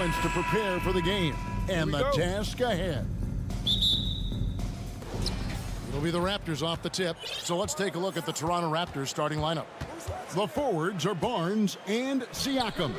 moments to prepare for the game. And the task ahead. It'll be the Raptors off the tip. So let's take a look at the Toronto Raptors starting lineup. The forwards are Barnes and Siakam.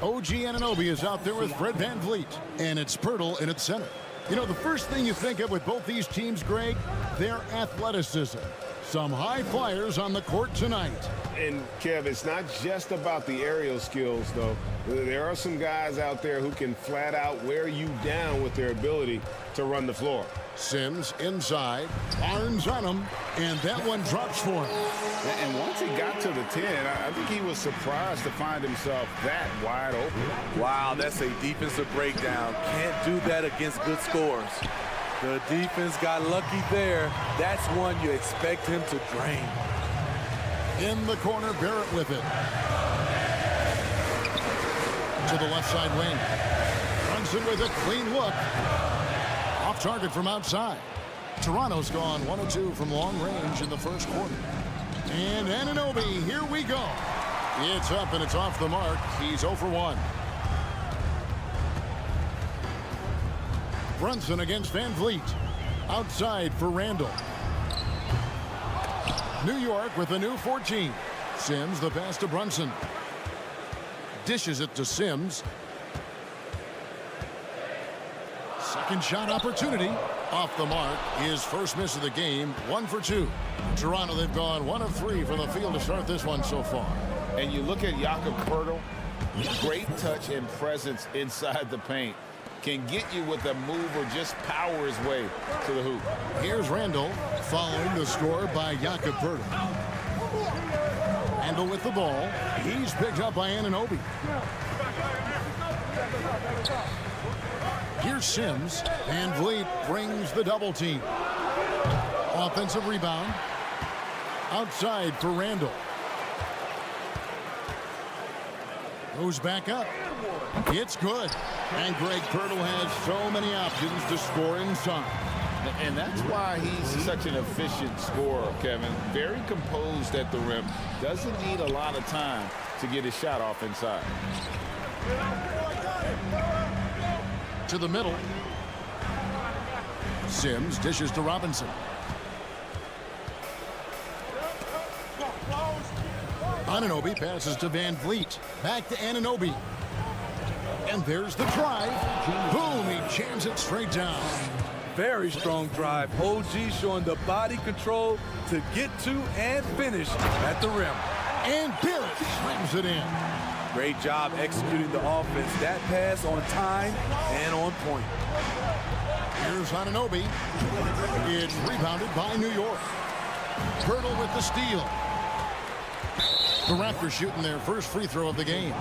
OG Anunoby is out there with Fred VanVleet. And it's Pirtle in its center. You know, the first thing you think of with both these teams, Greg, their athleticism. Some high flyers on the court tonight. And, Kev, it's not just about the aerial skills, though. There are some guys out there who can flat out wear you down with their ability to run the floor. Sims inside, Barnes on him, and that one drops for him. And once he got to the 10, I think he was surprised to find himself that wide open. Wow, that's a defensive breakdown. Can't do that against good scores. The defense got lucky there. That's one you expect him to drain. In the corner, Barrett with it. To the left side wing. Brunson with a clean look. Off target from outside. Toronto's gone 1 of 2 from long range in the first quarter. And Anunoby, here we go. It's up and it's off the mark. He's 0 for 1. Brunson against VanVleet. Outside for Randall. New York with a new 14. Sims the pass to Brunson. Dishes it to Sims. Second shot opportunity. Off the mark. His first miss of the game. 1 for 2. Toronto, they've gone 1 of 3 from the field to start this one so far. And you look at Jakob Poeltl. Great touch and presence inside the paint. Can get you with a move or just power his way to the hoop. Here's Randall following the score by Jakob Poeltl. Randall with the ball. He's picked up by Anunoby. Here's Sims. VanVleet brings the double team. Offensive rebound. Outside for Randall. Goes back up. It's good. And Greg Pirtle has so many options to score inside. And that's why he's such an efficient scorer, Kevin. Very composed at the rim. Doesn't need a lot of time to get his shot off inside. To the middle. Sims dishes to Robinson. Anunoby passes to VanVleet. Back to Anunoby. And there's the drive. Boom, he jams it straight down. Very strong drive. OG showing the body control to get to and finish at the rim. And Barrett slams it in. Great job executing the offense. That pass on time and on point. Here's Anunoby. It's rebounded by New York. Pirtle with the steal. The Raptors shooting their first free throw of the game.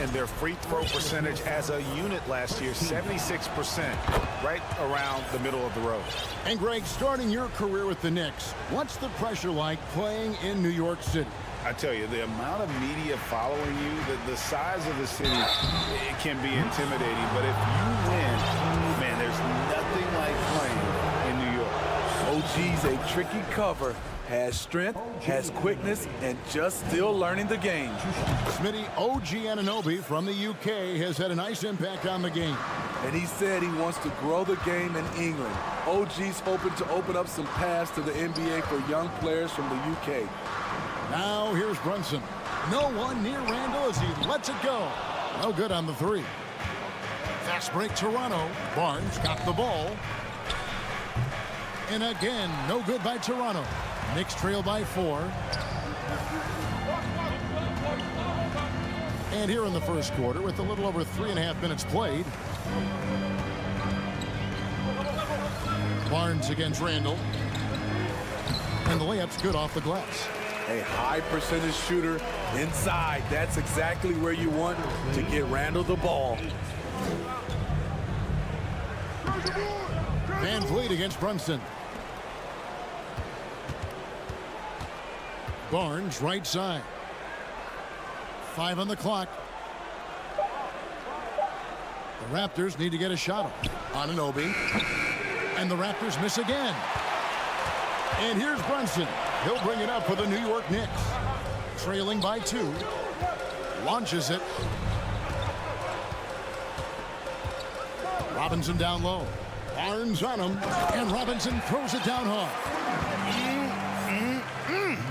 And their free throw percentage as a unit last year, 76%, right around the middle of the road. And Greg, starting your career with the Knicks, what's the pressure like playing in New York City? I tell you, the amount of media following you, the size of the city, it can be intimidating. But if you win, man, there's nothing like playing in New York. OG's a tricky cover. Has strength, has quickness, and just still learning the game. Smitty, OG Anunoby from the UK has had a nice impact on the game. And he said he wants to grow the game in England. OG's hoping to open up some paths to the NBA for young players from the UK. Now here's Brunson. No one near Randall as he lets it go. No good on the 3. Fast break Toronto. Barnes got the ball. And again, no good by Toronto. Knicks trail by 4. And here in the first quarter, with a little over 3.5 minutes played. Barnes against Randall. And the layup's good off the glass. A high percentage shooter inside. That's exactly where you want to get Randall the ball. VanVleet against Brunson. Barnes right side. 5 on the clock. The Raptors need to get a shot on Anunoby. And the Raptors miss again. And here's Brunson. He'll bring it up for the New York Knicks. Trailing by 2. Launches it. Robinson down low. Barnes on him, and Robinson throws it down hard.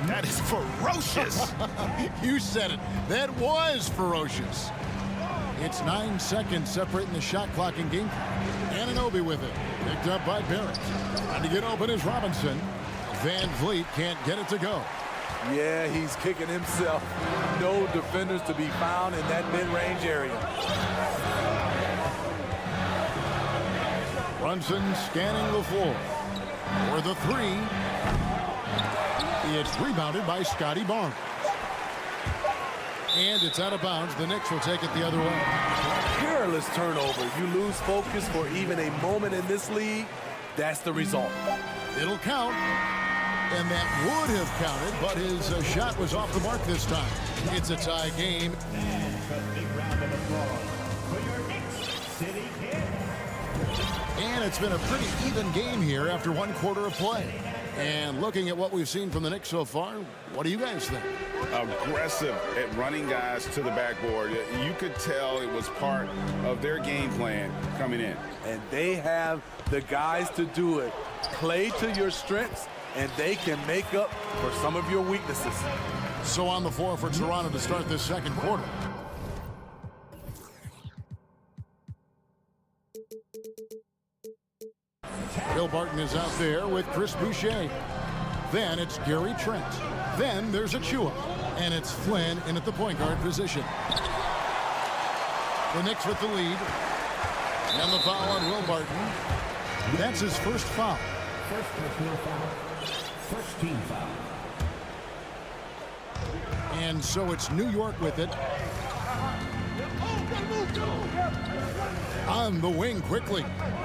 That is ferocious. You said it. That was ferocious. It's 9 seconds separating the shot clock and game clock. Anunoby with it. Picked up by Barrett. Trying to get open is Robinson. Van Vliet can't get it to go. Yeah, he's kicking himself. No defenders to be found in that mid-range area. Brunson scanning the floor. For the three. It's rebounded by Scotty Barnes. And it's out of bounds. The Knicks will take it the other way. Careless turnover. You lose focus for even a moment in this league. That's the result. It'll count. And that would have counted, but his shot was off the mark this time. It's a tie game. And it's been a pretty even game here after 1 quarter of play. And looking at what we've seen from the Knicks so far, what do you guys think? Aggressive at running guys to the backboard. You could tell it was part of their game plan coming in. And they have the guys to do it. Play to your strengths, and they can make up for some of your weaknesses. So on the floor for Toronto to start this second quarter. Bill Barton is out there with Chris Boucher. Then it's Gary Trent. Then there's Achua. And it's Flynn in at the point guard position. The Knicks with the lead. And the foul on Will Barton. That's his first foul. First personal foul. First team foul. And so it's New York with it. On the wing quickly.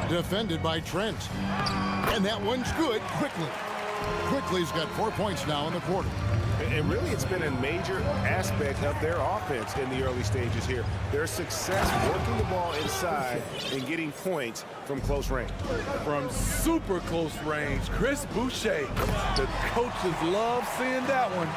Defended by Trent. And that one's good. Quickly's got 4 points now in the quarter. And really, it's been a major aspect of their offense in the early stages here. Their success working the ball inside and getting points from close range. From super close range, Chris Boucher. The coaches love seeing that one.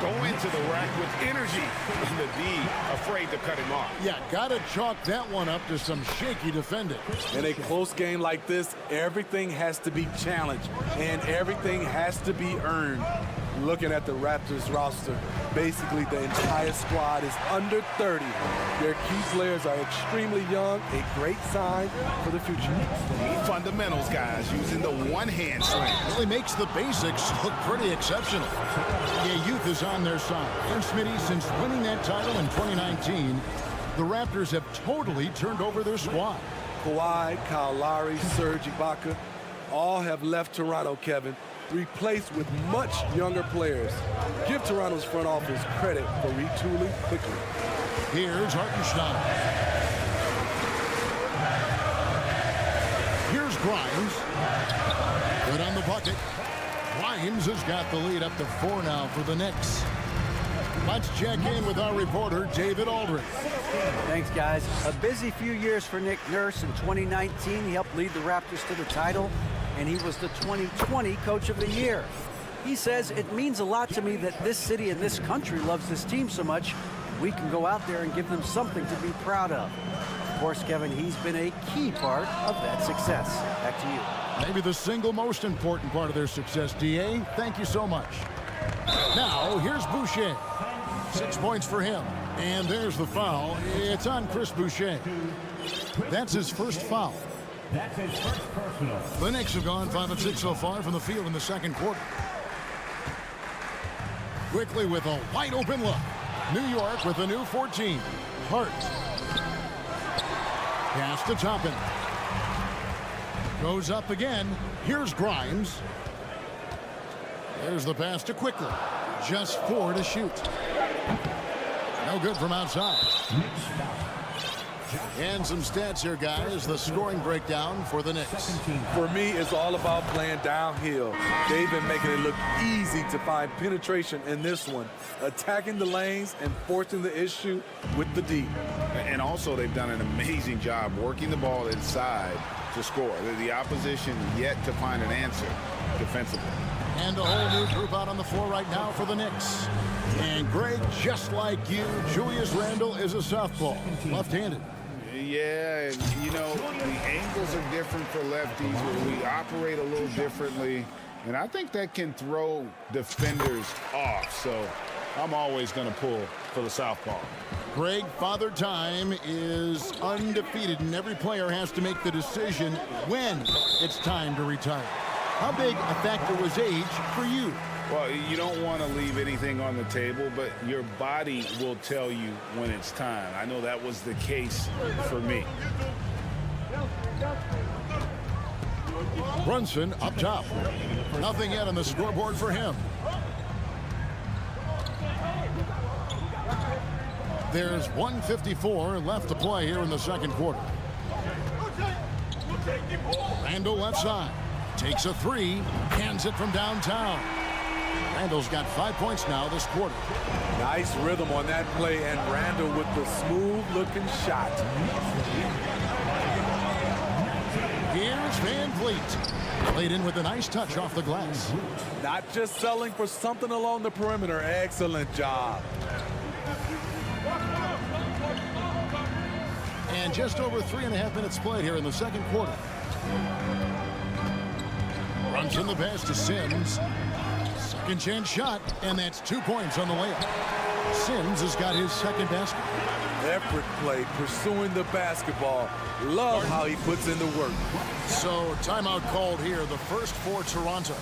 Going to the rack with energy and the D afraid to cut him off. Yeah, gotta chalk that one up to some shaky defending. In a close game like this, everything has to be challenged and everything has to be earned. Looking at the Raptors roster, basically the entire squad is under 30. Their key players are extremely young, a great sign for the future. Fundamentals, guys, using the one-hand slam. Really makes the basics look pretty exceptional. Yeah, youth is on their side. And Smitty, since winning that title in 2019, the Raptors have totally turned over their squad. Kawhi, Kyle Lowry, Serge Ibaka, all have left Toronto, Kevin, replaced with much younger players. Give Toronto's front office credit for retooling quickly. Here's Hartenstein. Here's Grimes. Good on the bucket. Grimes has got the lead up to 4 now for the Knicks. Let's check in with our reporter, David Aldridge. Thanks, guys. A busy few years for Nick Nurse. In 2019, he helped lead the Raptors to the title, and he was the 2020 Coach of the Year. He says, it means a lot to me that this city and this country loves this team so much, we can go out there and give them something to be proud of. Of course, Kevin, he's been a key part of that success. Back to you. Maybe the single most important part of their success, D.A. Thank you so much. Now, here's Boucher. 6 points for him. And there's the foul. It's on Chris Boucher. That's his first foul. That's his first personal. The Knicks have gone 5 of 6 so far from the field in the second quarter. Quickly with a wide open look. New York with a new 14. Hart. Pass to Toppin. Goes up again. Here's Grimes. There's the pass to Quickly. Just 4 to shoot. No good from outside. And some stats here, guys. The scoring breakdown for the Knicks. For me, it's all about playing downhill. They've been making it look easy to find penetration in this one, attacking the lanes and forcing the issue with the D. And also, they've done an amazing job working the ball inside to score. The opposition yet to find an answer defensively. And a whole new group out on the floor right now for the Knicks. And Greg, just like you, Julius Randle is a southpaw, left-handed. Yeah, and you know, the angles are different for lefties. We operate a little differently, and I think that can throw defenders off. So I'm always going to pull for the southpaw. Greg, Father Time is undefeated, and every player has to make the decision when it's time to retire. How big a factor was age for you? Well, you don't want to leave anything on the table, but your body will tell you when it's time. I know that was the case for me. Brunson up top. Nothing yet on the scoreboard for him. There's 1:54 left to play here in the second quarter. Randall left side. Takes a three. Hands it from downtown. Randall's got 5 points now this quarter. Nice rhythm on that play, and Randall with the smooth-looking shot. Here's Van Vliet. Laid in with a nice touch off the glass. Not just selling for something along the perimeter. Excellent job. And just over 3.5 minutes played here in the second quarter. Brunson the pass to Sims. Second chance shot, and that's 2 points on the layup. Sims has got his second basket. Effort play, pursuing the basketball. Love how he puts in the work. So timeout called here, the first for Toronto.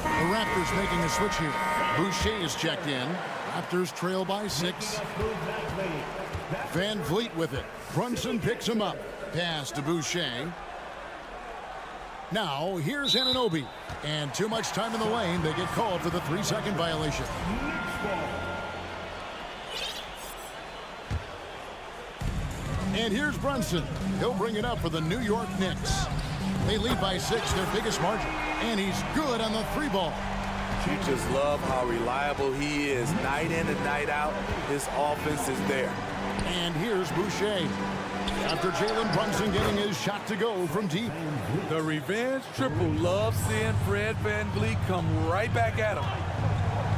The Raptors making a switch here. Boucher is checked in. Raptors trail by 6. Van Vliet with it. Brunson picks him up. Pass to Boucher. Now, here's Anunoby. And too much time in the lane. They get called for the 3-second violation. And here's Brunson. He'll bring it up for the New York Knicks. They lead by 6, their biggest margin. And he's good on the 3-ball. You just love how reliable he is. Night in and night out, his offense is there. And here's Boucher. After Jalen Brunson getting his shot to go from deep. The revenge triple loves seeing Fred VanVleet come right back at him.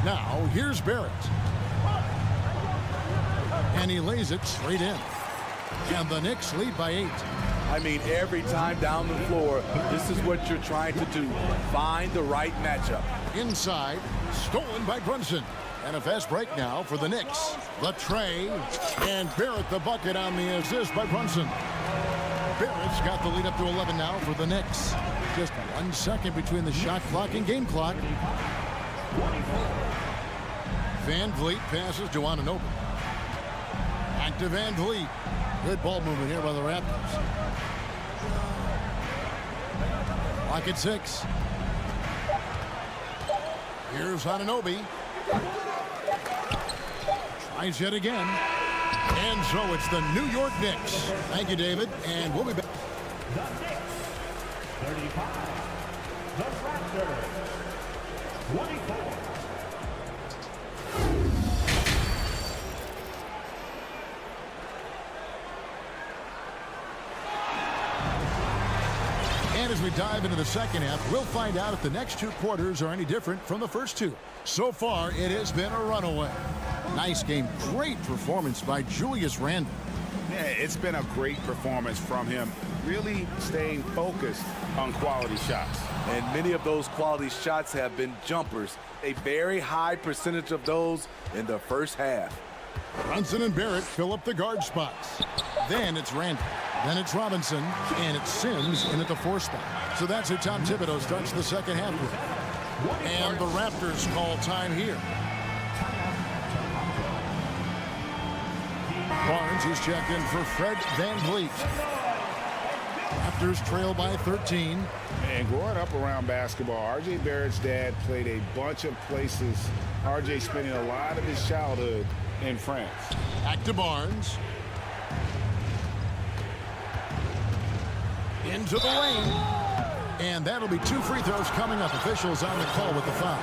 Now, here's Barrett. And he lays it straight in. And the Knicks lead by 8. I mean, every time down the floor, this is what you're trying to do. Find the right matchup. Inside, stolen by Brunson. And a fast break now for the Knicks. The tray, and Barrett the bucket on the assist by Brunson. Barrett's got the lead up to 11 now for the Knicks. Just 1 second between the shot clock and game clock. Van Vliet passes to Anunoby. Back to Van Vliet. Good ball movement here by the Raptors. Clock at 6. Here's Anunoby. Tries yet again. And so it's the New York Knicks. Thank you, David. And we'll be back. The Knicks, 35. The Raptors, 24. And as we dive into the second half, we'll find out if the next 2 quarters are any different from the first 2. So far, it has been a runaway. Nice game. Great performance by Julius Randle. Yeah, it's been a great performance from him. Really staying focused on quality shots. And many of those quality shots have been jumpers. A very high percentage of those in the first half. Brunson and Barrett fill up the guard spots. Then it's Randle. Then it's Robinson. And it's Sims in at the 4 spot. So that's who Tom Thibodeau starts the second half with. And the Raptors call time here. Barnes is checked in for Fred VanVleet. Raptors trail by 13. And growing up around basketball, R.J. Barrett's dad played a bunch of places. R.J. spending a lot of his childhood in France. Back to Barnes. Into the lane. And that'll be 2 free throws coming up. Officials on the call with the foul.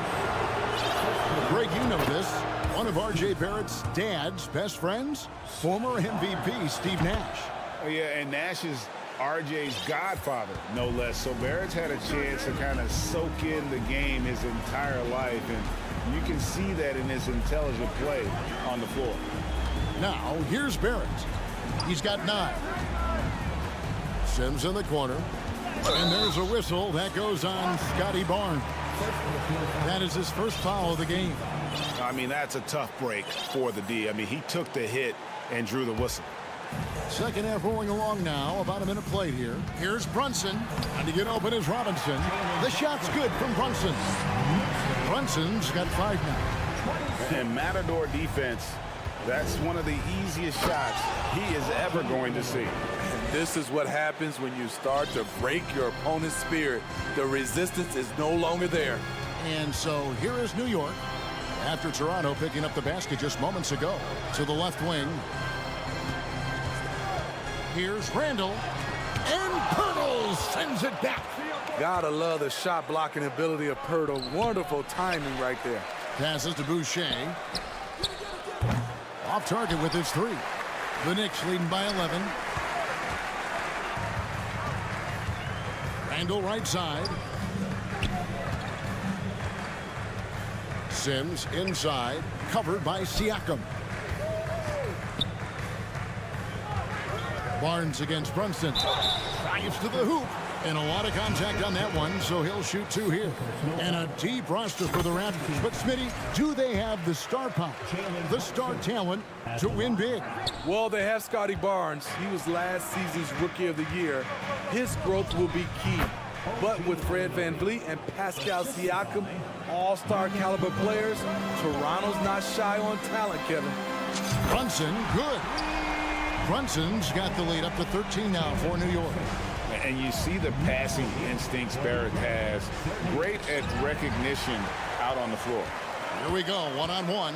Greg, you know this. One of R.J. Barrett's dad's best friends, former MVP Steve Nash. Oh, yeah, and Nash is R.J.'s godfather, no less. So Barrett's had a chance to kind of soak in the game his entire life and You can see that in his intelligent play on the floor. Now, here's Barrett. He's got 9. Sims in the corner. And there's a whistle that goes on Scotty Barnes. That is his first foul of the game. I mean, that's a tough break for the D. I mean, he took the hit and drew the whistle. Second half rolling along now. About a minute played here. Here's Brunson. And to get open is Robinson. The shot's good from Brunson. Brunson's got 5 now. And Matador defense, that's one of the easiest shots he is ever going to see. This is what happens when you start to break your opponent's spirit. The resistance is no longer there. And so here is New York. After Toronto picking up the basket just moments ago. To the left wing. Here's Randall. And Pirtle sends it back. Gotta love the shot blocking ability of Pirtle. Wonderful timing right there. Passes to Boucher. Off target with his 3. The Knicks leading by 11. Randall right side. Sims inside, covered by Siakam. Barnes against Brunson. Drives to the hoop. And a lot of contact on that one, so he'll shoot 2 here. And a deep roster for the Raptors. But, Smitty, do they have the star power, the star talent to win big? Well, they have Scotty Barnes. He was last season's Rookie of the Year. His growth will be key. But with Fred VanVleet and Pascal Siakam, all-star caliber players, Toronto's not shy on talent, Kevin. Brunson, good. Brunson's got the lead up to 13 now for New York. And you see the passing instincts Barrett has. Great at recognition out on the floor. Here we go, one-on-one.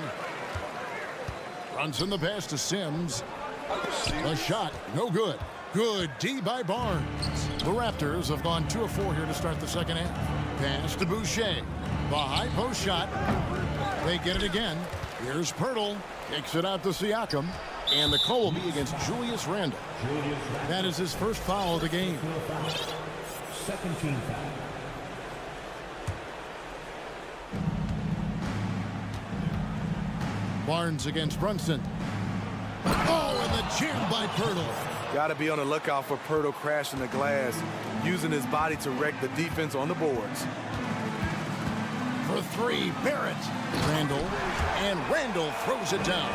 Brunson the pass to Sims. A shot, no good. Good D by Barnes. The Raptors have gone 2 of 4 here to start the second half. Pass to Boucher. The high post shot. They get it again. Here's Pirtle. Kicks it out to Siakam. And the call will be against Julius Randle. That is his first foul of the game. Second team foul. Barnes against Brunson. Oh, and the jam by Pirtle. Got to be on the lookout for Pirtle crashing the glass, using his body to wreck the defense on the boards. For 3, Barrett. Randall. And Randall throws it down.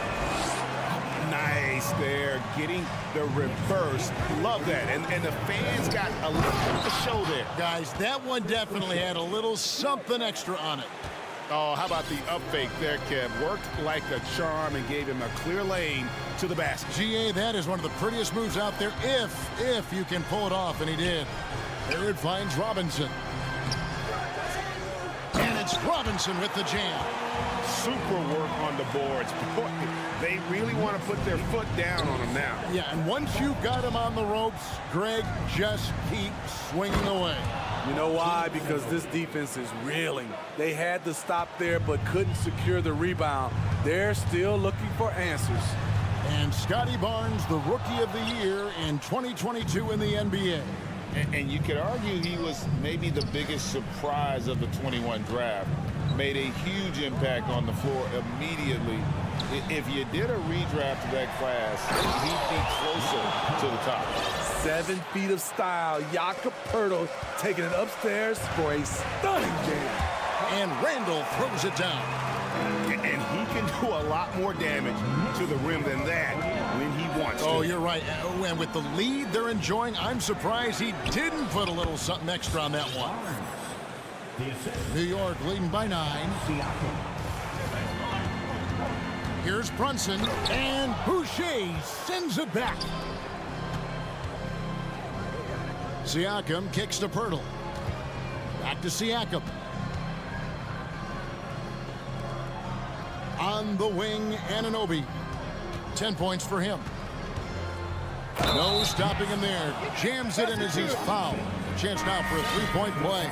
Nice there, getting the reverse. Love that. And the fans got a little bit of a show there. Guys, that one definitely had a little something extra on it. Oh, how about the up fake there, Kev? Worked like a charm and gave him a clear lane to the basket. GA, that is one of the prettiest moves out there, if you can pull it off, and he did. There it finds Robinson. And it's Robinson with the jam. Super work on the boards. Boy, they really want to put their foot down on him now. Yeah, and once you've got him on the ropes, Greg, just keep swinging away. You know why? Because this defense is reeling. They had to stop there but couldn't secure the rebound. They're still looking for answers. And Scotty Barnes, the Rookie of the Year in 2022 in the NBA. And you could argue he was maybe the biggest surprise of the 21 draft. Made a huge impact on the floor immediately. If you did a redraft of that class, he'd be closer to the top. 7 feet of style. Jakob Pirtle taking it upstairs for a stunning jam. And Randall throws it down. And he can do a lot more damage to the rim than that when he wants to. Oh, you're right. And with the lead they're enjoying, I'm surprised he didn't put a little something extra on that one. New York leading by 9. Here's Brunson, and Boucher sends it back. Siakam kicks to Pirtle. Back to Siakam. On the wing, Anunoby. 10 points for him. No stopping him there. Jams it in as he's fouled. Chance now for a three-point play.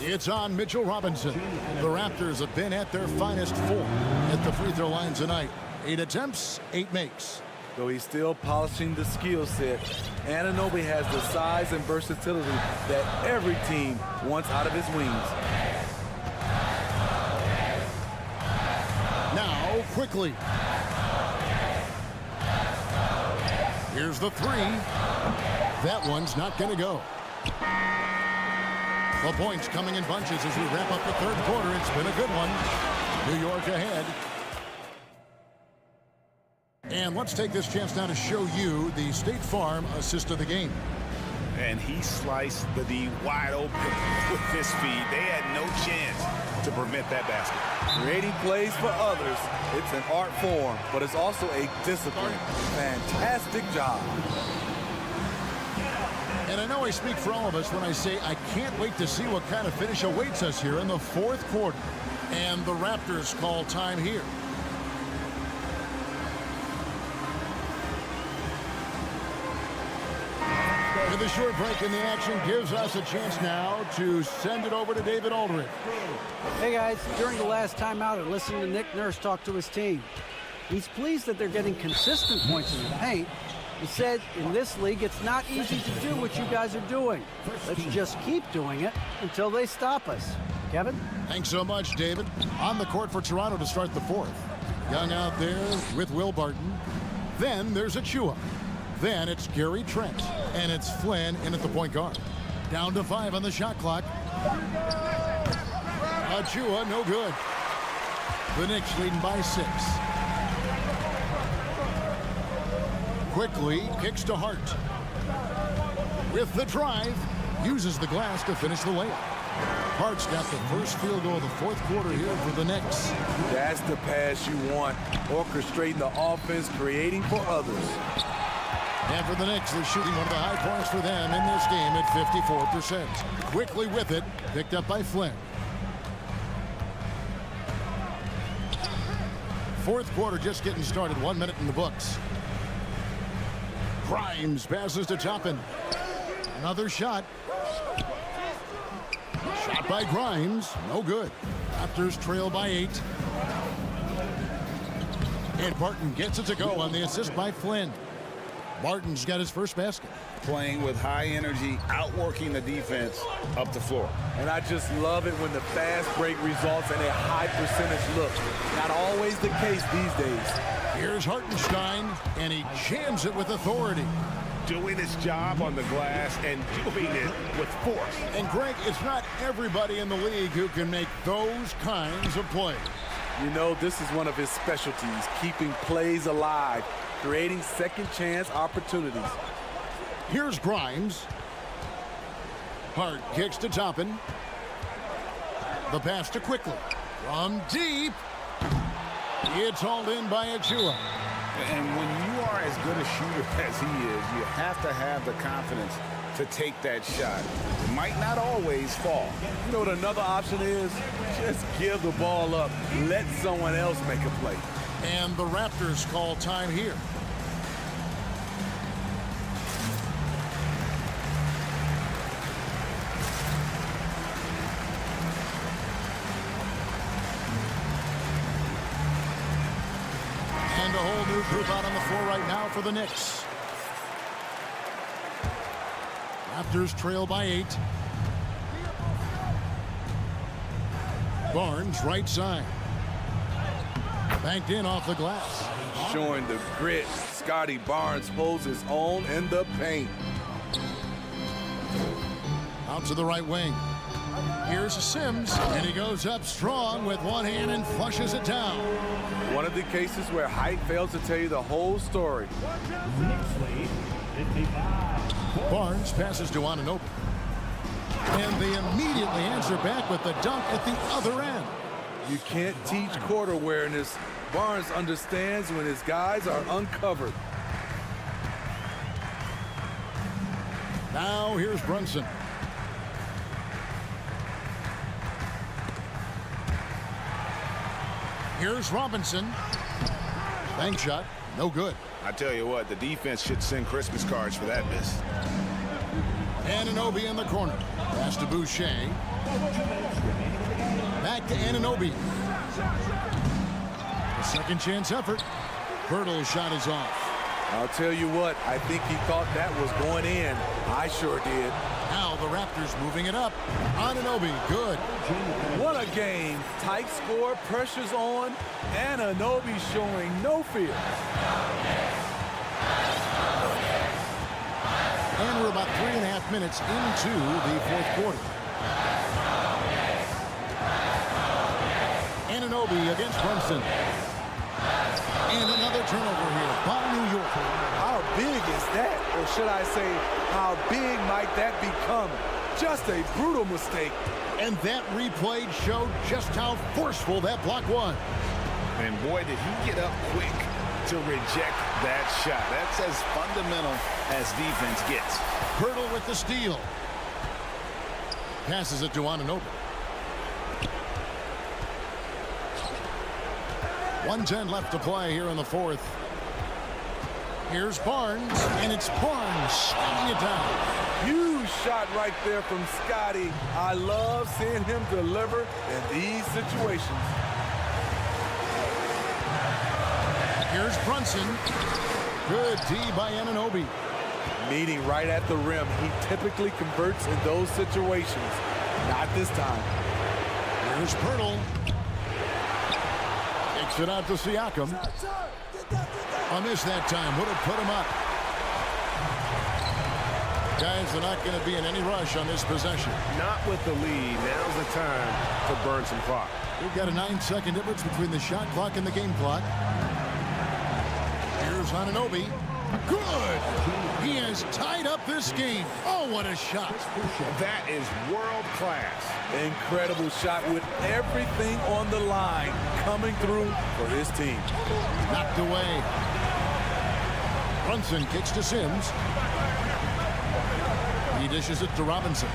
It's on Mitchell Robinson. The Raptors have been at their finest 4 at the free throw line tonight. 8 attempts, 8 makes. Though he's still polishing the skill set, Anunoby has the size and versatility that every team wants out of his wings. quickly. Here's the three. That one's not going to go. The points coming in bunches as we wrap up the third quarter. It's been a good one. New York ahead. And let's take this chance now to show you the State Farm assist of the game. And he sliced the D wide open with his speed. They had no chance to prevent that basket. Creating plays for others, it's an art form, but it's also a discipline. Fantastic job. And I know I speak for all of us when I say I can't wait to see what kind of finish awaits us here in the fourth quarter. And the Raptors call time here. With a short break in the action gives us a chance now to send it over to David Aldridge. Hey guys, during the last timeout, I listened to Nick Nurse talk to his team. He's pleased that they're getting consistent points in the paint. He said, in this league, it's not easy to do what you guys are doing. Let's just keep doing it until they stop us. Kevin? Thanks so much, David. On the court for Toronto to start the fourth. Young out there with Will Barton. Then there's Achua. Then it's Gary Trent. And it's Flynn in at the point guard. Down to 5 on the shot clock. Achua, no good. The Knicks leading by 6. Quickly kicks to Hart. With the drive, uses the glass to finish the layup. Hart's got the first field goal of the fourth quarter here for the Knicks. That's the pass you want. Orchestrating the offense, creating for others. And for the Knicks, they're shooting one of the high points for them in this game at 54%. Quickly with it, picked up by Flynn. Fourth quarter just getting started, 1 minute in the books. Grimes passes to Toppin. Another shot. Shot by Grimes, no good. Raptors trail by 8. And Barton gets it to go on the assist by Flynn. Barton's got his first basket. Playing with high energy, outworking the defense up the floor. And I just love it when the fast break results in a high percentage look. Not always the case these days. Here's Hartenstein, and he jams it with authority. Doing his job on the glass and doing it with force. And Greg, it's not everybody in the league who can make those kinds of plays. You know, this is one of his specialties, keeping plays alive, creating second chance opportunities. Here's Grimes. Hart kicks to Toppin. The pass to Quickly. From deep. It's hauled in by Achua. And when you are as good a shooter as he is, you have to have the confidence to take that shot. It might not always fall. You know what another option is? Just give the ball up. Let someone else make a play. And the Raptors call time here. And a whole new group out on the floor right now for the Knicks. Raptors trail by 8. Barnes right side. Banked in off the glass. Showing the grit. Scotty Barnes holds his own in the paint. Out to the right wing. Here's Sims, and he goes up strong with one hand and flushes it down. One of the cases where height fails to tell you the whole story. Barnes passes to Anunoby. And they immediately answer back with the dunk at the other end. You can't teach court awareness. Barnes understands when his guys are uncovered. Now here's Brunson. Here's Robinson. Bank shot, no good. I tell you what, the defense should send Christmas cards for that miss. Anunoby in the corner. Pass to Boucher. Back to Anunoby. The second chance effort. Bertle's shot is off. I'll tell you what, I think he thought that was going in. I sure did. Now the Raptors moving it up. Anunoby, good. What a game. Tight score, pressure's on. Anunoby showing no fear. And we're about 3.5 minutes into the fourth quarter. Anunoby against Brunson. And another turnover here by New York. How big is that? Or should I say, how big might that become? Just a brutal mistake. And that replay showed just how forceful that block was. And boy, did he get up quick to reject that shot. That's as fundamental as defense gets. Hurdle with the steal. Passes it to Anunoby. 1:10 left to play here in the fourth. Here's Barnes, and it's Barnes slamming it down. Huge shot right there from Scotty. I love seeing him deliver in these situations. Here's Brunson. Good D by Anunoby. Meeting right at the rim. He typically converts in those situations. Not this time. Here's Pirtle. Takes it out to Siakam. A miss that time. Would have put him up. Guys, they're not going to be in any rush on this possession. Not with the lead. Now's the time to burn some clock. We've got a 9-second difference between the shot clock and the game clock. Here's Anunoby. Good. He has tied up this game. Oh, what a shot. That is world class. Incredible shot with everything on the line coming through for his team. Knocked away. Brunson kicks to Sims. He dishes it to Robinson.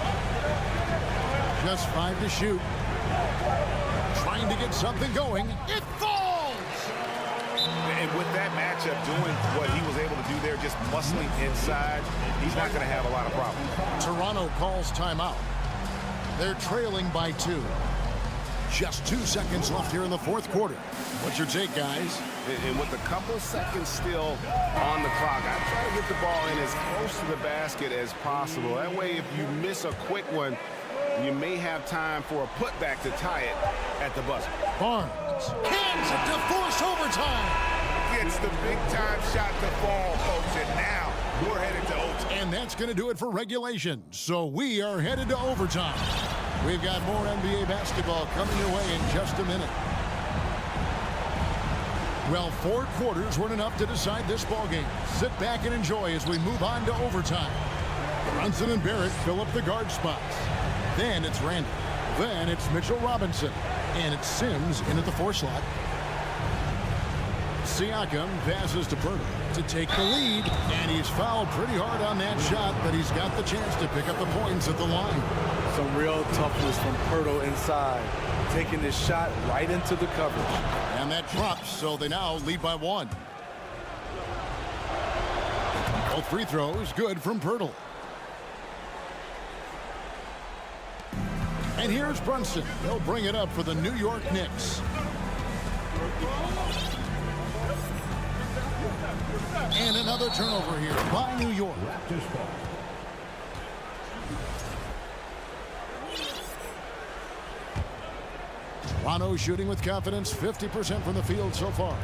Just 5 to shoot. Trying to get something going. It falls! And with that matchup doing what he was able to do there, just muscling inside, he's not going to have a lot of problems. Toronto calls timeout. They're trailing by 2. Just 2 seconds left here in the fourth quarter. What's your take, guys? And with a couple seconds still on the clock, I try to get the ball in as close to the basket as possible. That way, if you miss a quick one, you may have time for a putback to tie it at the buzzer. Barnes hands it to force overtime. Gets the big-time shot to fall, folks, and now we're headed to overtime. And that's going to do it for regulation. So we are headed to overtime. We've got more NBA basketball coming your way in just a minute. Well, 4 quarters weren't enough to decide this ballgame. Sit back and enjoy as we move on to overtime. Brunson and Barrett fill up the guard spots. Then it's Randall. Then it's Mitchell Robinson. And it's Sims in at the 4 slot. Siakam passes to Pirtle to take the lead. And he's fouled pretty hard on that shot, but he's got the chance to pick up the points at the line. Some real toughness from Pirtle inside. Taking this shot right into the coverage. And that drops, so they now lead by 1. Both free throws good from Pirtle. And here's Brunson. He'll bring it up for the New York Knicks. And another turnover here by New York. Toronto shooting with confidence, 50% from the field so far.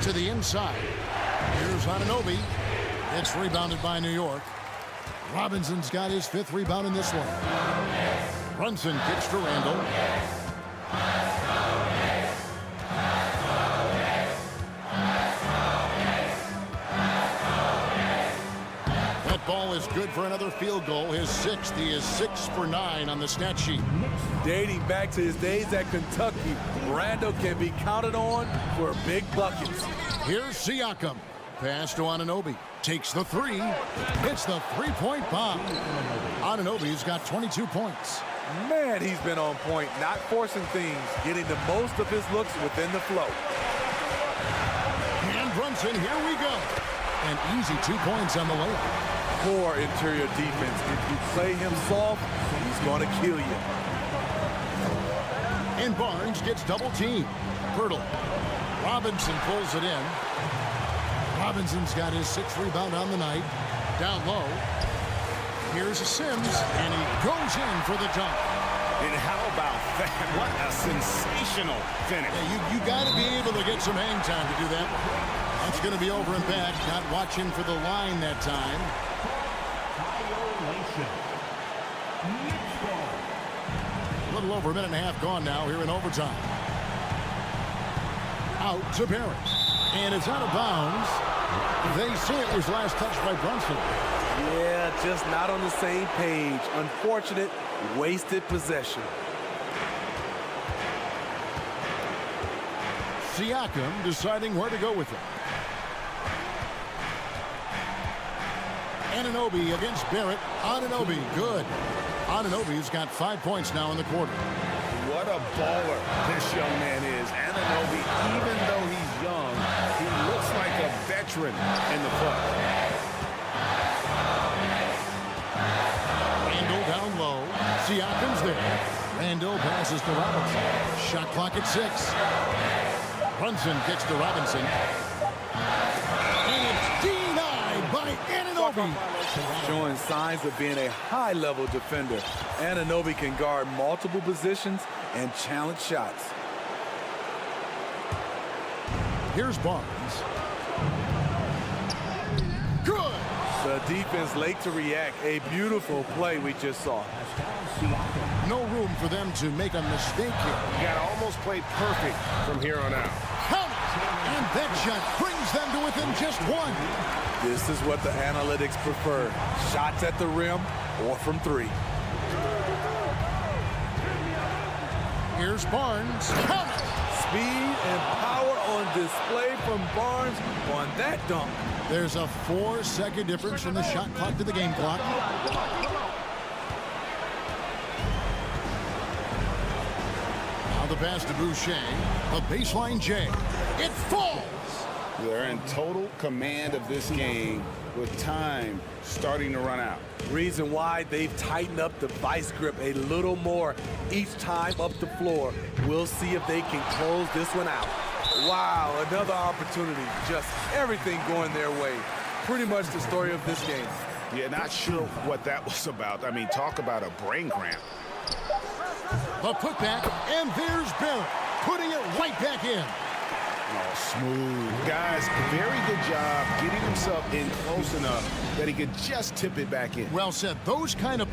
To the inside. Here's Anunoby. It's rebounded by New York. Robinson's got his 5th rebound in this one. Brunson kicks to Randall. That ball is good for another field goal. His 6th. He is 6 for 9 on the stat sheet. Dating back to his days at Kentucky, Randall can be counted on for big buckets. Here's Siakam. Pass to Anunoby. Takes the 3. Hits the 3-point bomb. Anunoby's got 22 points. Man, he's been on point, not forcing things, getting the most of his looks within the flow. And Brunson, here we go. An easy 2 points on the layup. Poor interior defense. If you play him soft, he's going to kill you. And Barnes gets double teamed. Pirtle Robinson pulls it in. Robinson's got his 6th rebound on the night. Down low. Here's a Sims, and he goes in for the dunk. And how about that? What a sensational finish. Yeah, you got to be able to get some hang time to do that. That's going to be over and back. Not watching for the line that time. A little over a minute and a half gone now here in overtime. Out to Barrett. And it's out of bounds. They say it was last touched by Brunson. Yeah, just not on the same page. Unfortunate, wasted possession. Siakam deciding where to go with it. Anunoby against Barrett. Anunoby, good. Anunoby's got 5 points now in the quarter. What a baller this young man is. Anunoby, even though he's young, he looks like a veteran in the club. Randall down low. Siakam's there. Randall passes to Robinson. Shot clock at 6. Brunson kicks to Robinson. And it's denied by Anunoby. Showing signs of being a high-level defender. Anunoby can guard multiple positions and challenge shots. Here's Barnes. Good. The defense late to react. A beautiful play we just saw. No room for them to make a mistake here. You got to almost play perfect from here on out. Count it. And that shot brings them to within just 1. This is what the analytics prefer. Shots at the rim or from 3. Here's Barnes. Count it. Speed and power on display from Barnes on that dunk. There's a 4-second difference from the shot clock to the game clock. Now the pass to Boucher. A baseline J. It falls. They're in total command of this game with time starting to run out. Reason why they've tightened up the vice grip a little more each time up the floor. We'll see if they can close this one out. Wow, another opportunity. Just everything going their way. Pretty much the story of this game. Yeah, not sure what that was about. I mean, talk about a brain cramp. A putback, and there's Barrett putting it right back in. Oh, smooth. Guys, very good job getting himself in close enough that he could just tip it back in. Well said. Those kind of...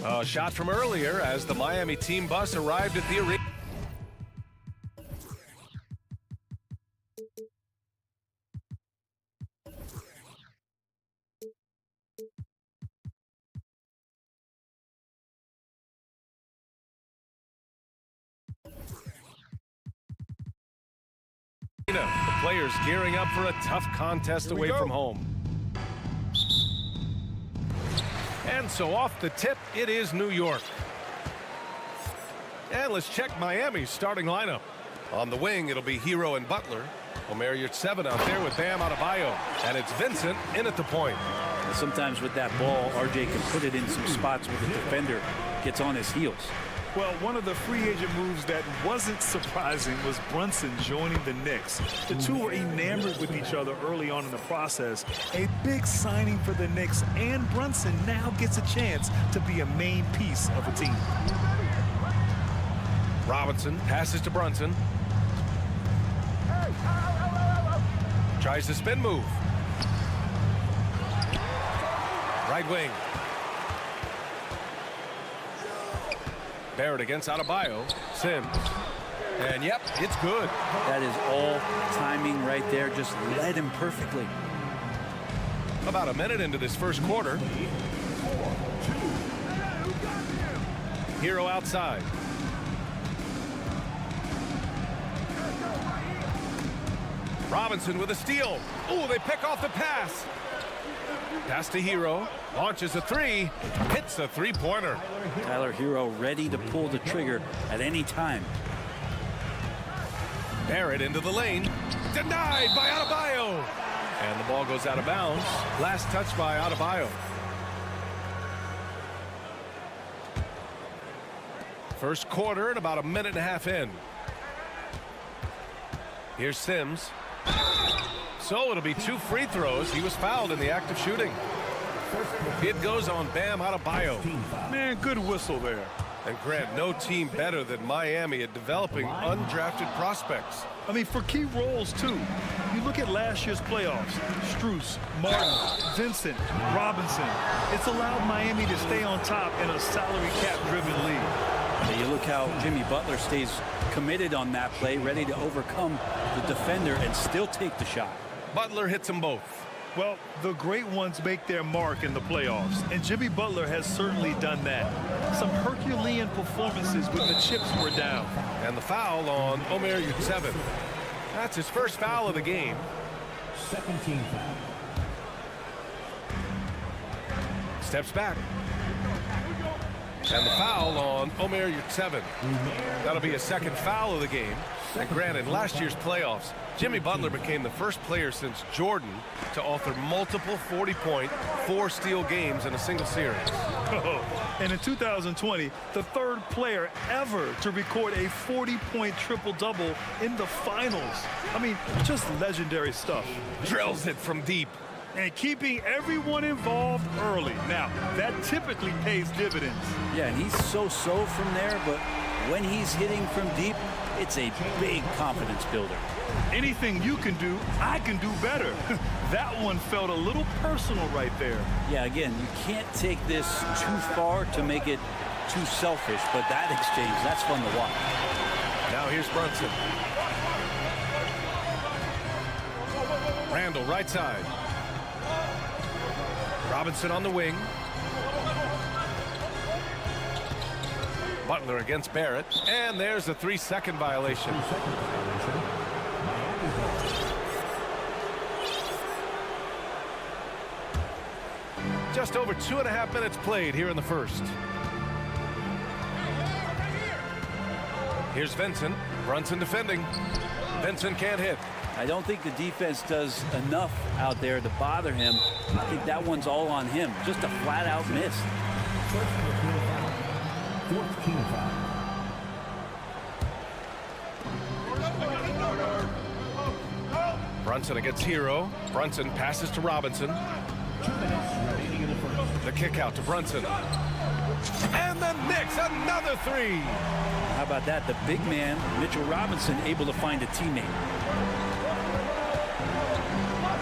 A shot from earlier as the Miami team bus arrived at the arena. The players gearing up for a tough contest away from home. And so off the tip, it is New York. And let's check Miami's starting lineup. On the wing, it'll be Hero and Butler. Omer Yurtseven out there with Bam Adebayo. And it's Vincent in at the point. Sometimes with that ball, RJ can put it in some spots where the defender gets on his heels. Well, one of the free agent moves that wasn't surprising was Brunson joining the Knicks. The two were enamored with each other early on in the process. A big signing for the Knicks, and Brunson now gets a chance to be a main piece of a team. Robinson passes to Brunson. Tries the spin move. Right wing. Barrett against Adebayo. Sims. And yep, it's good. That is all timing right there. Just led him perfectly. About a minute into this first quarter. Hero outside. Robinson with a steal. Ooh, they pick off the pass. Pass to Hero. Launches a three. Hits a three-pointer. Tyler Hero ready to pull the trigger at any time. Barrett into the lane. Denied by Adebayo. And the ball goes out of bounds. Last touch by Adebayo. First quarter and about a minute and a half in. Here's Sims. So it'll be 2 free throws. He was fouled in the act of shooting. It goes on Bam Adebayo. Man, good whistle there. And Grant, no team better than Miami at developing undrafted prospects. I mean, for key roles, too. You look at last year's playoffs. Strus, Martin, Vincent, Robinson. It's allowed Miami to stay on top in a salary cap-driven league. You look how Jimmy Butler stays committed on that play, ready to overcome the defender and still take the shot. Butler hits them both. Well, the great ones make their mark in the playoffs, and Jimmy Butler has certainly done that. Some Herculean performances when the chips were down. And the foul on Omer Yurtseven. That's his first foul of the game. Second team foul. Steps back. And the foul on Omer Yurtseven. That'll be a second foul of the game. And granted, last year's playoffs, Jimmy Butler became the first player since Jordan to author multiple 40-point, 4-steal games in a single series. And in 2020, the third player ever to record a 40-point triple-double in the finals. I mean, just legendary stuff. Drills it from deep. And keeping everyone involved early. Now, that typically pays dividends. Yeah, and he's so-so from there, but when he's hitting from deep, it's a big confidence builder. Anything you can do, I can do better. That one felt a little personal right there. Yeah, again, you can't take this too far to make it too selfish, but that exchange, that's fun to watch. Now here's Brunson. Randall right side. Robinson on the wing. Butler against Barrett. And there's a 3-second violation. Just over 2.5 minutes played here in the first. Here's Vincent. Brunson defending. Vincent can't hit. I don't think the defense does enough out there to bother him. I think that one's all on him. Just a flat-out miss. Fourth team foul. Brunson against Hero. Brunson passes to Robinson. 2 minutes remaining in the first. The kick out to Brunson. And the Knicks, another three. How about that? The big man, Mitchell Robinson, able to find a teammate.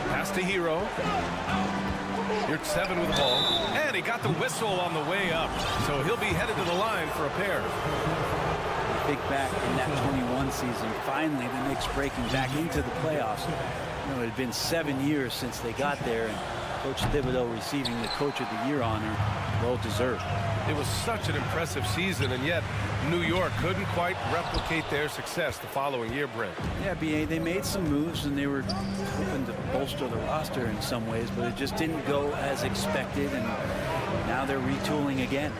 Pass to Hero. Here's 7 with the ball. And he got the whistle on the way up. So he'll be headed to the line for a pair. Big back in that 21 season. Finally, the Knicks breaking back into the playoffs. You know, it had been 7 years since they got there, and Coach Thibodeau receiving the Coach of the Year honor. Well deserved. It was such an impressive season, and yet New York couldn't quite replicate their success the following year, Brent. Yeah, B.A., they made some moves, and they were hoping to bolster the roster in some ways, but it just didn't go as expected, and now they're retooling again.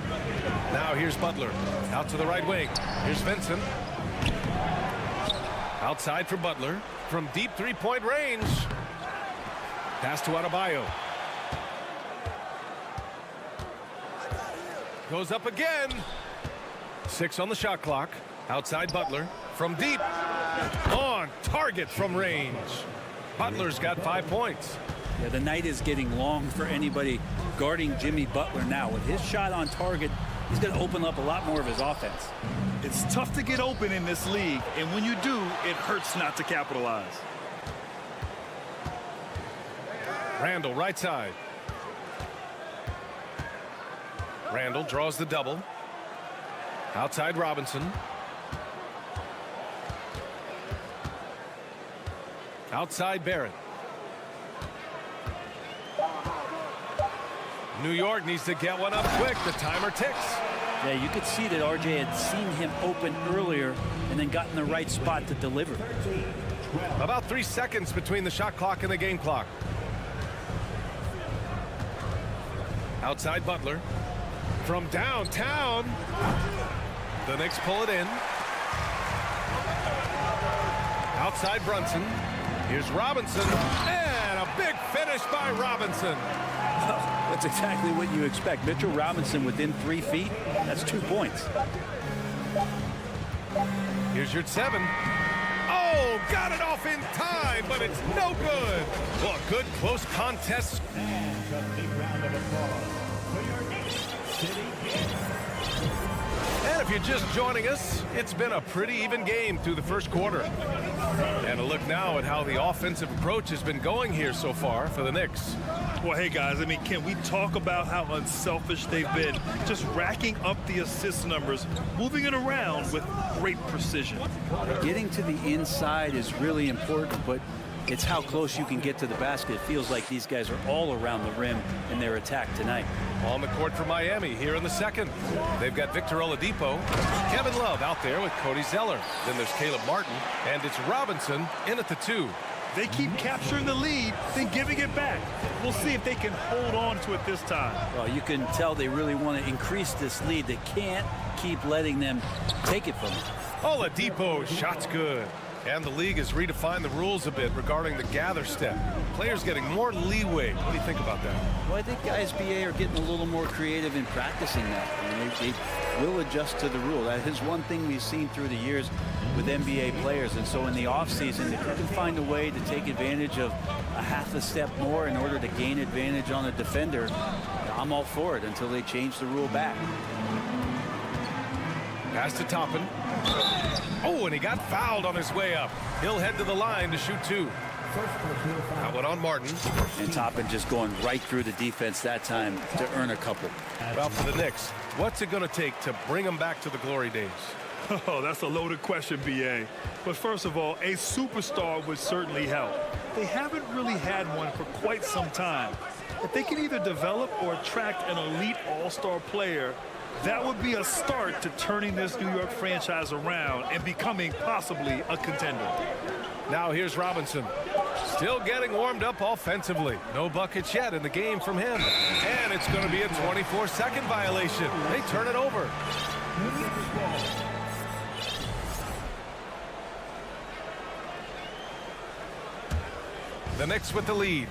Now here's Butler. Out to the right wing. Here's Vincent. Outside for Butler. From deep three-point range. Pass to Adebayo. Goes up again. 6 on the shot clock. Outside Butler. From deep. On target from range. Butler's got 5 points. Yeah, the night is getting long for anybody guarding Jimmy Butler now. With his shot on target, he's going to open up a lot more of his offense. It's tough to get open in this league, and when you do, it hurts not to capitalize. Randall right side. Randall draws the double. Outside Robinson. Outside Barrett. New York needs to get one up quick. The timer ticks. Yeah, you could see that RJ had seen him open earlier and then got in the right spot to deliver. About 3 seconds between the shot clock and the game clock. Outside Butler. From downtown. The Knicks pull it in. Outside Brunson. Here's Robinson. And a big finish by Robinson. That's exactly what you expect. Mitchell Robinson within 3 feet. That's 2 points. Here's your 7. Oh, got it off in time, but it's no good. Well, a good close contest. And a big round of applause for your Knicks City. And if you're just joining us, it's been a pretty even game through the first quarter. And a look now at how the offensive approach has been going here so far for the Knicks. Well, hey, guys, I mean, can we talk about how unselfish they've been? Just racking up the assist numbers, moving it around with great precision. Getting to the inside is really important, but it's how close you can get to the basket. It feels like these guys are all around the rim in their attack tonight. On the court for Miami here in the second. They've got Victor Oladipo, Kevin Love out there with Cody Zeller. Then there's Caleb Martin, and it's Robinson in at the 2. They keep capturing the lead, then giving it back. We'll see if they can hold on to it this time. Well, you can tell they really want to increase this lead. They can't keep letting them take it from them. Oladipo, shot's good. And the league has redefined the rules a bit regarding the gather step. Players getting more leeway. What do you think about that? Well, I think guys, BA, are getting a little more creative in practicing that. I mean, they will adjust to the rule. That is one thing we've seen through the years with NBA players. And so in the offseason, if you can find a way to take advantage of a half a step more in order to gain advantage on a defender, I'm all for it until they change the rule back. Pass to Toppin. Oh, and he got fouled on his way up. He'll head to the line to shoot 2. That one on Martin. And Toppin just going right through the defense that time to earn a couple. Well, for the Knicks, what's it going to take to bring them back to the glory days? Oh, that's a loaded question, B.A. But first of all, a superstar would certainly help. They haven't really had one for quite some time. If they can either develop or attract an elite all-star player, that would be a start to turning this New York franchise around and becoming possibly a contender. Now here's Robinson. Still getting warmed up offensively. No buckets yet in the game from him. And it's going to be a 24-second violation. They turn it over. The Knicks with the lead.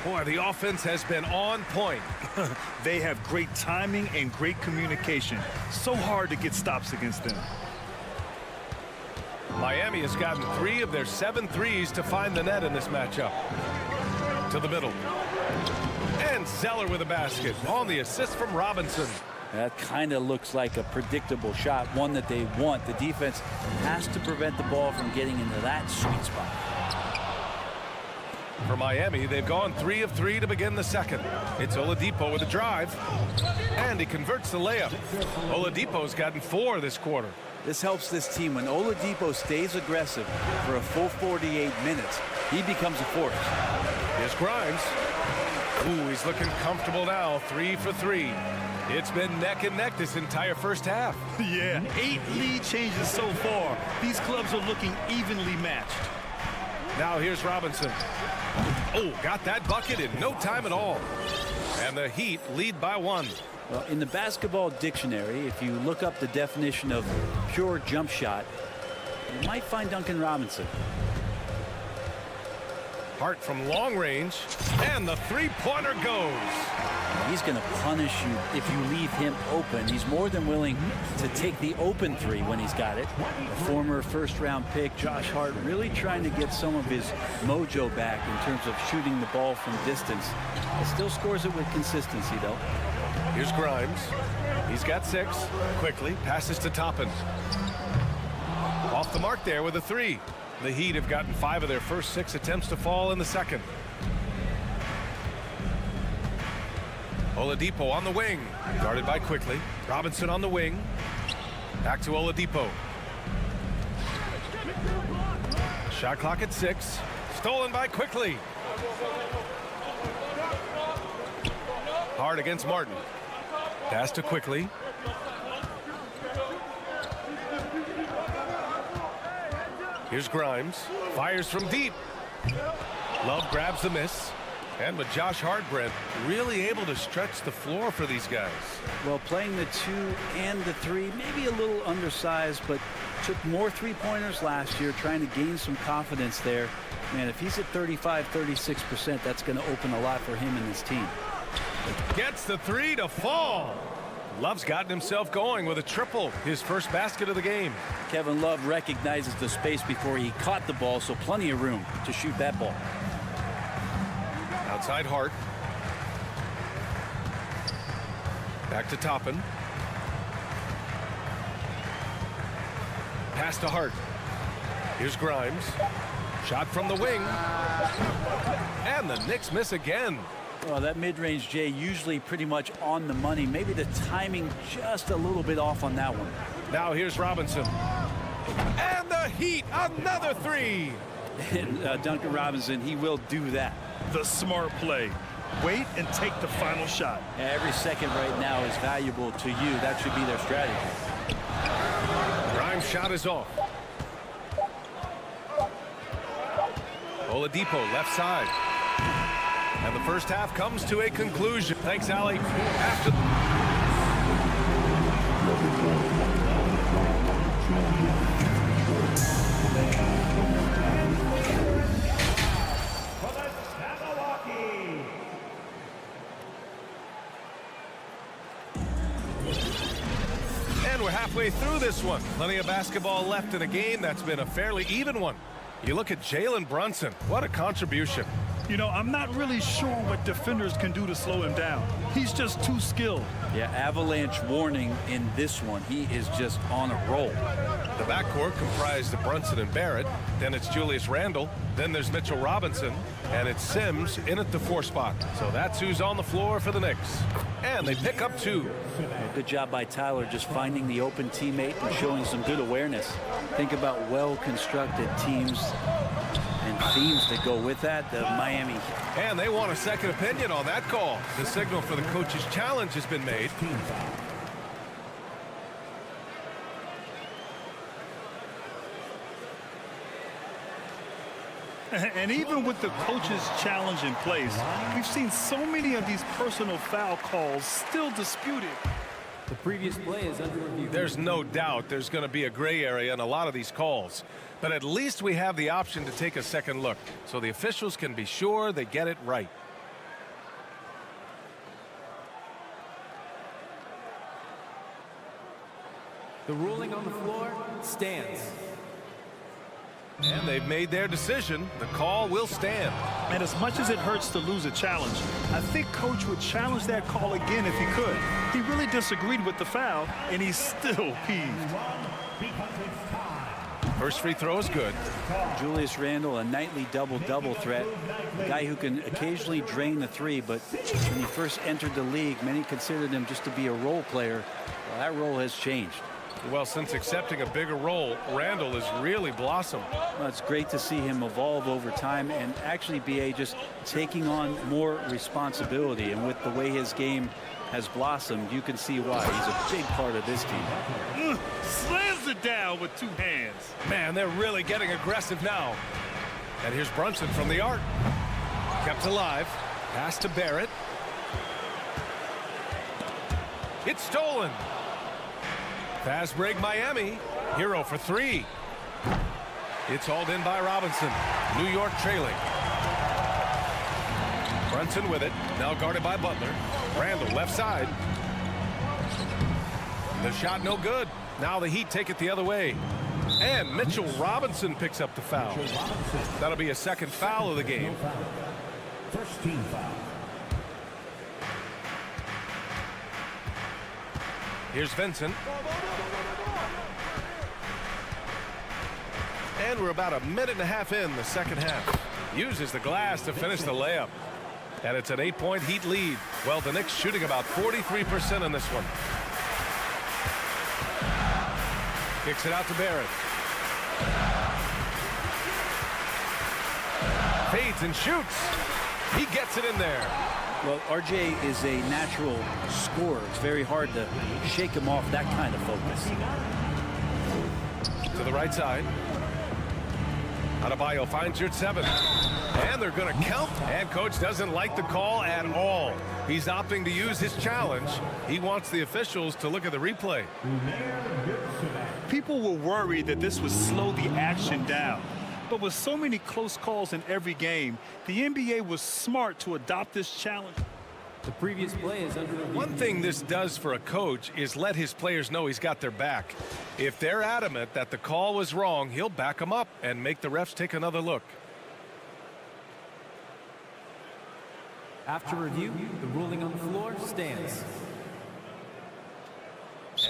Boy, the offense has been on point. They have great timing and great communication. So hard to get stops against them. Miami has gotten 3 of their 7 threes to find the net in this matchup. To the middle. And Zeller with a basket on the assist from Robinson. That kind of looks like a predictable shot, one that they want. The defense has to prevent the ball from getting into that sweet spot. For Miami, they've gone 3 of 3 to begin the second. It's Oladipo with a drive, and he converts the layup. Oladipo's gotten 4 this quarter. This helps this team. When Oladipo stays aggressive for a full 48 minutes, he becomes a force. Here's Grimes. Ooh, he's looking comfortable now. 3 for 3. It's been neck and neck this entire first half. Yeah, 8 lead changes so far. These clubs are looking evenly matched. Now here's Robinson. Oh, got that bucket in no time at all. And the Heat lead by 1. Well, in the basketball dictionary, if you look up the definition of pure jump shot, you might find Duncan Robinson. Hart from long range, and the three-pointer goes. He's going to punish you if you leave him open. He's more than willing to take the open 3 when he's got it. The former first-round pick, Josh Hart, really trying to get some of his mojo back in terms of shooting the ball from distance. He still scores it with consistency, though. Here's Grimes. He's got 6. Quickly passes to Toppin. Off the mark there with a 3. The Heat have gotten 5 of their first 6 attempts to fall in the second. Oladipo on the wing. Guarded by Quickly. Robinson on the wing. Back to Oladipo. Shot clock at 6. Stolen by Quickly. Hard against Martin. Pass to Quickly. Here's Grimes. Fires from deep. Love grabs the miss. And with Josh Hart, Brent, really able to stretch the floor for these guys. Well, playing the 2 and the 3, maybe a little undersized, but took more three-pointers last year, trying to gain some confidence there. Man, if he's at 35-36%, that's going to open a lot for him and his team. Gets the 3 to fall. Love's gotten himself going with a triple, his first basket of the game. Kevin Love recognizes the space before he caught the ball, so plenty of room to shoot that ball. Outside Hart. Back to Toppin. Pass to Hart. Here's Grimes. Shot from the wing. And the Knicks miss again. Well, that mid-range, Jay, usually pretty much on the money. Maybe the timing just a little bit off on that one. Now here's Robinson. And the Heat, another 3. And Duncan Robinson, he will do that. The smart play. Wait and take the final shot. Yeah, every second right now is valuable to you. That should be their strategy. Grimes' shot is off. Oladipo left side. And the first half comes to a conclusion. Thanks, Allie. After and we're halfway through this one. Plenty of basketball left in a game that's been a fairly even one. You look at Jalen Brunson. What a contribution. You know, I'm not really sure what defenders can do to slow him down. He's just too skilled. Yeah, avalanche warning in this one. He is just on a roll. The backcourt comprised of Brunson and Barrett. Then it's Julius Randle. Then there's Mitchell Robinson. And it's Sims in at the 4 spot. So that's who's on the floor for the Knicks. And they pick up 2. Good job by Tyler just finding the open teammate and showing some good awareness. Think about well-constructed teams and themes that go with that. The Miami. And they want a second opinion on that call. The signal for the coach's challenge has been made. And even with the coach's challenge in place, we've seen so many of these personal foul calls still disputed. The previous play is under review. There's no doubt there's going to be a gray area in a lot of these calls. But at least we have the option to take a second look, so the officials can be sure they get it right. The ruling on the floor stands. And they've made their decision. The call will stand. And as much as it hurts to lose a challenge, I think Coach would challenge that call again if he could. He really disagreed with the foul, and he's still peeved. First free throw is good. Julius Randle, a nightly double-double threat. A guy who can occasionally drain the three, but when he first entered the league, many considered him just to be a role player. Well, that role has changed. Well, since accepting a bigger role, Randle has really blossomed. Well, it's great to see him evolve over time and actually BA just taking on more responsibility. And with the way his game has blossomed, you can see why. He's a big part of this team. Slams it down with 2 hands. Man, they're really getting aggressive now. And here's Brunson from the arc. Kept alive. Pass to Barrett. It's stolen. Fast break Miami. Hero for 3. It's hauled in by Robinson. New York trailing. Brunson with it. Now guarded by Butler. Randle left side. The shot no good. Now the Heat take it the other way. And Mitchell Robinson picks up the foul. That'll be a second foul of the game. First team foul. Here's Vincent. And we're about a minute and a half in the second half. Uses the glass to finish the layup. And it's an 8-point Heat lead. Well, the Knicks shooting about 43% in this one. Kicks it out to Barrett. Fades and shoots. He gets it in there. Well, RJ is a natural scorer. It's very hard to shake him off that kind of focus. To the right side. Adebayo finds your 7. And they're going to count. And coach doesn't like the call at all. He's opting to use his challenge. He wants the officials to look at the replay. People were worried that this would slow the action down. But with so many close calls in every game, the NBA was smart to adopt this challenge. The previous play is under review. One thing this does for a coach is let his players know he's got their back. If they're adamant that the call was wrong, he'll back them up and make the refs take another look. After review, the ruling on the floor stands.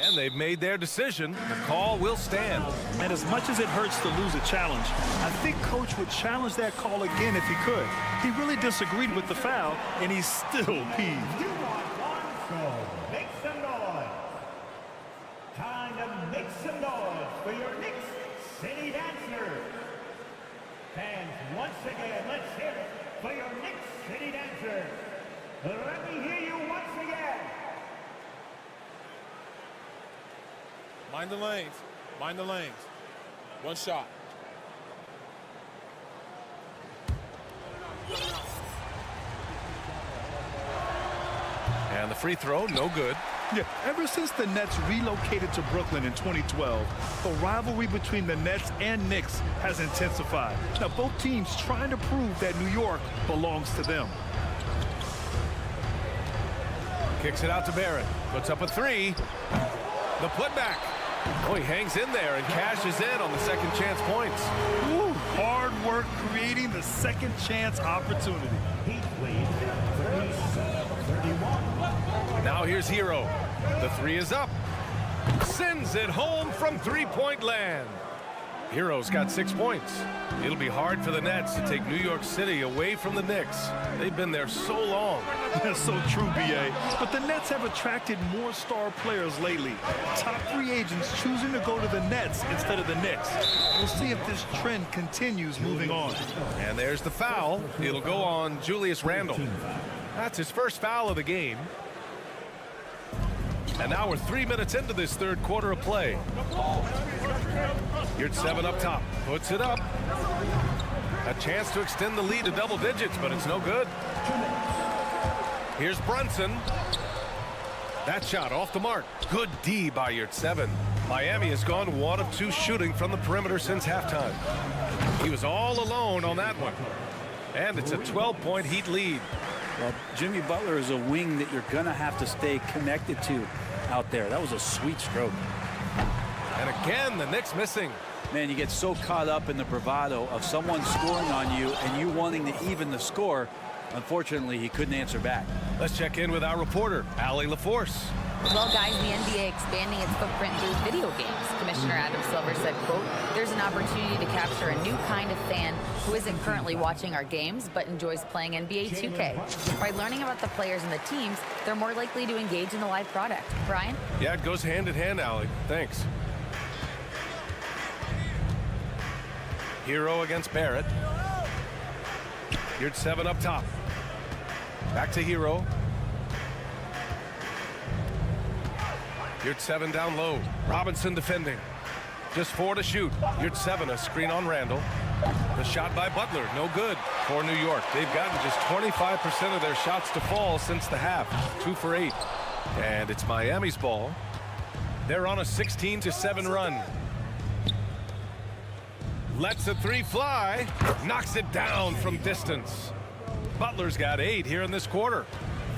And they've made their decision. The call will stand. And as much as it hurts to lose a challenge, I think coach would challenge that call again if he could. He really disagreed with the foul, and he's still peeved. Make some noise. Time to make some noise for your Knicks City Dancers. Fans, once again, let's hear it for your Knicks City Dancers. Let me hear you once again. Mind the lanes. Mind the lanes. One shot. And the free throw, no good. Yeah, ever since the Nets relocated to Brooklyn in 2012, the rivalry between the Nets and Knicks has intensified. Now, both teams trying to prove that New York belongs to them. Kicks it out to Barrett. Puts up a 3. The putback. Oh, he hangs in there and cashes in on the second chance points. Ooh, hard work creating the second chance opportunity. Heat leads 37-31. Now here's Hero. The 3 is up. Sends it home from three-point land. Hero's got 6 points. It'll be hard for the Nets to take New York City away from the Knicks. They've been there so long. That's so true, B.A. But the Nets have attracted more star players lately. Top free agents choosing to go to the Nets instead of the Knicks. We'll see if this trend continues moving on. And there's the foul. It'll go on Julius Randle. That's his first foul of the game. And now we're 3 minutes into this third quarter of play. Here's 7 up top. Puts it up. A chance to extend the lead to double digits, but it's no good. Here's Brunson. That shot off the mark. Good D by Yurt-7. Miami has gone 1 of 2 shooting from the perimeter since halftime. He was all alone on that one. And it's a 12-point Heat lead. Well, Jimmy Butler is a wing that you're going to have to stay connected to out there. That was a sweet stroke. And again, the Knicks missing. Man, you get so caught up in the bravado of someone scoring on you and you wanting to even the score. Unfortunately, he couldn't answer back. Let's check in with our reporter, Allie LaForce. Well, guys, the NBA expanding its footprint through video games. Commissioner Adam Silver said, quote, "There's an opportunity to capture a new kind of fan who isn't currently watching our games but enjoys playing NBA 2K. By learning about the players and the teams, they're more likely to engage in the live product." Brian? Yeah, it goes hand in hand, Allie. Thanks. Hero against Barrett. Here's 7 up top. Back to Hero. Here's 7 down low. Robinson defending. Just 4 to shoot. Here's 7, a screen on Randall. The shot by Butler, no good for New York. They've gotten just 25% of their shots to fall since the half. 2 for 8. And it's Miami's ball. They're on a 16-7 run. Lets the 3 fly. Knocks it down from distance. Butler's got 8 here in this quarter.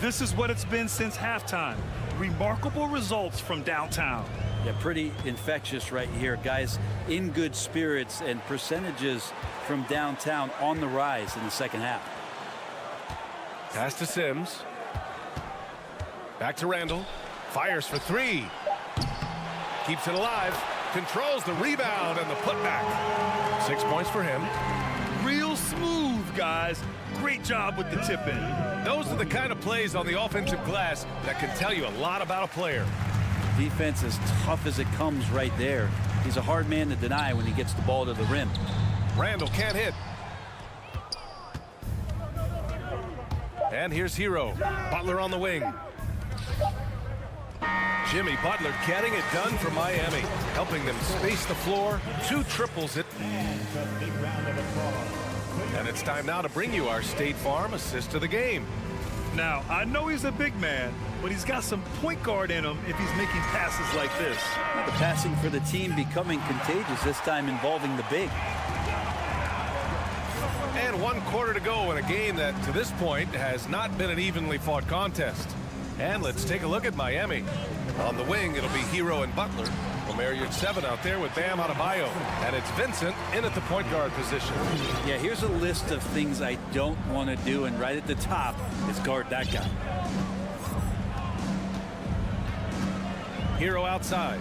This is what it's been since halftime. Remarkable results from downtown. Yeah, pretty infectious right here. Guys in good spirits, and percentages from downtown on the rise in the second half. Pass to Sims. Back to Randall. Fires for 3. Keeps it alive. Controls the rebound and the putback. 6 points for him. Real smooth, guys. Great job with the tip in. Those are the kind of plays on the offensive glass that can tell you a lot about a player. Defense as tough as it comes right there. He's a hard man to deny when he gets the ball to the rim. Randall can't hit. And here's Hero. Butler on the wing. Jimmy Butler getting it done for Miami, helping them space the floor. 2 triples it. And it's time now to bring you our State Farm assist of the game. Now, I know he's a big man, but he's got some point guard in him if he's making passes like this. The passing for the team becoming contagious, this time involving the big. And 1 quarter to go in a game that, to this point, has not been an evenly fought contest. And let's take a look at Miami. On the wing, it'll be Hero and Butler. Omer 7 out there with Bam Adebayo. And it's Vincent in at the point guard position. Yeah, here's a list of things I don't want to do, and right at the top is guard that guy. Hero outside.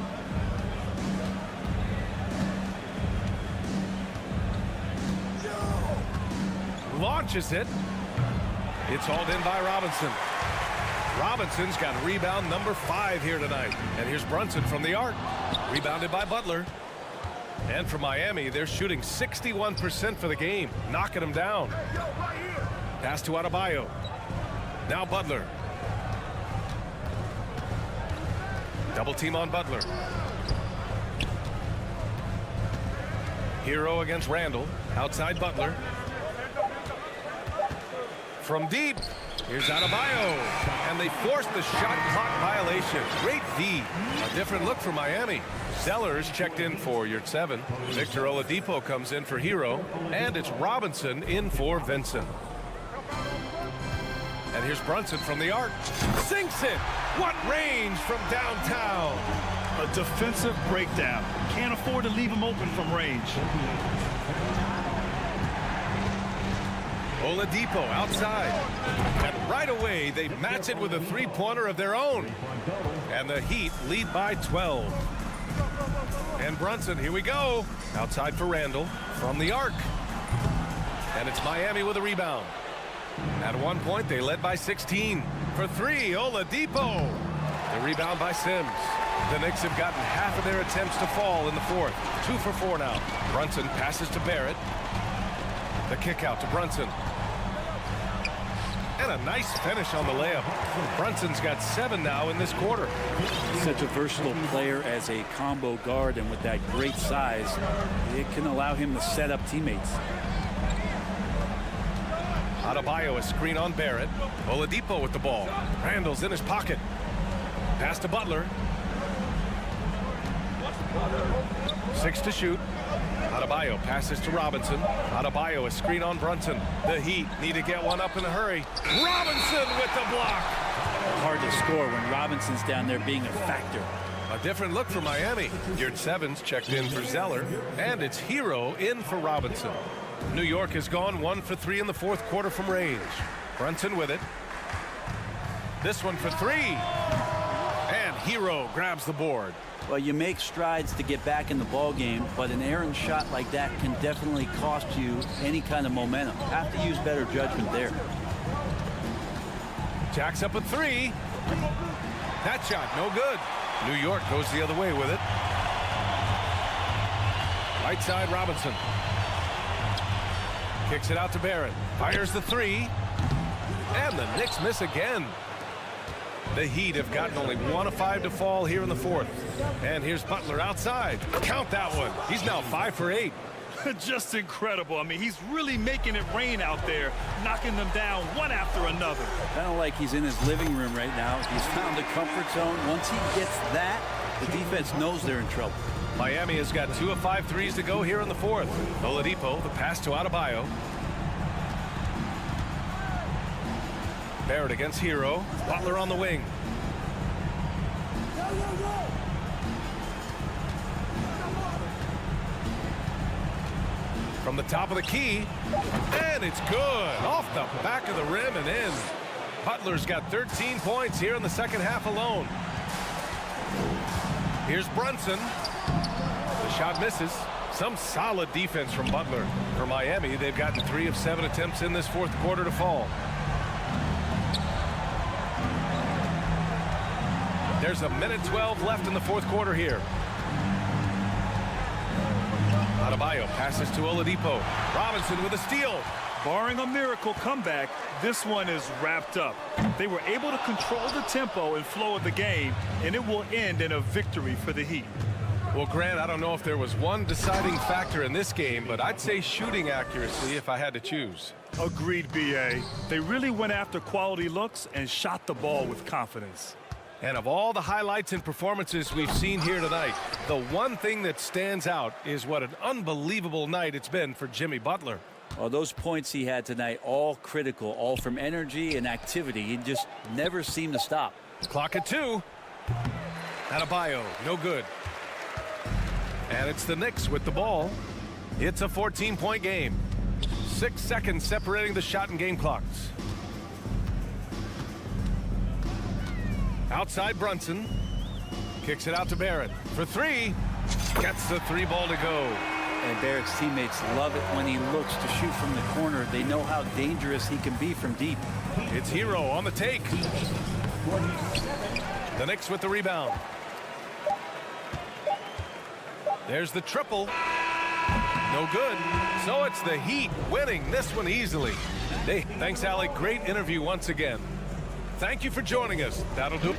Launches it. It's hauled in by Robinson. Robinson's got rebound number 5 here tonight. And here's Brunson from the arc. Rebounded by Butler. And for Miami, they're shooting 61% for the game, knocking them down. Pass to Adebayo. Now Butler. Double team on Butler. Hero against Randall. Outside Butler. From deep. Here's Adebayo, and they forced the shot clock violation. Great D. A different look for Miami. Sellers checked in for Yurt 7. Victor Oladipo comes in for Hero, and it's Robinson in for Vincent. And here's Brunson from the arc. Sinks it. What range from downtown. A defensive breakdown. Can't afford to leave him open from range. Oladipo outside. And right away, they match it with a 3-pointer of their own. And the Heat lead by 12. And Brunson, here we go. Outside for Randall from the arc. And it's Miami with a rebound. At one point, they led by 16. For 3, Oladipo. The rebound by Sims. The Knicks have gotten half of their attempts to fall in the 4th. 2 for 4 now. Brunson passes to Barrett. The kick out to Brunson. And a nice finish on the layup. Brunson's got 7 now in this quarter. Such a versatile player as a combo guard, and with that great size, it can allow him to set up teammates. Adebayo, a screen on Barrett. Oladipo with the ball. Randall's in his pocket. Pass to Butler. 6 to shoot. Adebayo passes to Robinson. Adebayo, a screen on Brunson. The Heat need to get one up in a hurry. Robinson with the block. Hard to score when Robinson's down there being a factor. A different look for Miami. Yurt 7's checked in for Zeller. And it's Hero in for Robinson. New York has gone 1 for 3 in the 4th quarter from range. Brunson with it. This one for 3. And Hero grabs the board. Well, you make strides to get back in the ball game, but an errant shot like that can definitely cost you any kind of momentum. Have to use better judgment there. Jacks up a three. That shot, no good. New York goes the other way with it. Right side, Robinson. Kicks it out to Barrett. Fires the three. And the Knicks miss again. The Heat have gotten only 1 of 5 to fall here in the fourth. And here's Butler outside. Count that one. He's now 5 for 8. Just incredible. I mean, he's really making it rain out there, knocking them down one after another. Kind of like he's in his living room right now. He's found a comfort zone. Once he gets that, the defense knows they're in trouble. Miami has got 2 of 5 threes to go here in the fourth. Oladipo, the pass to Adebayo. Barrett against Hero. Butler on the wing. From the top of the key. And it's good. Off the back of the rim and in. Butler's got 13 points here in the second half alone. Here's Brunson. The shot misses. Some solid defense from Butler. For Miami, they've gotten 3 of 7 attempts in this fourth quarter to fall. There's a minute 12 left in the fourth quarter here. Adebayo passes to Oladipo. Robinson with a steal. Barring a miracle comeback, this one is wrapped up. They were able to control the tempo and flow of the game, and it will end in a victory for the Heat. Well, Grant, I don't know if there was one deciding factor in this game, but I'd say shooting accuracy if I had to choose. Agreed, B.A. They really went after quality looks and shot the ball with confidence. And of all the highlights and performances we've seen here tonight, the one thing that stands out is what an unbelievable night it's been for Jimmy Butler. Well, those points he had tonight, all critical, all from energy and activity. He just never seemed to stop. Clock at 2. Adebayo, no good. And it's the Knicks with the ball. It's a 14-point game. 6 seconds separating the shot and game clocks. Outside Brunson. Kicks it out to Barrett. For 3. Gets the 3 ball to go. And Barrett's teammates love it when he looks to shoot from the corner. They know how dangerous he can be from deep. It's Hero on the take. The Knicks with the rebound. There's the triple. No good. So it's the Heat winning this one easily. Thanks, Alec. Great interview once again. Thank you for joining us. That'll do it.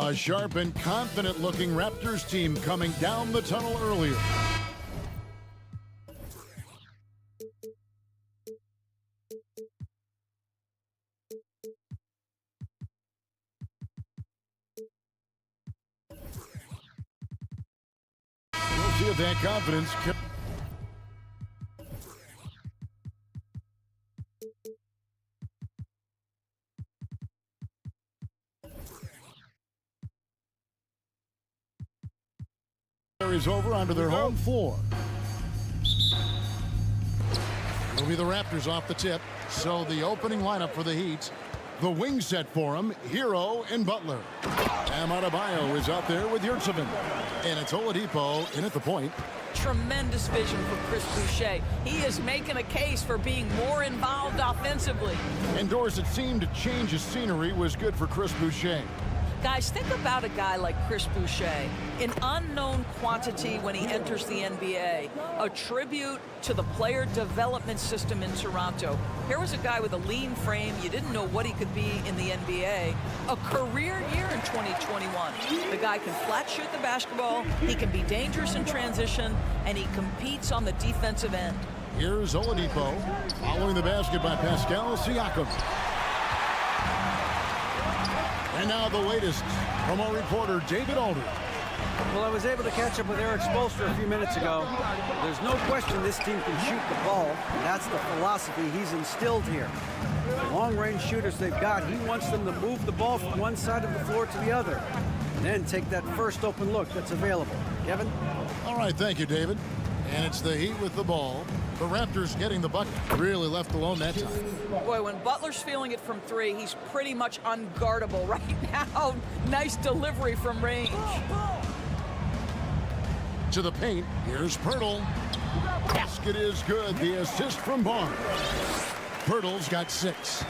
A sharp and confident-looking Raptors team coming down the tunnel earlier. We'll see if that confidence is over onto their home floor. It'll be the Raptors off the tip. So the opening lineup for the Heat. The wing set for him, Hero and Butler. Adebayo is out there with Yurtseven. And it's Oladipo in at the point. Tremendous vision for Chris Boucher. He is making a case for being more involved offensively. And Doris, it seemed to change his scenery was good for Chris Boucher. Guys, think about a guy like Chris Boucher, an unknown quantity when he enters the NBA, a tribute to the player development system in Toronto. Here was a guy with a lean frame. You didn't know what he could be in the NBA. A career year in 2021. The guy can flat shoot the basketball, he can be dangerous in transition, and he competes on the defensive end. Here's Oladipo, following the basket by Pascal Siakam. And now the latest from our reporter, David Aldridge. Well, I was able to catch up with Eric Spoelstra a few minutes ago. There's no question this team can shoot the ball, and that's the philosophy he's instilled here. The long-range shooters they've got, he wants them to move the ball from one side of the floor to the other, and then take that first open look that's available. Kevin? All right, thank you, David. And it's the Heat with the ball. The Raptors getting the bucket. Really left alone that time. Boy, when Butler's feeling it from three, he's pretty much unguardable right now. Nice delivery from range. To the paint, here's Pirtle. Basket is good. The assist from Barnes. Pirtle's got 6.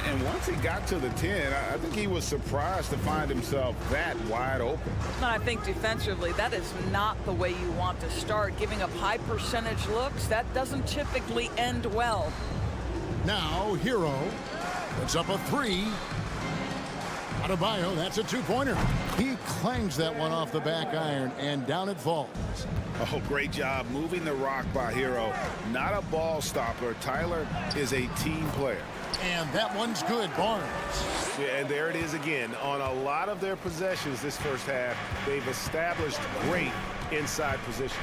And once he got to the 10, I think he was surprised to find himself that wide open. And I think defensively, that is not the way you want to start. Giving up high percentage looks, that doesn't typically end well. Now, Hero puts up a 3. Adebayo, that's a 2-pointer. He clangs that one off the back iron, and down it falls. Oh, great job moving the rock by Hero. Not a ball stopper. Tyler is a team player. And that one's good, Barnes. Yeah, and there it is again. On a lot of their possessions this first half, they've established great inside position.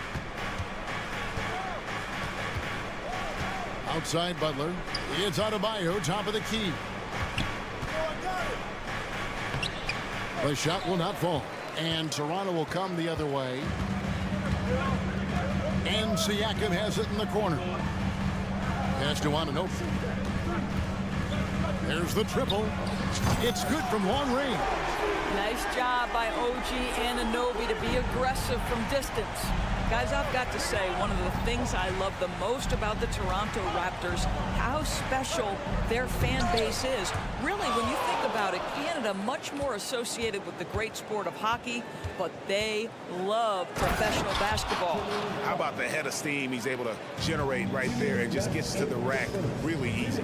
Outside Butler. It's Adebayo, top of the key. The shot will not fall. And Toronto will come the other way. And Siakam has it in the corner. Pass to Anunoby. There's the triple. It's good from long range. Nice job by OG Anunoby to be aggressive from distance. Guys, I've got to say, one of the things I love the most about the Toronto Raptors, how special their fan base is. Really, when you think about it, Canada much more associated with the great sport of hockey, but they love professional basketball. How about the head of steam he's able to generate right there and just gets to the rack really easy.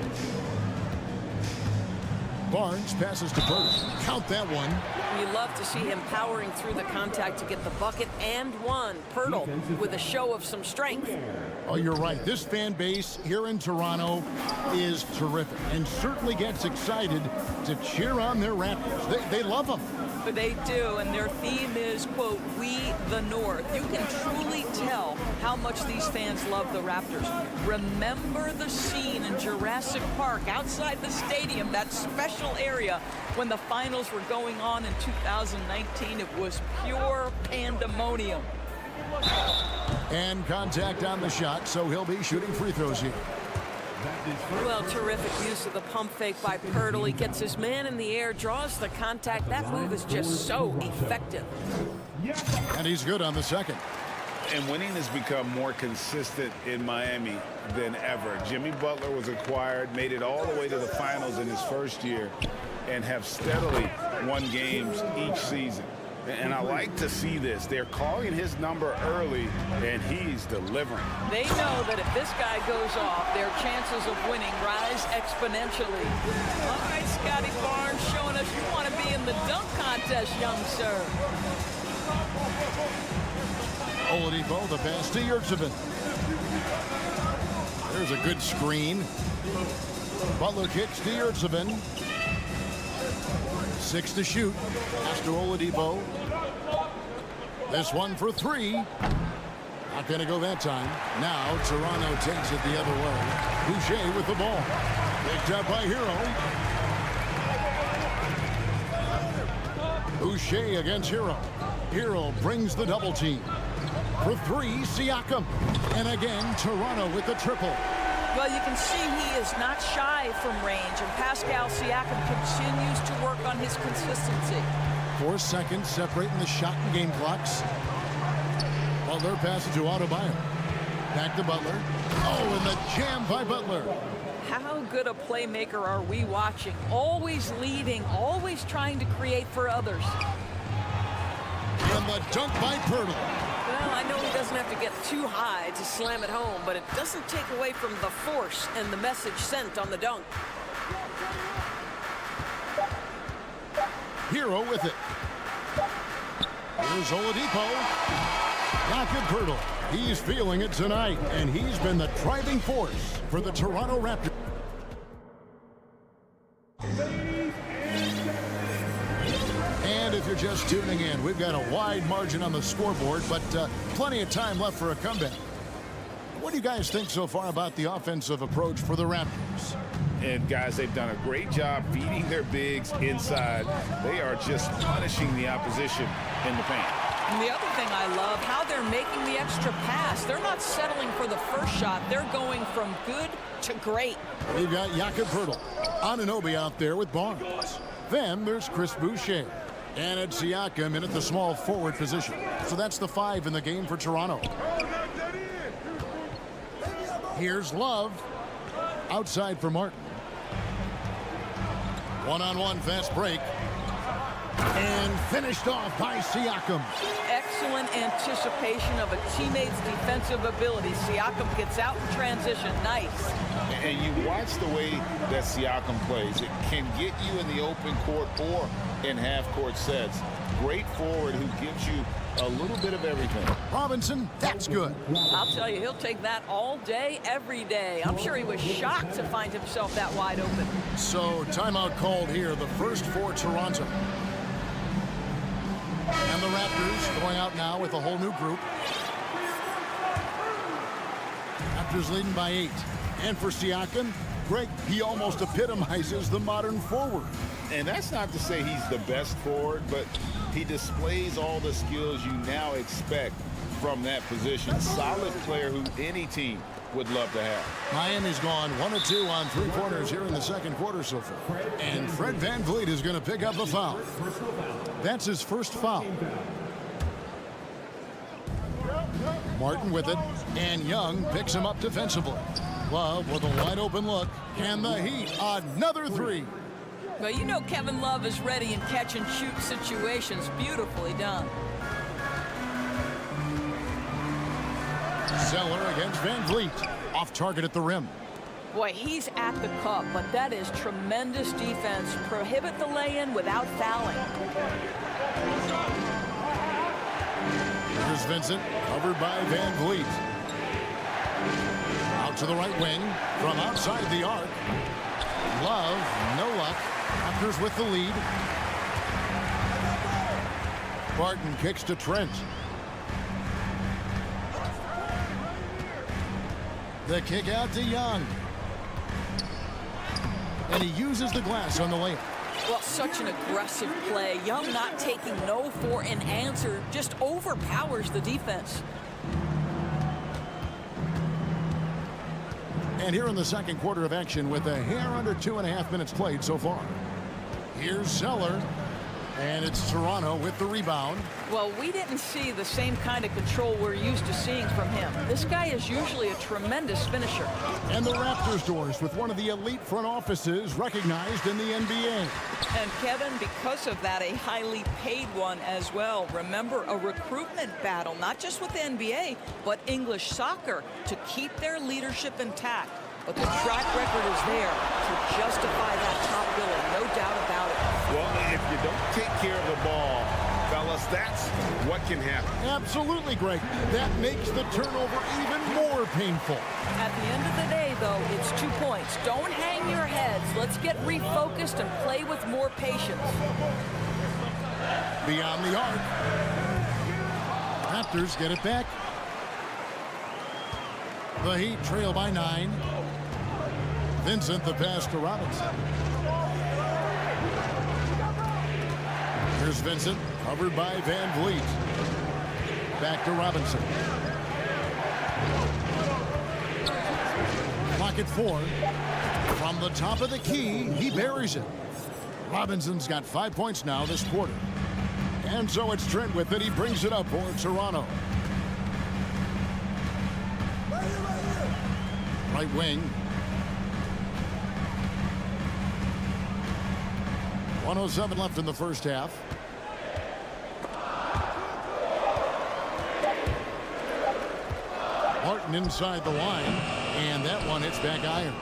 Barnes passes to Pirtle. Count that one. You love to see him powering through the contact to get the bucket and one. Pirtle with a show of some strength. Oh, you're right. This fan base here in Toronto is terrific and certainly gets excited to cheer on their Raptors. They love them. But they do, and their theme is, quote, "We the North." You can truly tell how much these fans love the Raptors. Remember the scene in Jurassic Park outside the stadium, that special area when the finals were going on in 2019. It was pure pandemonium. And contact on the shot, so he'll be shooting free throws here. Well, terrific use of the pump fake by Pirtle. He gets his man in the air, draws the contact. That move is just so effective. And he's good on the second. And winning has become more consistent in Miami than ever. Jimmy Butler was acquired, made it all the way to the finals in his first year, and have steadily won games each season. And I like to see this. They're calling his number early, and he's delivering. They know that if this guy goes off, their chances of winning rise exponentially. All right, Scotty Barnes showing us you want to be in the dunk contest, young sir. Oladipo, the pass to Yurtsevin. There's a good screen. Butler kicks to Yurtsevin. 6 to shoot. Pass to Oladipo. This one for 3. Not going to go that time. Now Toronto takes it the other way. Boucher with the ball. Picked up by Hero. Boucher against Hero. Hero brings the double team. For 3, Siakam. And again, Toronto with the triple. Well, you can see he is not shy from range, and Pascal Siakam continues to work on his consistency. 4 seconds separating the shot and game clocks. Butler passes to Adebayo. Back to Butler. Oh, and the jam by Butler. How good a playmaker are we watching? Always leading, always trying to create for others. And the dunk by Pirtle. Well, I know he doesn't have to get too high to slam it home, but it doesn't take away from the force and the message sent on the dunk. Hero with it. Here's Oladipo. Jakob Pirtle. He's feeling it tonight, and he's been the driving force for the Toronto Raptors. And if you're just tuning in, we've got a wide margin on the scoreboard, but plenty of time left for a comeback. What do you guys think so far about the offensive approach for the Raptors? And guys, they've done a great job feeding their bigs inside. They are just punishing the opposition in the paint. And the other thing I love, how they're making the extra pass. They're not settling for the first shot. They're going from good to great. We've got Jakob Pirtle. Anunoby out there with Barnes. Then there's Chris Boucher. And it's Siakam in at the small forward position. So that's the 5 in the game for Toronto. Here's Love. Outside for Martin. One-on-one fast break. And finished off by Siakam. Excellent anticipation of a teammate's defensive ability. Siakam gets out in transition. Nice. And you watch the way that Siakam plays. It can get you in the open court or in half-court sets. Great forward who gives you a little bit of everything. Robinson, that's good. I'll tell you, he'll take that all day, every day. I'm sure he was shocked to find himself that wide open. So timeout called here, the first for Toronto. And the Raptors going out now with a whole new group. Raptors leading by 8. And for Siakam, Greg, he almost epitomizes the modern forward. And that's not to say he's the best forward, but he displays all the skills you now expect from that position. Solid player who any team would love to have. Miami's gone 1 of 2 on 3 quarters here in the second quarter so far. And Fred VanVleet is going to pick up a foul. That's his first foul. Martin with it, and Young picks him up defensively. Love with a wide open look, and the Heat, another 3. Well, you know Kevin Love is ready in catch-and-shoot situations. Beautifully done. Zeller against VanVleet. Off target at the rim. Boy, he's at the cup, but that is tremendous defense. Prohibit the lay-in without fouling. Here's Vincent, covered by VanVleet. Out to the right wing, from outside the arc. Love, no luck. Raptors with the lead. Barton kicks to Trent. The kick out to Young. And he uses the glass on the layup. Well, such an aggressive play. Young not taking no for an answer, just overpowers the defense. And here in the second quarter of action with a hair under 2.5 minutes played so far. Here's Zeller. And it's Toronto with the rebound. Well, we didn't see the same kind of control we're used to seeing from him. This guy is usually a tremendous finisher. And the Raptors doors with one of the elite front offices recognized in the NBA. And Kevin, because of that, a highly paid one as well. Remember, a recruitment battle, not just with the NBA, but English soccer to keep their leadership intact. But the track record is there to justify that top billing, no doubt about it. Well, if you don't take care of the ball, fellas, that's what can happen. Absolutely, Greg. That makes the turnover even more painful. At the end of the day, though, it's 2 points. Don't hang your heads. Let's get refocused and play with more patience. Beyond the arc. Raptors get it back. The Heat trail by 9. Vincent the pass to Robinson. Here's Vincent, covered by Van Vliet. Back to Robinson. Clock at 4. From the top of the key, he buries it. Robinson's got 5 points now this quarter. And so it's Trent with it. He brings it up for Toronto. Right wing. 1:07 left in the first half. Martin inside the line, and that one hits back iron.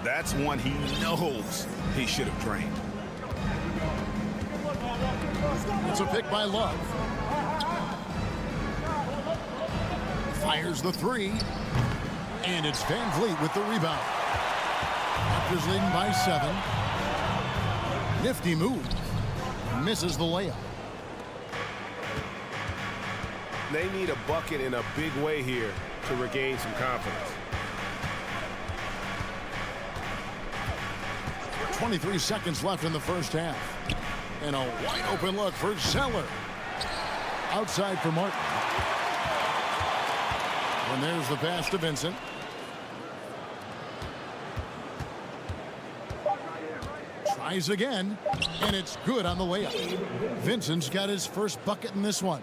That's one he knows he should have drained. It's a pick by Love. Fires the 3, and it's Van Vliet with the rebound. Raptors leading by 7. Nifty move. Misses the layup. They need a bucket in a big way here to regain some confidence. 23 seconds left in the first half. And a wide open look for Zeller. Outside for Martin. And there's the pass to Vincent. Tries again, and it's good on the layup. Vincent's got his first bucket in this one.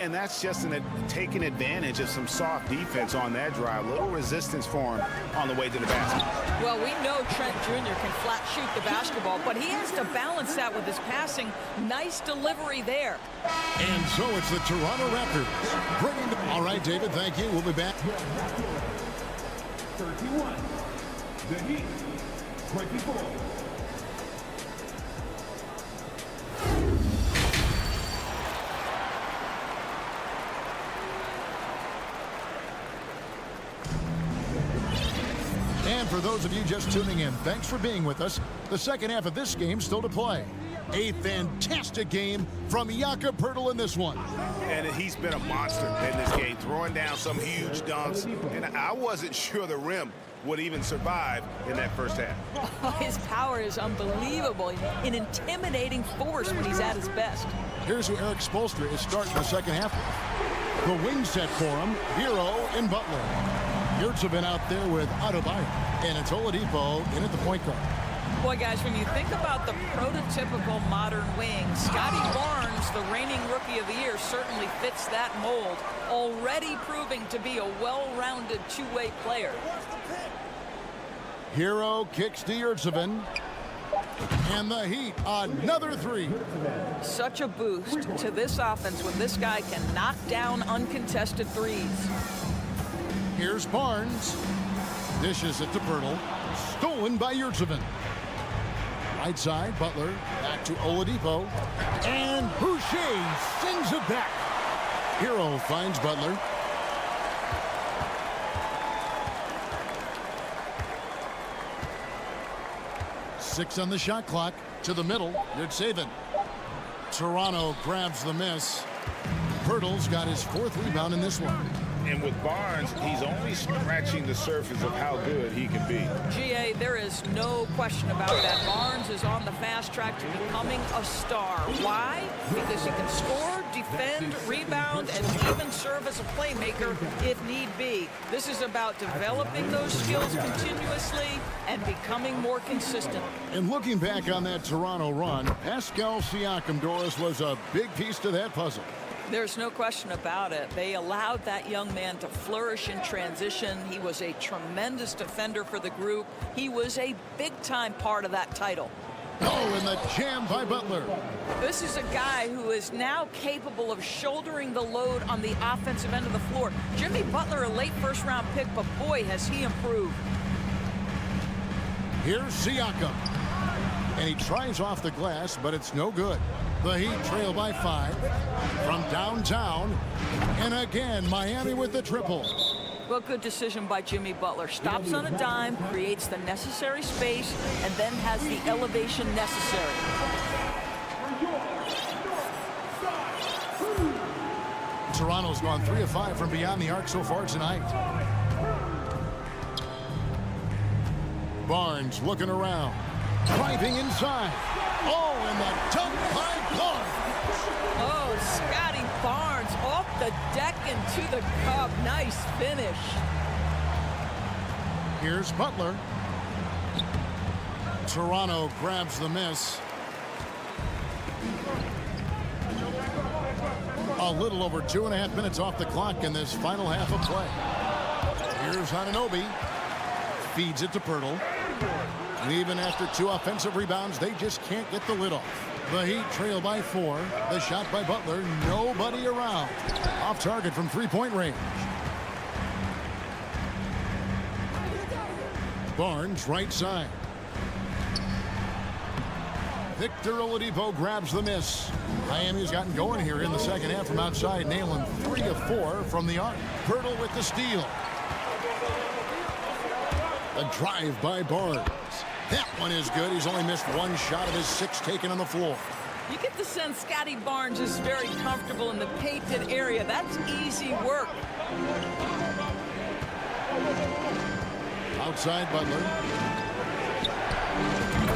And that's just taking advantage of some soft defense on that drive. Little resistance for him on the way to the basket. Well, we know Trent Jr. can flat shoot the basketball, but he has to balance that with his passing. Nice delivery there. And so it's the Toronto Raptors. All right, David, thank you. We'll be back. 31. The Heat. 24. And for those of you just tuning in, thanks for being with us. The second half of this game still to play. A fantastic game from Jakob Poeltl in this one. And he's been a monster in this game, throwing down some huge dunks. And I wasn't sure the rim would even survive in that first half. His power is unbelievable, an intimidating force when he's at his best. Here's who Eric Spoelstra is starting the second half with. The wing set for him, Hero and Butler. Yurtsevin out there with Adebayo, and it's Oladipo in at the point guard. Boy, guys, when you think about the prototypical modern wing, Scotty Barnes, the reigning Rookie of the Year, certainly fits that mold, already proving to be a well-rounded two-way player. Hero kicks to Yurtsevin, and the Heat, another 3. Such a boost to this offense when this guy can knock down uncontested threes. Here's Barnes. Dishes it to Poeltl. Stolen by Yurtsevin. Right side, Butler. Back to Oladipo. And Boucher sends it back. Hero finds Butler. Six on the shot clock. To the middle. Yurtsevin. Toronto grabs the miss. Poeltl's got his 4th rebound in this one. And with Barnes, he's only scratching the surface of how good he can be. GA, there is no question about that. Barnes is on the fast track to becoming a star. Why? Because he can score, defend, rebound, and even serve as a playmaker if need be. This is about developing those skills continuously and becoming more consistent. And looking back on that Toronto run, Pascal Siakam, Doris, was a big piece to that puzzle. There's no question about it. They allowed that young man to flourish in transition. He was a tremendous defender for the group. He was a big-time part of that title. Oh, and the jam by Butler. This is a guy who is now capable of shouldering the load on the offensive end of the floor. Jimmy Butler, a late first-round pick, but boy, has he improved. Here's Siakam. And he tries off the glass, but it's no good. The Heat trail by 5 from downtown. And again, Miami with the triple. Well, good decision by Jimmy Butler. Stops on a dime, creates the necessary space, and then has the elevation necessary. Toronto's gone 3 of 5 from beyond the arc so far tonight. Barnes looking around, driving inside. Oh, and the dunk by Barnes. Oh, Scotty Barnes off the deck into the cup. Nice finish. Here's Butler. Toronto grabs the miss. A little over 2.5 minutes off the clock in this final half of play. Here's Anunoby. Feeds it to Pirtle. And even after 2 offensive rebounds, they just can't get the lid off. The Heat trail by 4. The shot by Butler. Nobody around. Off target from 3-point range. Barnes right side. Victor Oladipo grabs the miss. Miami's gotten going here in the second half from outside, nailing 3 of 4 from the arc. Pirtle with the steal. A drive by Barnes. That one is good. He's only missed 1 shot of his 6 taken on the floor. You get the sense Scotty Barnes is very comfortable in the painted area. That's easy work. Outside Butler.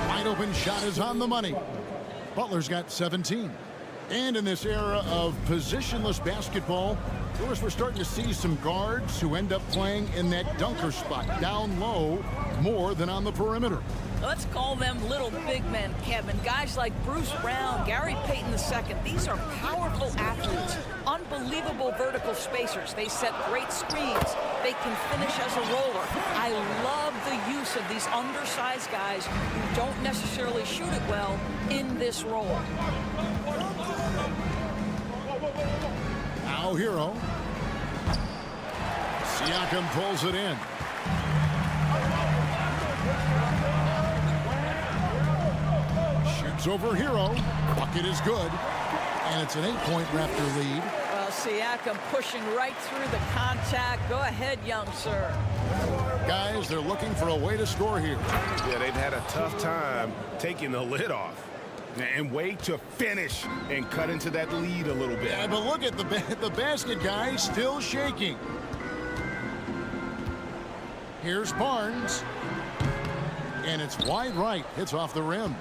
Wide open shot is on the money. Butler's got 17. And in this era of positionless basketball, of course, we're starting to see some guards who end up playing in that dunker spot, down low, more than on the perimeter. Let's call them little big men, Kevin. Guys like Bruce Brown, Gary Payton II. These are powerful athletes, unbelievable vertical spacers. They set great screens. They can finish as a roller. I love the use of these undersized guys who don't necessarily shoot it well in this role. Now Hero. Siakam pulls it in. Shoots over Hero. Bucket is good. And it's an 8-point Raptor lead. Well, Siakam pushing right through the contact. Go ahead, young sir. Guys, they're looking for a way to score here. Yeah, they've had a tough time taking the lid off. And way to finish and cut into that lead a little bit. Yeah, but look at the basket guy still shaking. Here's Barnes. And it's wide right. Hits off the rim.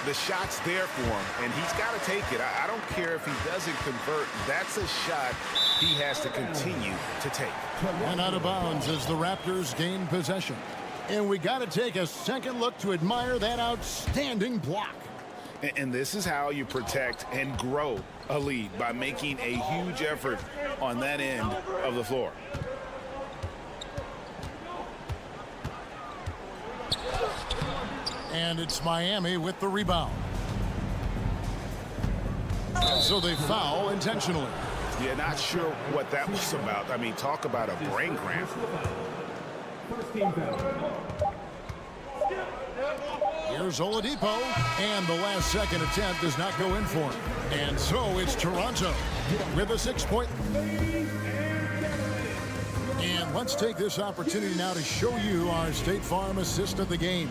The shot's there for him, and he's got to take it. I don't care if he doesn't convert. That's a shot he has to continue to take. And out of bounds as the Raptors gain possession. And we got to take a second look to admire that outstanding block. And this is how you protect and grow a lead, by making a huge effort on that end of the floor. And it's Miami with the rebound. And so they foul intentionally. Yeah, not sure what that was about. I mean, talk about a brain cramp. Here's Oladipo, and the last second attempt does not go in for him. And so it's Toronto with a 6-point. And let's take this opportunity now to show you our State Farm assist of the game.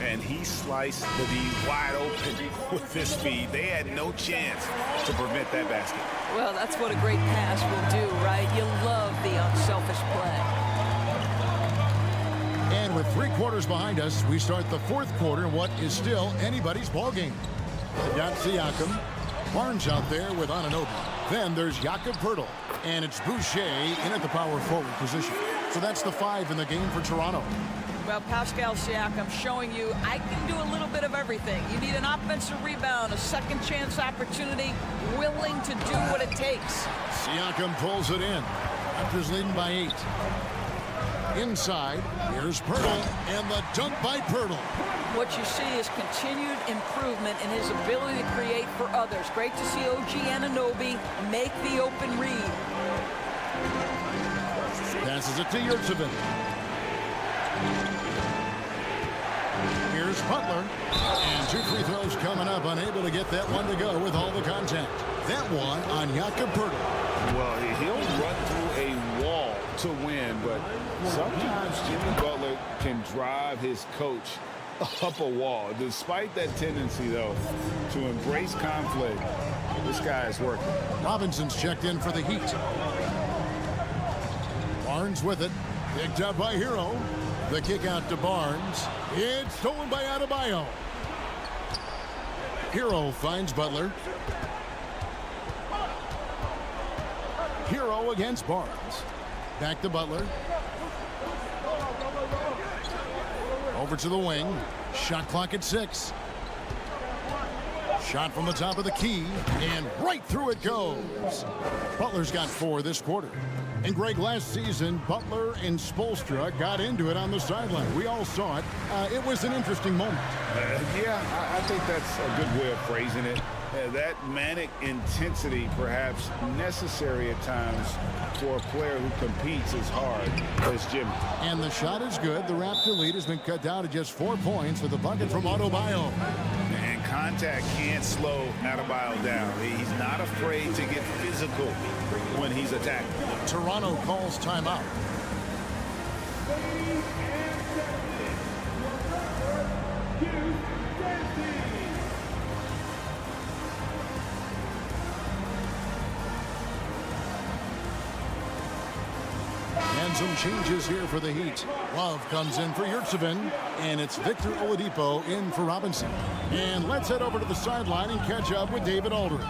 And he sliced the D wide open with this feed. They had no chance to prevent that basket. Well, that's what a great pass will do, right? You love the unselfish play. And with 3 quarters behind us, we start the 4th quarter in what is still anybody's ball game. They've got Siakam, Barnes out there with Anunoby. Then there's Jakob Poeltl, and it's Boucher in at the power forward position. So that's the 5 in the game for Toronto. Well, Pascal Siakam showing you I can do a little bit of everything. You need an offensive rebound, a second chance opportunity, willing to do what it takes. Siakam pulls it in. Raptors leading by 8. Inside, here's Poeltl, and the dunk by Poeltl. What you see is continued improvement in his ability to create for others. Great to see OG Anunoby make the open read. Passes it to Yurtsevin. Here's Here's Butler. And 2 free throws coming up. Unable to get that one to go with all the contact. That one on Jakob Poeltl. Well, he'll run through a wall to win, but sometimes Jimmy Butler can drive his coach up a wall. Despite that tendency, though, to embrace conflict, this guy is working. Robinson's checked in for the Heat. Barnes with it. Picked up by Hero. The kick out to Barnes. It's stolen by Adebayo. Hero finds Butler. Hero against Barnes. Back to Butler. Over to the wing. Shot clock at 6. Shot from the top of the key. And right through it goes. Butler's got 4 this quarter. And Greg, last season, Butler and Spoelstra got into it on the sideline. We all saw it. It was an interesting moment. Yeah, I think that's a good way of phrasing it. That manic intensity, perhaps necessary at times for a player who competes as hard as Jimmy. And the shot is good. The Raptor lead has been cut down to just 4 points with a bucket from Adebayo. And contact can't slow Adebayo down. He's not afraid to get physical when he's attacking. Toronto calls timeout. And some changes here for the Heat. Love comes in for Yurtseven, and it's Victor Oladipo in for Robinson. And let's head over to the sideline and catch up with David Aldridge.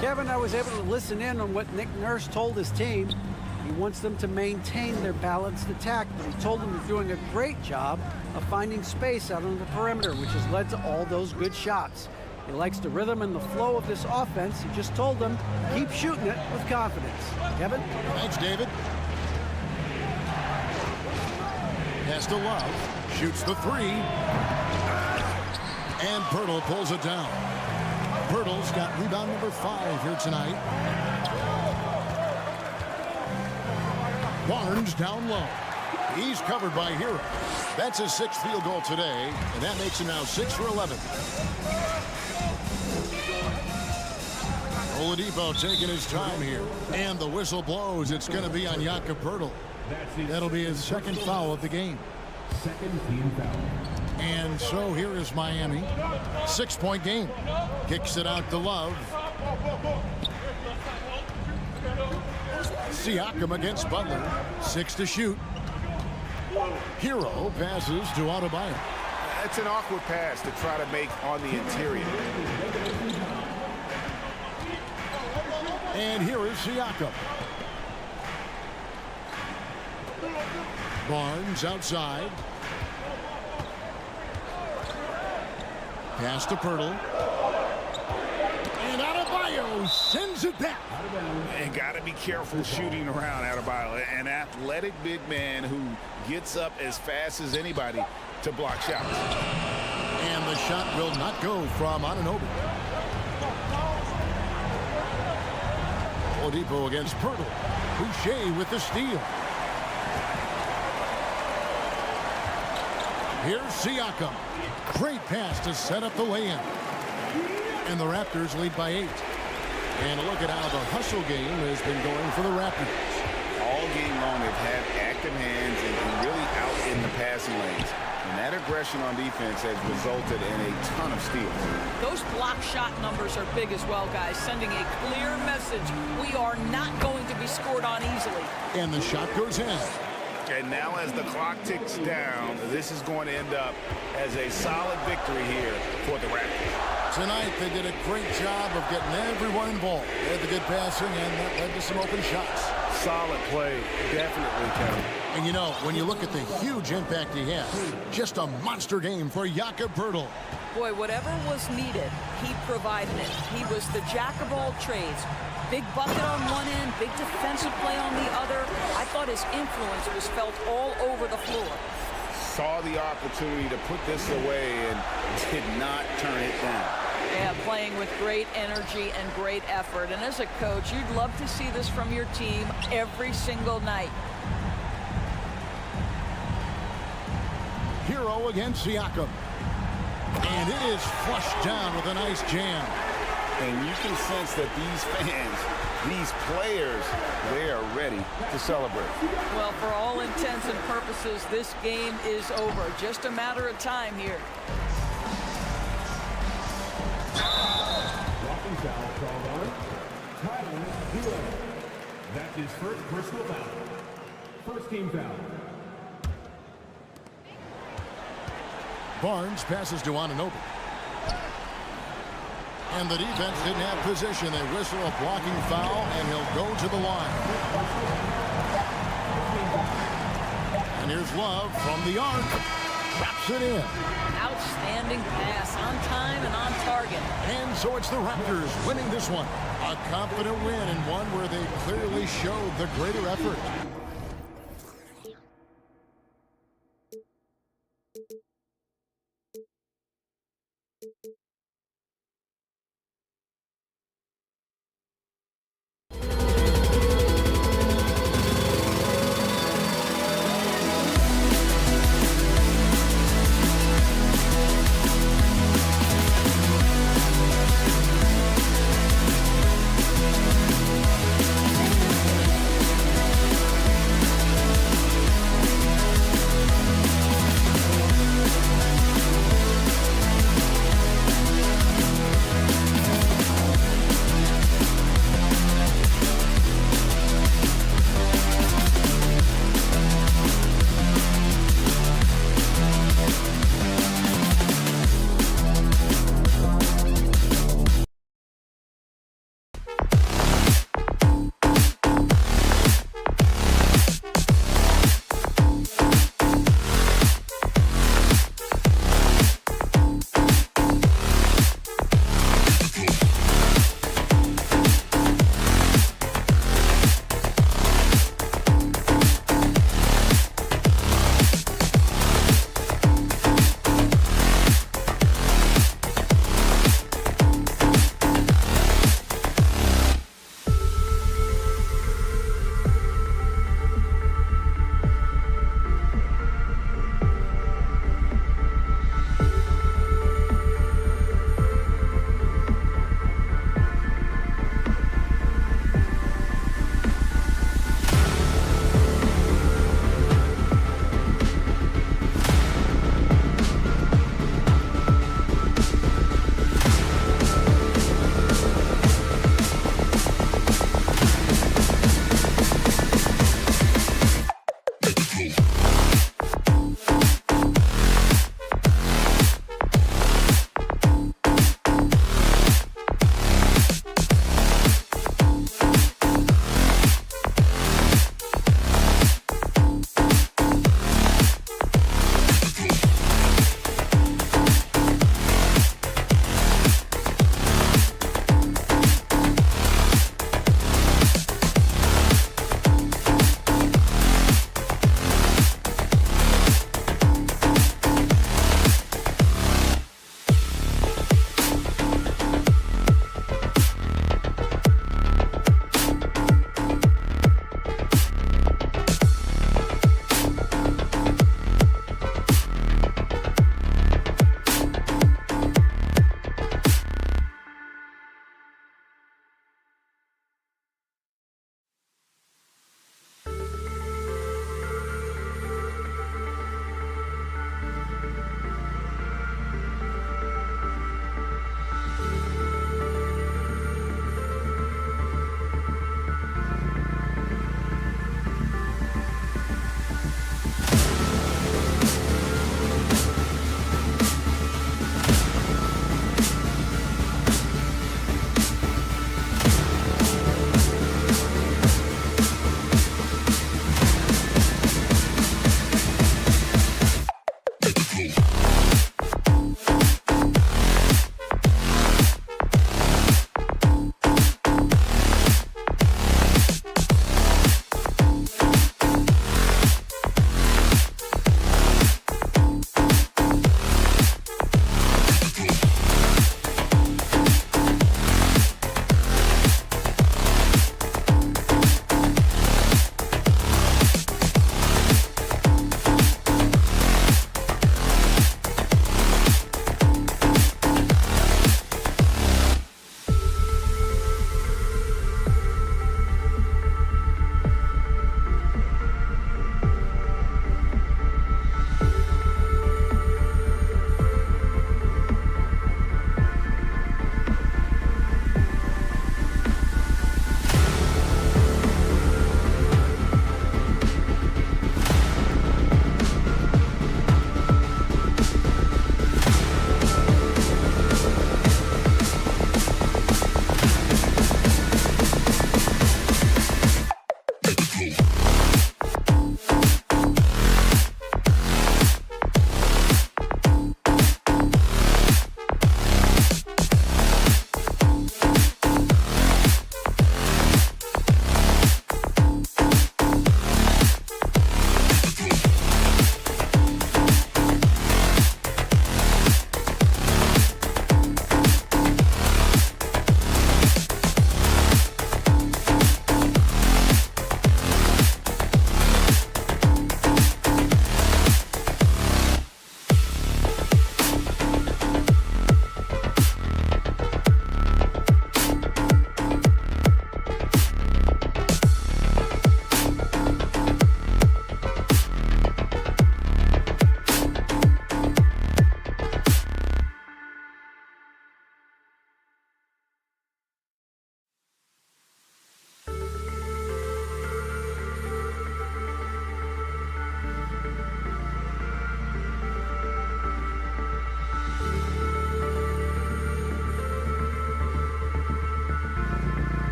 Kevin, I was able to listen in on what Nick Nurse told his team. He wants them to maintain their balanced attack, but he told them they're doing a great job of finding space out on the perimeter, which has led to all those good shots. He likes the rhythm and the flow of this offense. He just told them, keep shooting it with confidence. Kevin? Thanks, David. Pass to Love. Shoots the 3. And Poeltl pulls it down. Poeltl's got rebound number 5 here tonight. Barnes down low. He's covered by Hero. That's his 6th field goal today, and that makes him now 6 for 11. Oladipo taking his time here. And the whistle blows. It's going to be on Jakob Poeltl. That'll be his 2nd foul of the game. Second team foul. And so here is Miami. 6-point game. Kicks it out to Love. Siakam against Butler. 6 to shoot. Hero passes to Adebayo. It's an awkward pass to try to make on the interior. And here is Siakam. Barnes outside. Pass to Poeltl. And Adebayo sends it back. And got to be careful shooting around Adebayo. An athletic big man who gets up as fast as anybody to block shots. And the shot will not go from Anunoby. Oladipo against Poeltl. Boucher with the steal. Here's Siakam. Great pass to set up the lay-in. And the Raptors lead by 8. And look at how the hustle game has been going for the Raptors. All game long, they've had active hands and really out in the passing lanes. And that aggression on defense has resulted in a ton of steals. Those block shot numbers are big as well, guys, sending a clear message. We are not going to be scored on easily. And the shot goes in. And now as the clock ticks down, this is going to end up as a solid victory here for the Raptors. Tonight, they did a great job of getting everyone involved. They had the good passing, and that led to some open shots. Solid play, definitely, Kevin. And you know, when you look at the huge impact he had, just a monster game for Jakob Poeltl. Boy, whatever was needed, he provided it. He was the jack of all trades. Big bucket on one end, big defensive play on the other. I thought his influence was felt all over the floor. Saw the opportunity to put this away and did not turn it down. Yeah, playing with great energy and great effort. And as a coach, you'd love to see this from your team every single night. Hero against Siakam. And it is flushed down with a nice jam. And you can sense that these fans, these players, they are ready to celebrate. Well, for all intents and purposes, this game is over. Just a matter of time here. Blocking foul called on Tyler. That's his first personal foul. First team foul. Barnes passes to Anunoby. And the defense didn't have position. They whistle a blocking foul, and he'll go to the line. And here's Love from the arc. Wraps it in. Outstanding pass, on time and on target. And so it's the Raptors winning this one. A confident win, and one where they clearly showed the greater effort.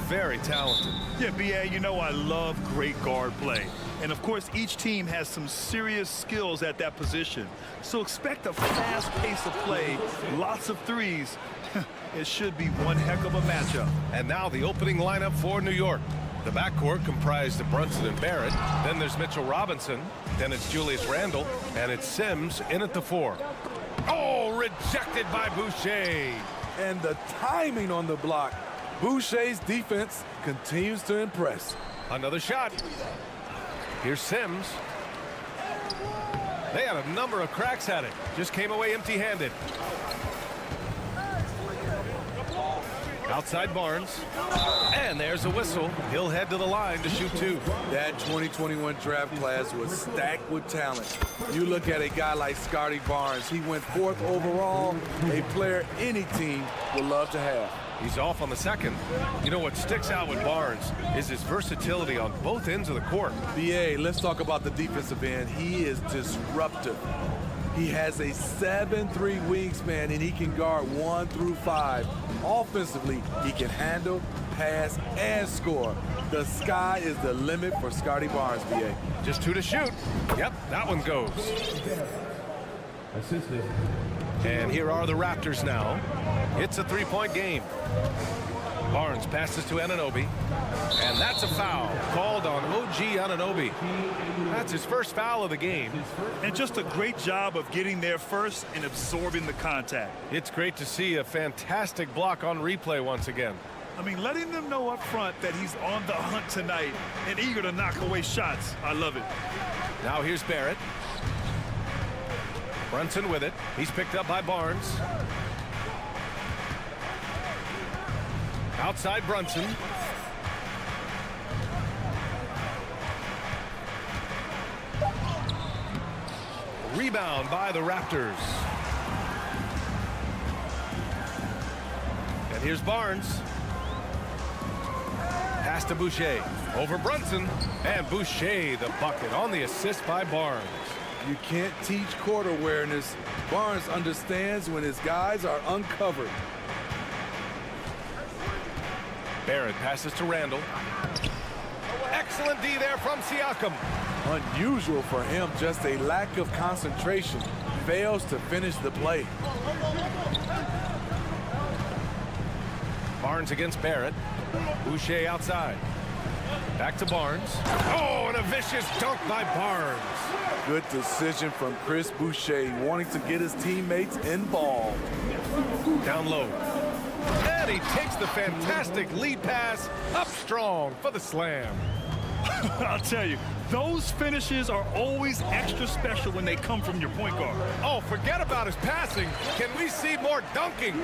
very talented. Yeah, B.A., you know I love great guard play. And, of course, each team has some serious skills at that position. So expect a fast pace of play, lots of threes. It should be one heck of a matchup. And now the opening lineup for New York. The backcourt comprised of Brunson and Barrett. Then there's Mitchell Robinson. Then it's Julius Randle. And it's Sims in at the 4. Oh, rejected by Boucher. And the timing on the block. Boucher's defense continues to impress. Another shot. Here's Sims. They had a number of cracks at it. Just came away empty-handed. Outside Barnes. And there's a whistle. He'll head to the line to shoot 2. That 2021 draft class was stacked with talent. You look at a guy like Scotty Barnes. He went 4th overall, a player any team would love to have. He's off on the 2nd. You know what sticks out with Barnes is his versatility on both ends of the court. BA, let's talk about the defensive end. He is disruptive. He has a 7'3" wingspan, and he can guard 1 through 5. Offensively, he can handle, pass, and score. The sky is the limit for Scotty Barnes, BA. Just 2 to shoot. Yep, that one goes. And here are the Raptors now. It's a 3-point game. Barnes passes to Anunoby. And that's a foul called on OG Anunoby. That's his first foul of the game. And just a great job of getting there first and absorbing the contact. It's great to see a fantastic block on replay once again. I mean, letting them know up front that he's on the hunt tonight and eager to knock away shots. I love it. Now here's Barrett. Brunson with it. He's picked up by Barnes. Outside Brunson. Rebound by the Raptors. And here's Barnes. Pass to Boucher. Over Brunson. And Boucher the bucket on the assist by Barnes. You can't teach court awareness. Barnes understands when his guys are uncovered. Barrett passes to Randle. Excellent D there from Siakam. Unusual for him, just a lack of concentration. Fails to finish the play. Barnes against Barrett. Boucher outside. Back to Barnes. Oh, and a vicious dunk by Barnes. Good decision from Chris Boucher, wanting to get his teammates involved. Down low. And he takes the fantastic lead pass up strong for the slam. I'll tell you, those finishes are always extra special when they come from your point guard. Oh, forget about his passing. Can we see more dunking?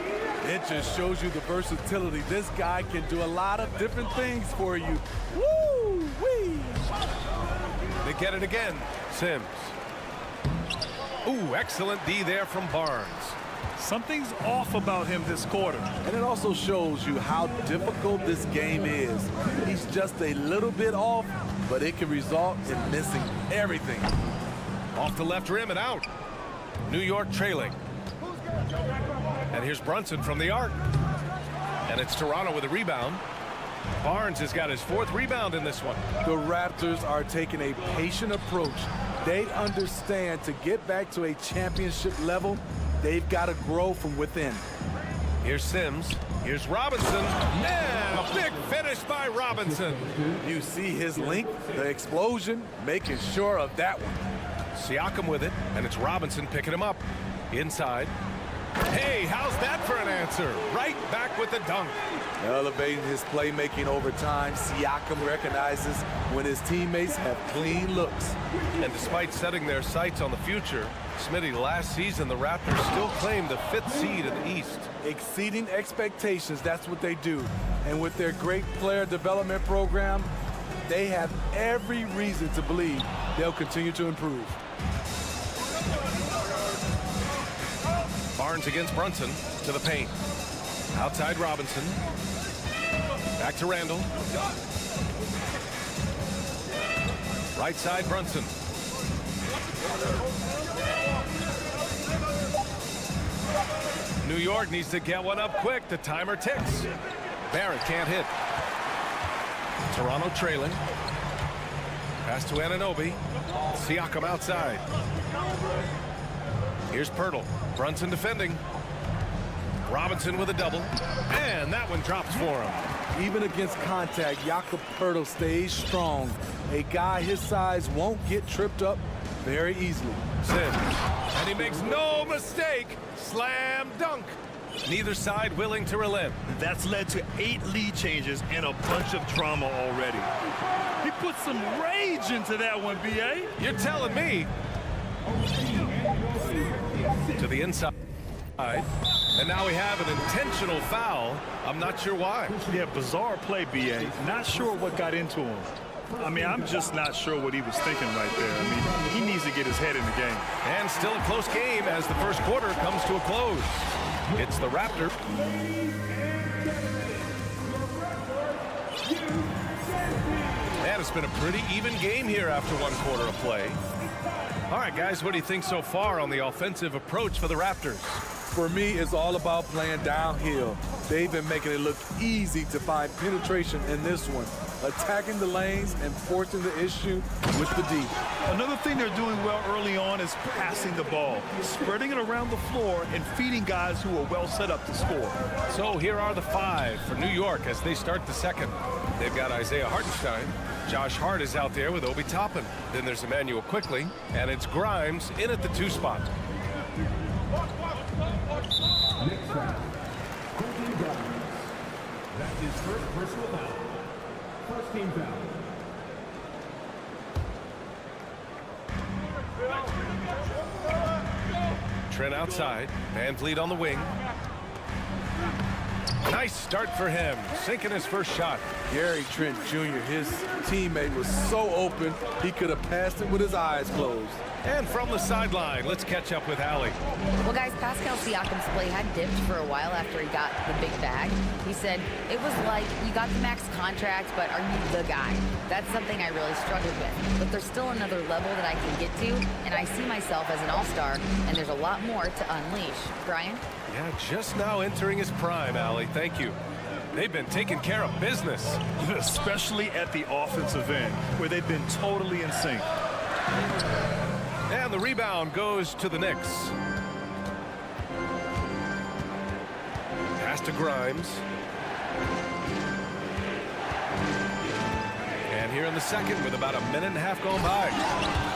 It just shows you the versatility. This guy can do a lot of different things for you. Woo-wee! They get it again. Sims. Ooh, excellent D there from Barnes. Something's off about him this quarter. And it also shows you how difficult this game is. He's just a little bit off, but it can result in missing everything. Off the left rim and out. New York trailing. And here's Brunson from the arc. And it's Toronto with a rebound. Barnes has got his 4th rebound in this one. The Raptors are taking a patient approach. They understand to get back to a championship level, they've got to grow from within. Here's Sims. Here's Robinson. And a big finish by Robinson. You see his length, the explosion, making sure of that one. Siakam with it, and it's Robinson picking him up. Inside. Hey, how's that for an answer? Right back with the dunk. Elevating his playmaking over time, Siakam recognizes when his teammates have clean looks. And despite setting their sights on the future, Smitty, last season the Raptors still claimed the 5th seed in the East. Exceeding expectations, that's what they do. And with their great player development program, they have every reason to believe they'll continue to improve. Barnes against Brunson to the paint. Outside Robinson. Back to Randle. Right side Brunson. New York needs to get one up quick. The timer ticks. Barrett can't hit. Toronto trailing. Pass to Anunoby. Siakam outside. Here's Pirtle. Brunson defending. Robinson with a double. And that one drops for him. Even against contact, Jakob Pirtle stays strong. A guy his size won't get tripped up very easily. Sims. And he makes no mistake. Slam dunk. Neither side willing to relent. That's led to 8 lead changes and a bunch of drama already. He put some rage into that one, B.A. You're telling me. To the inside. And now we have an intentional foul. I'm not sure why. Yeah, bizarre play, B.A. Not sure what got into him. I mean, I'm just not sure what he was thinking right there. I mean, he needs to get his head in the game. And still a close game as the first quarter comes to a close. It's the Raptors. And it's been a pretty even game here after one quarter of play. All right, guys, what do you think so far on the offensive approach for the Raptors? For me, it's all about playing downhill. They've been making it look easy to find penetration in this one, attacking the lanes and forcing the issue with the D. Another thing they're doing well early on is passing the ball, spreading it around the floor and feeding guys who are well set up to score. So here are the 5 for New York as they start the second. They've got Isaiah Hartenstein. Josh Hart is out there with Obi Toppin. Then there's Emmanuel Quickley, and it's Grimes in at the 2 spot. Next foul. That's his first personal foul. First team foul. Trent outside. Van Vliet on the wing. Nice start for him. Sinking his first shot. Gary Trent Jr., his teammate, was so open, he could have passed it with his eyes closed. And from the sideline, let's catch up with Allie. Well, guys, Pascal Siakam's play had dipped for a while after he got the big bag. He said, it was like, you got the max contract, but are you the guy? That's something I really struggled with. But there's still another level that I can get to, and I see myself as an all-star, and there's a lot more to unleash. Brian? Yeah, just now entering his prime, Allie. Thank you. They've been taking care of business. Especially at the offensive end, where they've been totally in sync. And the rebound goes to the Knicks. Pass to Grimes. And here in the second with about a minute and a half gone by.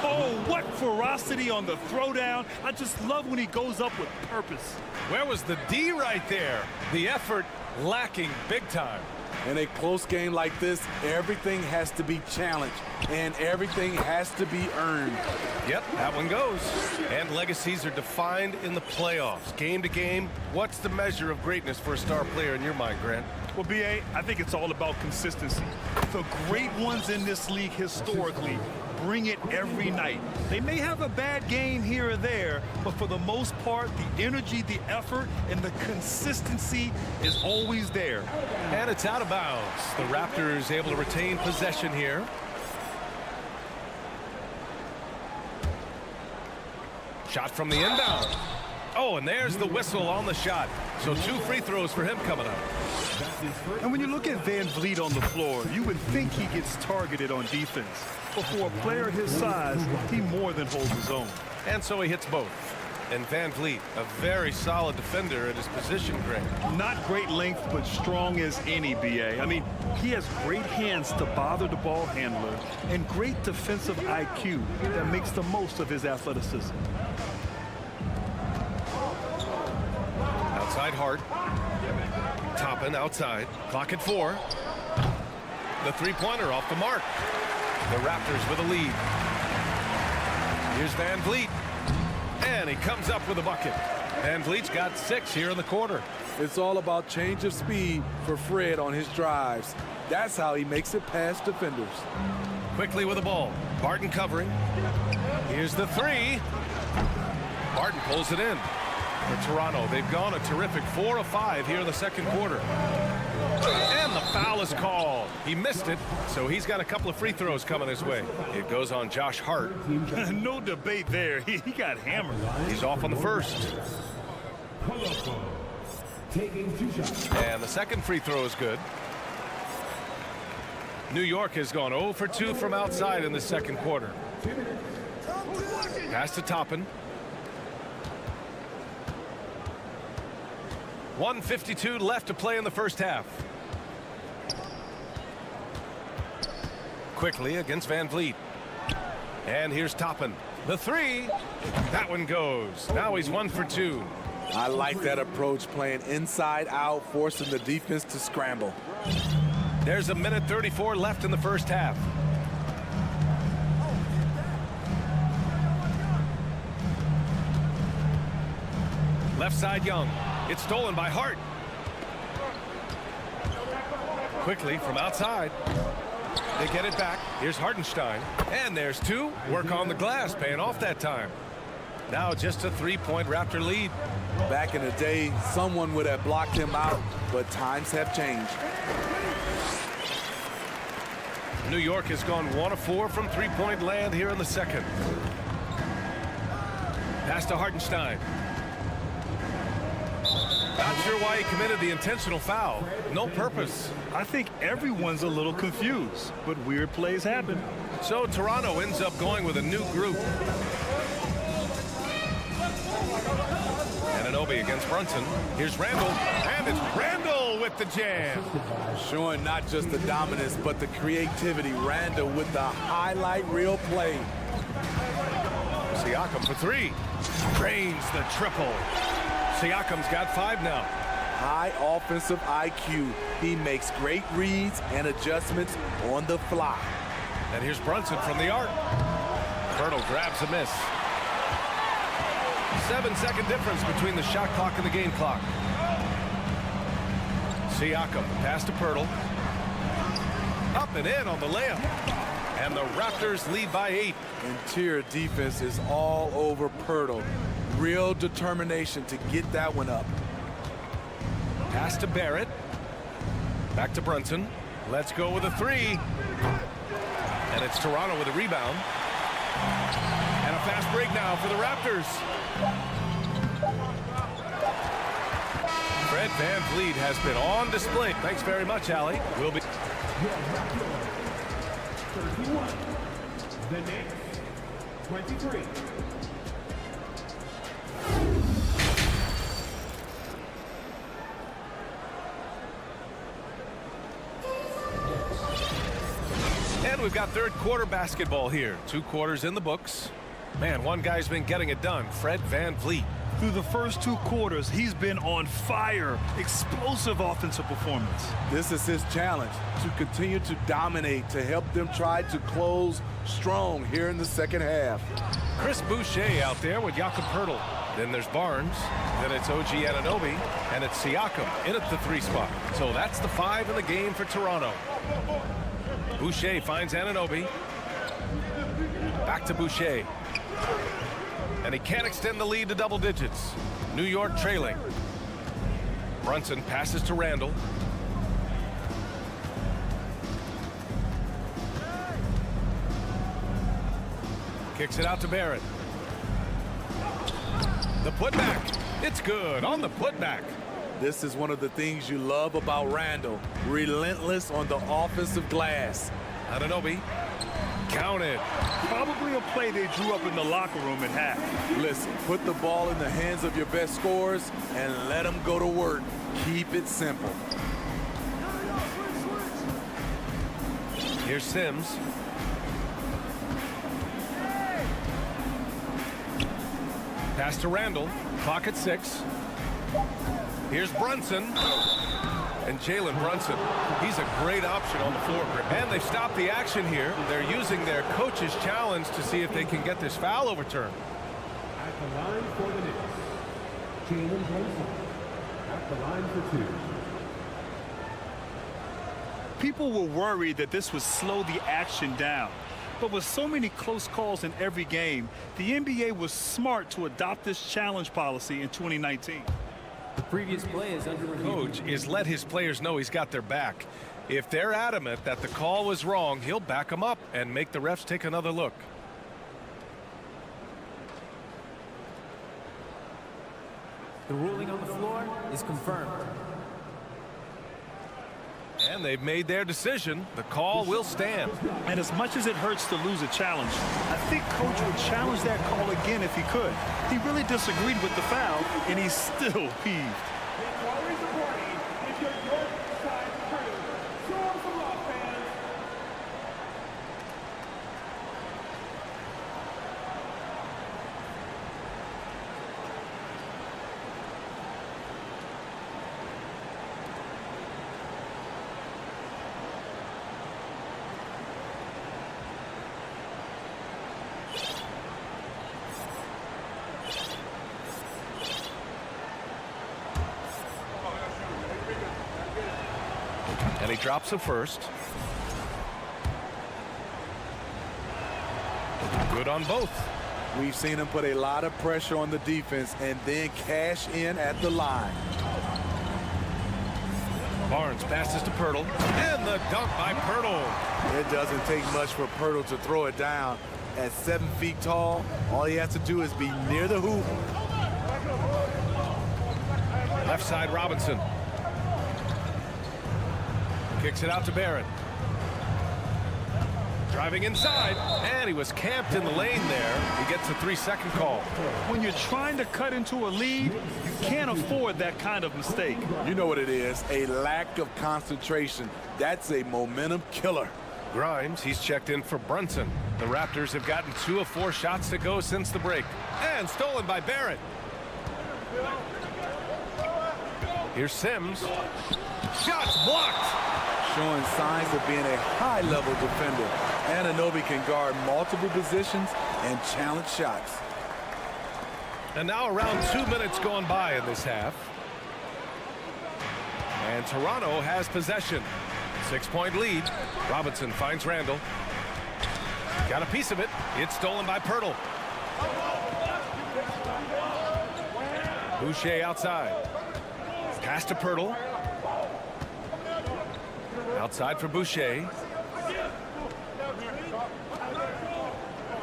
Oh, what ferocity on the throwdown. I just love when he goes up with purpose. Where was the D right there? The effort lacking big time. In a close game like this, everything has to be challenged, and everything has to be earned. Yep, that one goes. And legacies are defined in the playoffs. Game to game, what's the measure of greatness for a star player in your mind, Grant? Well, B.A., I think it's all about consistency. The great ones in this league historically bring it every night. They may have a bad game here or there, but for the most part, the energy, the effort, and the consistency is always there. And it's out of bounds. The Raptors able to retain possession here. Shot from the inbound. Oh, and there's the whistle on the shot. So 2 free throws for him coming up. And when you look at Van Vliet on the floor, you would think he gets targeted on defense. But for a player his size, he more than holds his own. And so he hits both. And Van Vliet, a very solid defender at his position, Grant. Not great length, but strong as any, B.A. I mean, he has great hands to bother the ball handler and great defensive IQ that makes the most of his athleticism. Outside Hart. Toppin outside. Clock at 4. The three-pointer off the mark. The Raptors with a lead. Here's Van Vliet. And he comes up with a bucket. Van Vliet's got 6 here in the quarter. It's all about change of speed for Fred on his drives. That's how he makes it past defenders. Quickly with the ball. Barton covering. Here's the 3. Barton pulls it in. For Toronto, they've gone a terrific 4 of 5 here in the second quarter. And the foul is called. He missed it, so he's got a couple of free throws coming his way. It goes on Josh Hart. No debate there. He got hammered. He's off on the first. And the second free throw is good. New York has gone 0 for 2 from outside in the second quarter. Pass to Toppin. 1:52 left to play in the first half. Quickly against Van Vliet. And here's Toppin. The three. That one goes. Now he's 1 for 2. I like that approach, playing inside out, forcing the defense to scramble. There's 1:34 left in the first half. Left side Young. It's stolen by Hart. Quickly from outside. They get it back. Here's Hartenstein. And there's two. Work on the glass, paying off that time. Now just a 3-point Raptor lead. Back in the day, someone would have blocked him out, but times have changed. New York has gone 1 of 4 from 3-point land here in the second. Pass to Hartenstein. Not sure why he committed the intentional foul. No purpose. I think everyone's a little confused, but weird plays happen. So Toronto ends up going with a new group. Anunoby against Brunson. Here's Randall, and it's Randall with the jam. Showing not just the dominance, but the creativity. Randall with the highlight reel play. Siakam for 3. Drains the triple. Siakam's got 5 now. High offensive IQ. He makes great reads and adjustments on the fly. And here's Brunson from the arc. Colonel grabs a miss. 7-second difference between the shot clock and the game clock. Siakam, pass to Pirtle. Up and in on the layup. And the Raptors lead by 8. Interior defense is all over Pirtle. Real determination to get that one up. Pass to Barrett. Back to Brunson. Let's go with a 3. And it's Toronto with a rebound. And a fast break now for the Raptors. Fred Van Vliet has been on display. Thanks very much, Allie. We'll be. 31. The Knicks, 23. And we've got third quarter basketball here. 2 quarters in the books. Man, one guy's been getting it done. Fred Van Vliet. Through the first 2 quarters, he's been on fire. Explosive offensive performance. This is his challenge, to continue to dominate, to help them try to close strong here in the second half. Chris Boucher out there with Jakob Poeltl. Then there's Barnes. Then it's OG Anunoby. And it's Siakam in at the 3 spot. So that's the 5 in the game for Toronto. Boucher finds Anunoby. Back to Boucher. And he can't extend the lead to double digits. New York trailing. Brunson passes to Randall. Kicks it out to Barrett. The putback. It's good on the putback. This is one of the things you love about Randall. Relentless on the offensive glass. Anunoby. Counted. Probably a play they drew up in the locker room at half. Listen, put the ball in the hands of your best scorers and let them go to work. Keep it simple. Here's Sims. Pass to Randall. Clock at 6. Here's Brunson. And Jalen Brunson, he's a great option on the floor. And they've stopped the action here. They're using their coach's challenge to see if they can get this foul overturned. At the line for the Knicks, Jalen Brunson. At the line for 2. People were worried that this would slow the action down. But with so many close calls in every game, the NBA was smart to adopt this challenge policy in 2019. The previous play is under review. Coach is let his players know he's got their back. If they're adamant that the call was wrong, he'll back them up and make the refs take another look. The ruling on the floor is confirmed. And they've made their decision. The call will stand. And as much as it hurts to lose a challenge, I think Coach would challenge that call again if he could. He really disagreed with the foul, and he's still peeved. And he drops it first. Good on both. We've seen him put a lot of pressure on the defense and then cash in at the line. Barnes passes to Pirtle. And the dunk by Pirtle. It doesn't take much for Pirtle to throw it down. At 7 feet tall, all he has to do is be near the hoop. Left side, Robinson. Kicks it out to Barrett. Driving inside, and he was camped in the lane there. He gets a 3-second call. When you're trying to cut into a lead, you can't afford that kind of mistake. You know what it is, a lack of concentration. That's a momentum killer. Grimes, he's checked in for Brunson. The Raptors have gotten 2 of 4 shots to go since the break. And stolen by Barrett. Here's Sims. Shots blocked. Showing signs of being a high-level defender. Anunoby can guard multiple positions and challenge shots. And now around 2 minutes gone by in this half. And Toronto has possession. 6-point lead. Robinson finds Randall. Got a piece of it. It's stolen by Pirtle. Boucher outside. Pass to Pirtle. Outside for Boucher.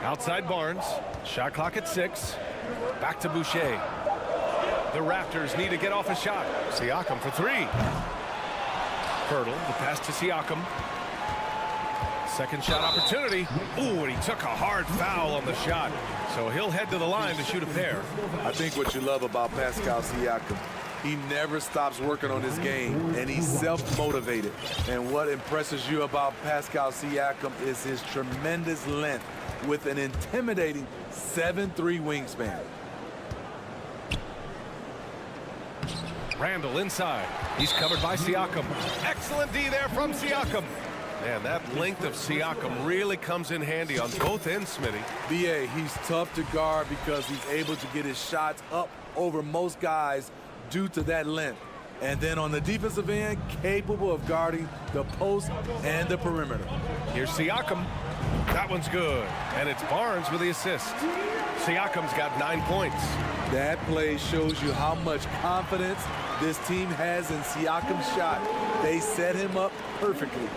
Outside Barnes. Shot clock at 6. Back to Boucher. The Raptors need to get off a shot. Siakam for 3. Pirtle, the pass to Siakam. Second shot opportunity. Ooh, and he took a hard foul on the shot. So he'll head to the line to shoot a pair. I think what you love about Pascal Siakam, he never stops working on his game, and he's self-motivated. And what impresses you about Pascal Siakam is his tremendous length with an intimidating 7'3" wingspan. Randall inside. He's covered by Siakam. Excellent D there from Siakam. Man, that length of Siakam really comes in handy on both ends, Smitty. BA, he's tough to guard because he's able to get his shots up over most guys due to that length. And then on the defensive end, capable of guarding the post and the perimeter. Here's Siakam. That one's good. And it's Barnes with the assist. Siakam's got 9 points. That play shows you how much confidence this team has in Siakam's shot. They set him up perfectly.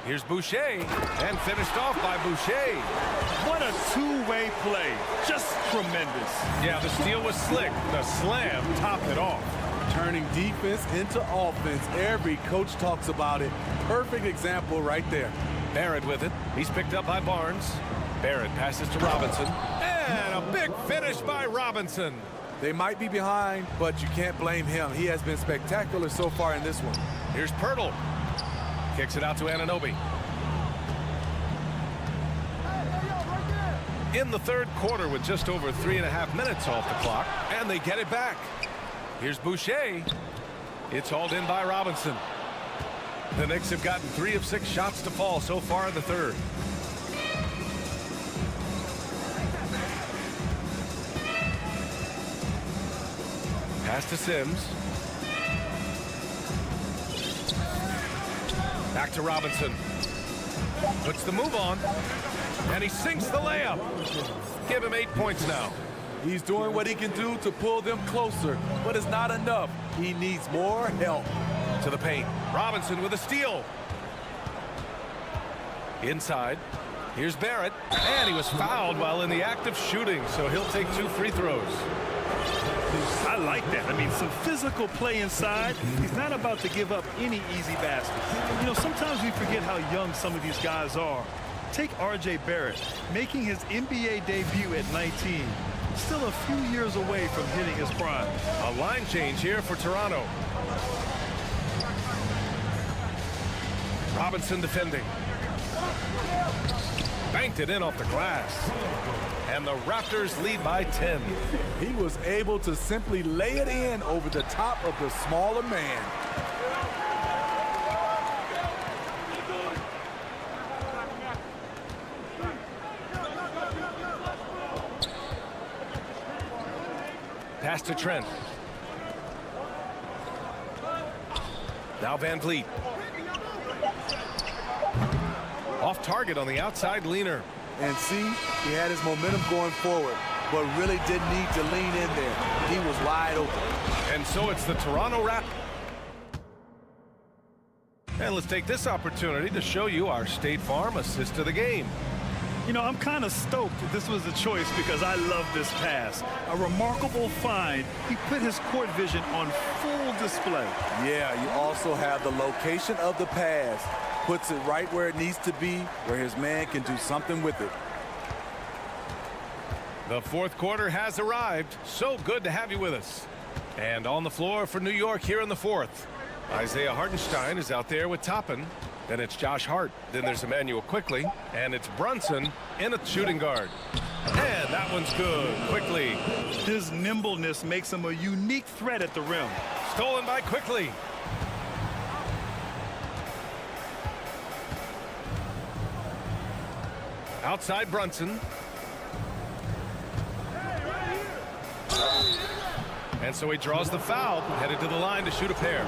Here's Boucher, and finished off by Boucher. What a two-way play. Just tremendous. Yeah, the steal was slick. The slam topped it off. Turning defense into offense. Every coach talks about it. Perfect example right there. Barrett with it. He's picked up by Barnes. Barrett passes to Robinson. And a big finish by Robinson. They might be behind, but you can't blame him. He has been spectacular so far in this one. Here's Pirtle. Kicks it out to Anunoby. In the third quarter with just over 3.5 minutes off the clock, and they get it back. Here's Boucher. It's hauled in by Robinson. The Knicks have gotten 3 of 6 shots to fall so far in the third. Pass to Sims. Back to Robinson. Puts the move on. And he sinks the layup. Give him 8 points now. He's doing what he can do to pull them closer, but it's not enough. He needs more help. To the paint. Robinson with a steal. Inside. Here's Barrett. And he was fouled while in the act of shooting, so he'll take 2 free throws. I like that. I mean, some physical play inside. He's not about to give up any easy baskets. You know, sometimes we forget how young some of these guys are. Take R.J. Barrett, making his NBA debut at 19. Still a few years away from hitting his prime. A line change here for Toronto. Robinson defending. Banked it in off the glass. And the Raptors lead by 10. He was able to simply lay it in over the top of the smaller man. Pass to Trent. Now Van Vliet. Off target on the outside leaner. And see, he had his momentum going forward, but really didn't need to lean in there. He was wide open. And so it's the Toronto Raptors. And let's take this opportunity to show you our State Farm assist of the game. You know, I'm kind of stoked that this was a choice because I love this pass. A remarkable find. He put his court vision on full display. Yeah, you also have the location of the pass. Puts it right where it needs to be, where his man can do something with it. The fourth quarter has arrived. So good to have you with us. And on the floor for New York here in the fourth. Isaiah Hartenstein is out there with Toppin. Then it's Josh Hart. Then there's Emmanuel Quickly. And it's Brunson in a shooting guard. And that one's good. Quickly. His nimbleness makes him a unique threat at the rim. Stolen by Quickly. Outside Brunson. And so he draws the foul, headed to the line to shoot a pair.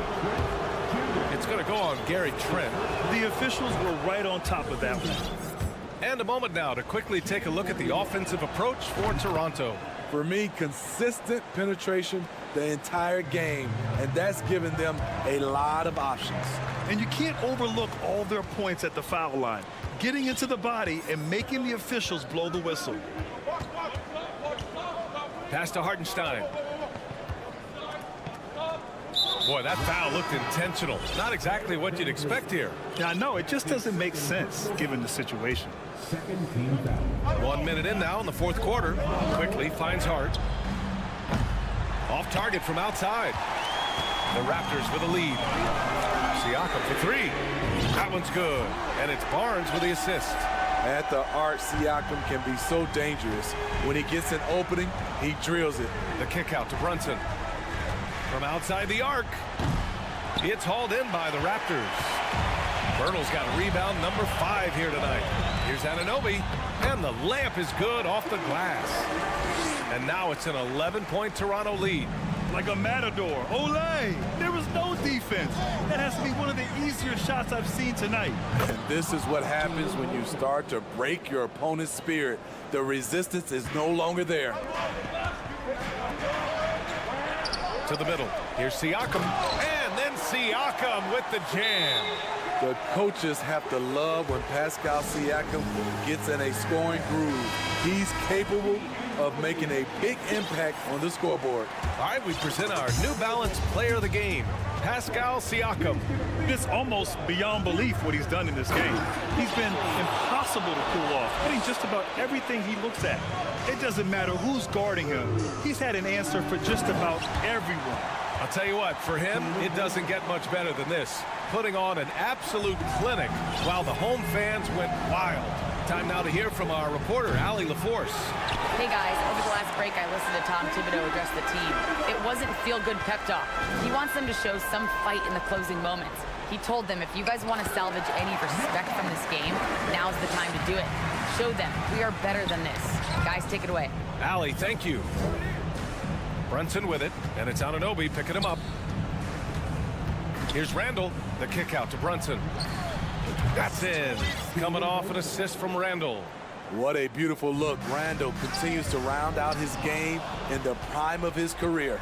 It's going to go on Gary Trent. The officials were right on top of that one. And a moment now to quickly take a look at the offensive approach for Toronto. For me, consistent penetration the entire game, and that's given them a lot of options. And you can't overlook all their points at the foul line. Getting into the body and making the officials blow the whistle. Pass to Hartenstein. Boy, that foul looked intentional. Not exactly what you'd expect here. Yeah, I know. It just doesn't make sense given the situation. 1 minute in now in the fourth quarter. Quickly finds Hart. Off target from outside. The Raptors with a lead. Siakam for three. That one's good. And it's Barnes with the assist. At the arc, Siakam can be so dangerous. When he gets an opening, he drills it. The kick out to Brunson. From outside the arc. It's hauled in by the Raptors. Vernal's got rebound number 5 here tonight. Here's Anunoby. And the layup is good off the glass. And now it's an 11-point Toronto lead. Like a matador. Olé! There was no defense. That has to be one of the easier shots I've seen tonight. And this is what happens when you start to break your opponent's spirit. The resistance is no longer there. To the middle. Here's Siakam. And then Siakam with the jam. The coaches have to love when Pascal Siakam gets in a scoring groove. He's capable of making a big impact on the scoreboard. All right, we present our New Balance Player of the Game, Pascal Siakam. It's almost beyond belief what he's done in this game. He's been impossible to pull off, hitting just about everything he looks at. It doesn't matter who's guarding him. He's had an answer for just about everyone. I'll tell you what, for him, it doesn't get much better than this. Putting on an absolute clinic while the home fans went wild. Time now to hear from our reporter, Allie LaForce. Hey guys, over the last break I listened to Tom Thibodeau address the team. It wasn't feel-good pep talk. He wants them to show some fight in the closing moments. He told them, if you guys want to salvage any respect from this game, now's the time to do it. Show them we are better than this. Guys, take it away. Allie, thank you. Brunson with it, and it's Anunoby picking him up. Here's Randall, the kick out to Brunson. That's in. Coming off an assist from Randall. What a beautiful look. Randall continues to round out his game in the prime of his career.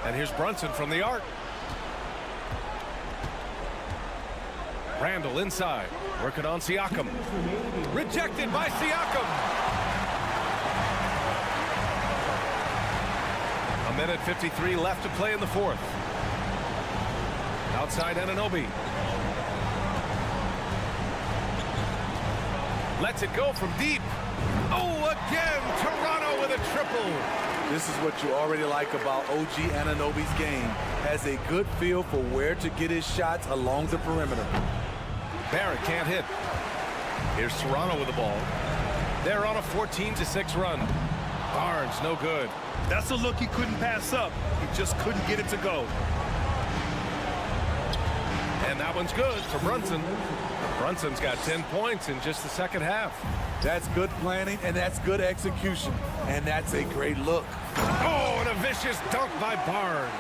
And here's Brunson from the arc. Randall inside, working on Siakam. Rejected by Siakam. A minute 53 left to play in the fourth. Outside Anunoby. Lets it go from deep. Oh, again, Toronto with a triple. This is what you already like about OG Anunoby's game. Has a good feel for where to get his shots along the perimeter. Barrett can't hit. Here's Toronto with the ball. They're on a 14-6 run. Barnes, no good. That's a look he couldn't pass up. He just couldn't get it to go. And that one's good for Brunson. Brunson's got 10 points in just the second half. That's good planning, and that's good execution. And that's a great look. Oh, and a vicious dunk by Barnes.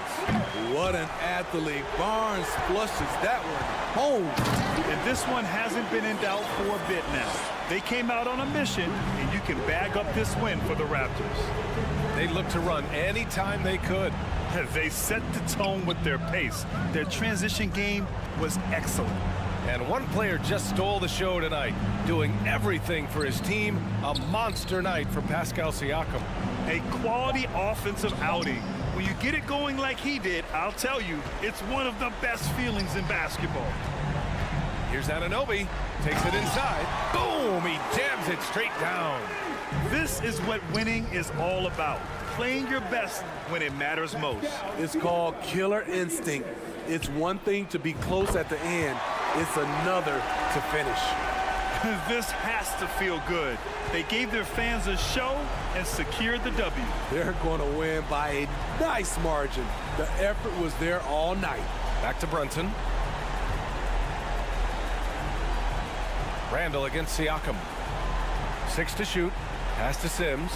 What an athlete. Barnes flushes that one home. And this one hasn't been in doubt for a bit now. They came out on a mission, and you can bag up this win for the Raptors. They looked to run anytime they could. They set the tone with their pace. Their transition game was excellent. And one player just stole the show tonight, doing everything for his team. A monster night for Pascal Siakam. A quality offensive outing. When you get it going like he did, I'll tell you, it's one of the best feelings in basketball. Here's Anunoby. Takes it inside. Boom! He jams it straight down. This is what winning is all about. Playing your best when it matters most. It's called killer instinct. It's one thing to be close at the end. It's another to finish. This has to feel good. They gave their fans a show and secured the W. They're going to win by a nice margin. The effort was there all night. Back to Brunson. Randall against Siakam. 6 to shoot. Pass to Sims.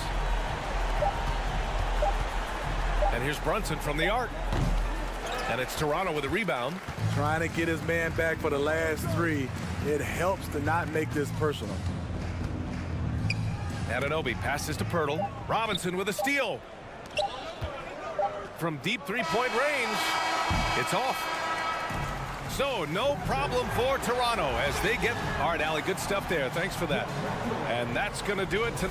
And here's Brunson from the arc. And it's Toronto with a rebound. Trying to get his man back for the last 3. It helps to not make this personal. Anunoby passes to Pirtle. Robinson with a steal. From deep three-point range. It's off. So no problem for Toronto as they get... All right, Allie, good stuff there. Thanks for that. And that's going to do it to...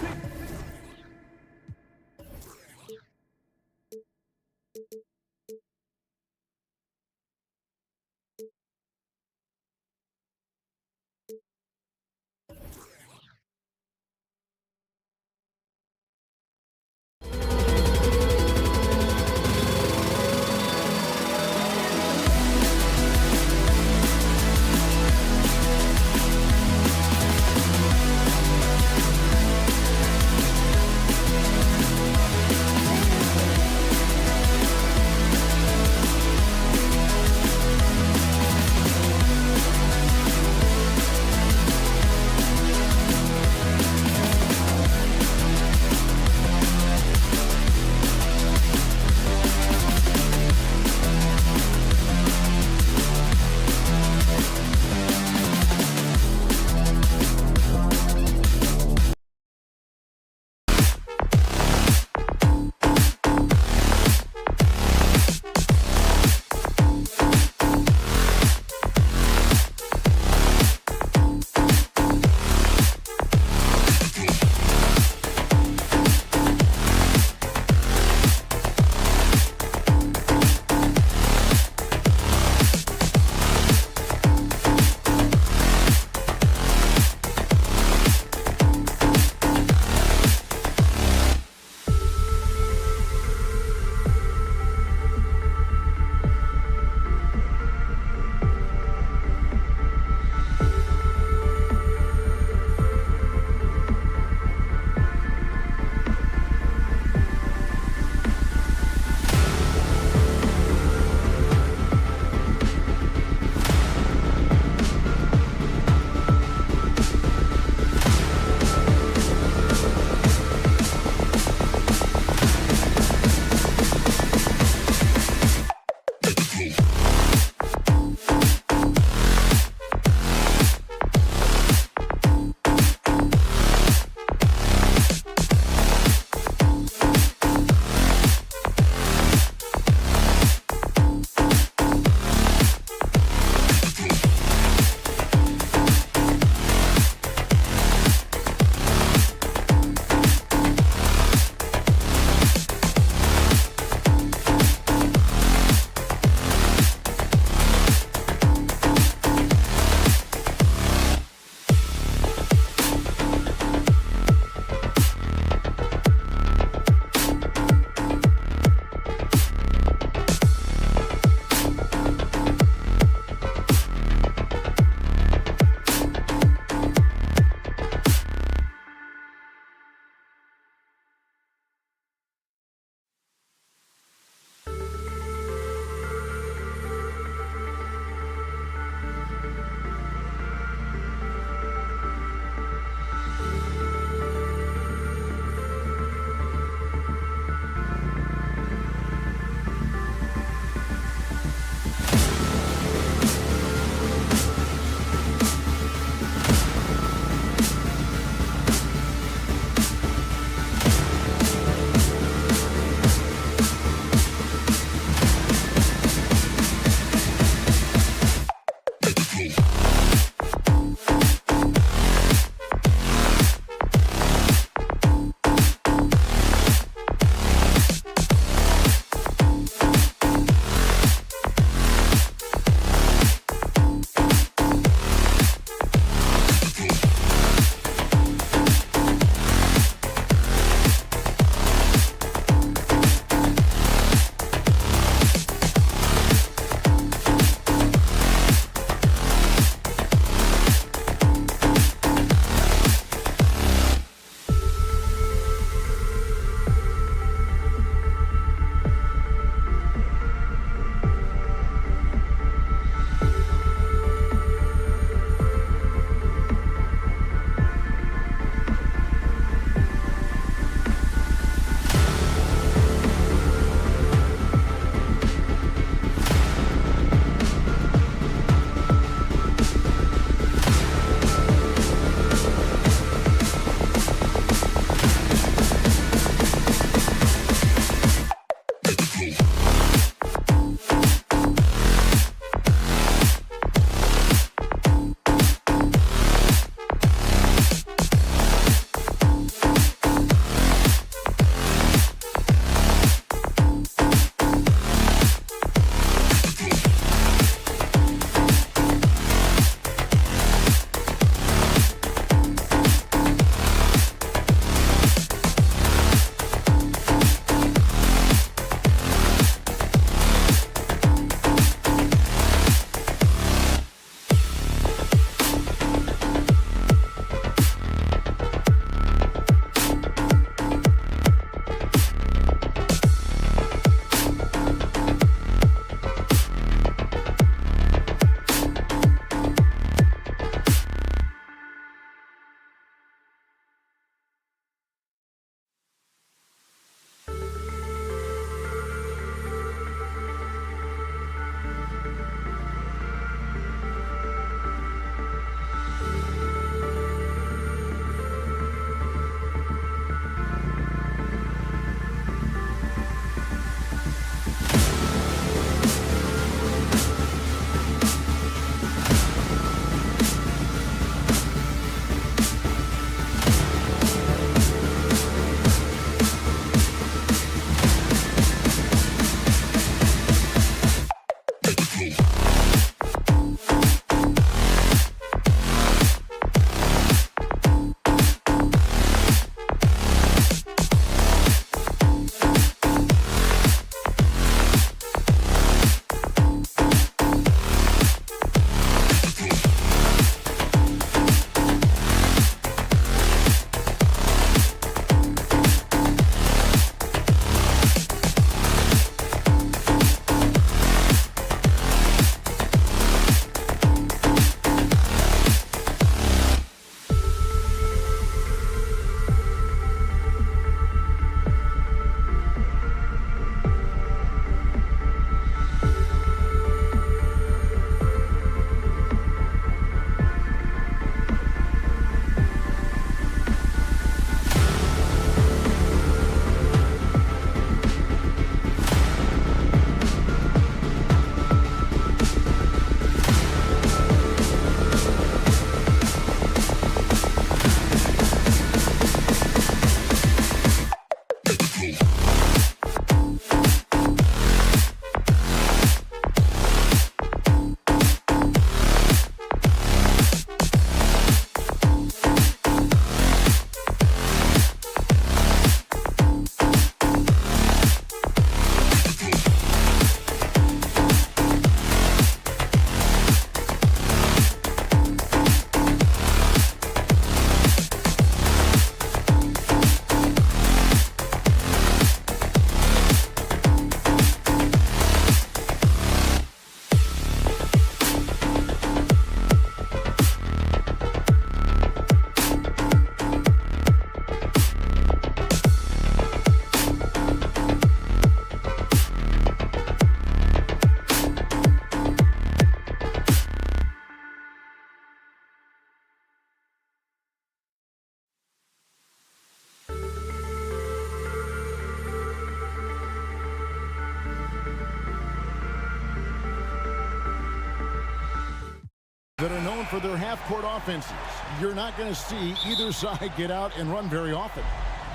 that are known for their half-court offenses. You're not going to see either side get out and run very often.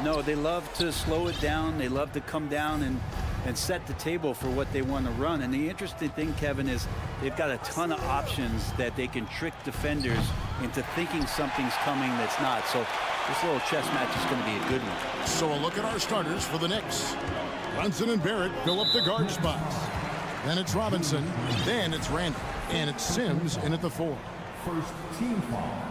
No, they love to slow it down. They love to come down and set the table for what they want to run. And the interesting thing, Kevin, is they've got a ton of options that they can trick defenders into thinking something's coming that's not. So this little chess match is going to be a good one. So a look at our starters for the Knicks. Brunson and Barrett fill up the guard spots. Then it's Robinson. Then it's Randall. And it's Sims in at the 4. First team foul.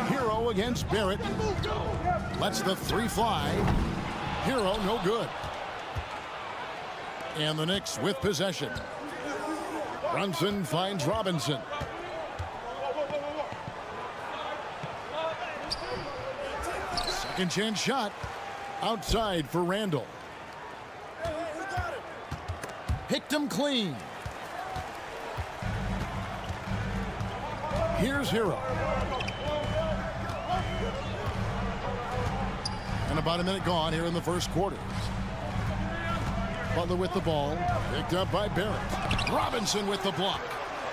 Hero against Barrett. Lets the 3 fly. Hero no good. And the Knicks with possession. Brunson finds Robinson. Second chance shot. Outside for Randall. Picked him clean. Here's Hero. And about a minute gone here in the first quarter. Butler with the ball. Picked up by Barrett. Robinson with the block.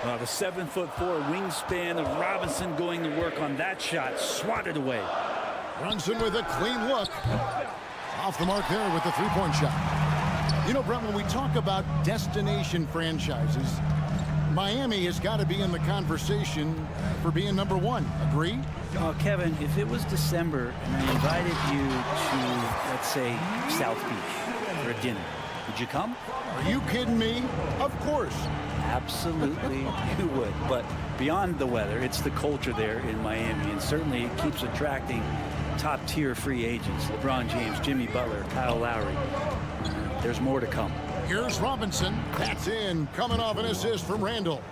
The 7'4" wingspan of Robinson going to work on that shot. Swatted away. Brunson with a clean look. Off the mark there with the three-point shot. You know, Brent, when we talk about destination franchises, Miami has got to be in the conversation for being number 1. Agree? Kevin, if it was December and I invited you to, let's say, South Beach for a dinner, would you come? Are you kidding me? Of course. Absolutely, you would. But beyond the weather, it's the culture there in Miami, and certainly it keeps attracting top-tier free agents. LeBron James, Jimmy Butler, Kyle Lowry. There's more to come. Here's Robinson. That's in. Coming off an assist from Randall.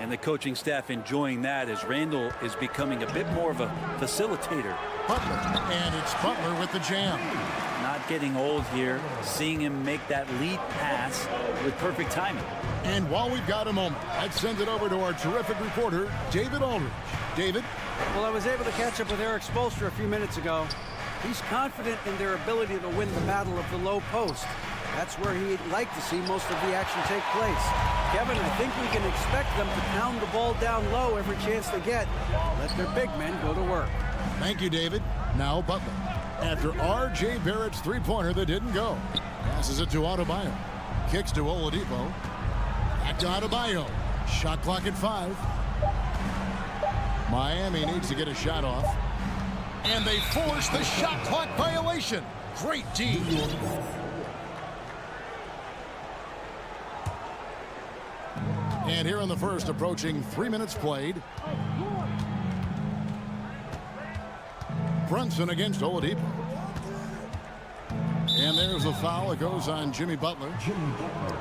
And the coaching staff enjoying that as Randall is becoming a bit more of a facilitator. Butler. And it's Butler with the jam. Not getting old here. Seeing him make that lead pass with perfect timing. And while we've got a moment, let's send it over to our terrific reporter, David Aldridge. David? Well, I was able to catch up with Eric Spoelstra a few minutes ago. He's confident in their ability to win the battle of the low post. That's where he'd like to see most of the action take place. Kevin, I think we can expect them to pound the ball down low every chance they get. Let their big men go to work. Thank you, David. Now Butler. After R.J. Barrett's three-pointer that didn't go. Passes it to Adebayo. Kicks to Oladipo. Back to Adebayo. Shot clock at 5. Miami needs to get a shot off. And they force the shot clock violation. Great D. And here in the first, approaching 3 minutes played. Brunson against Oladipo. And there's the foul. It goes on Jimmy Butler.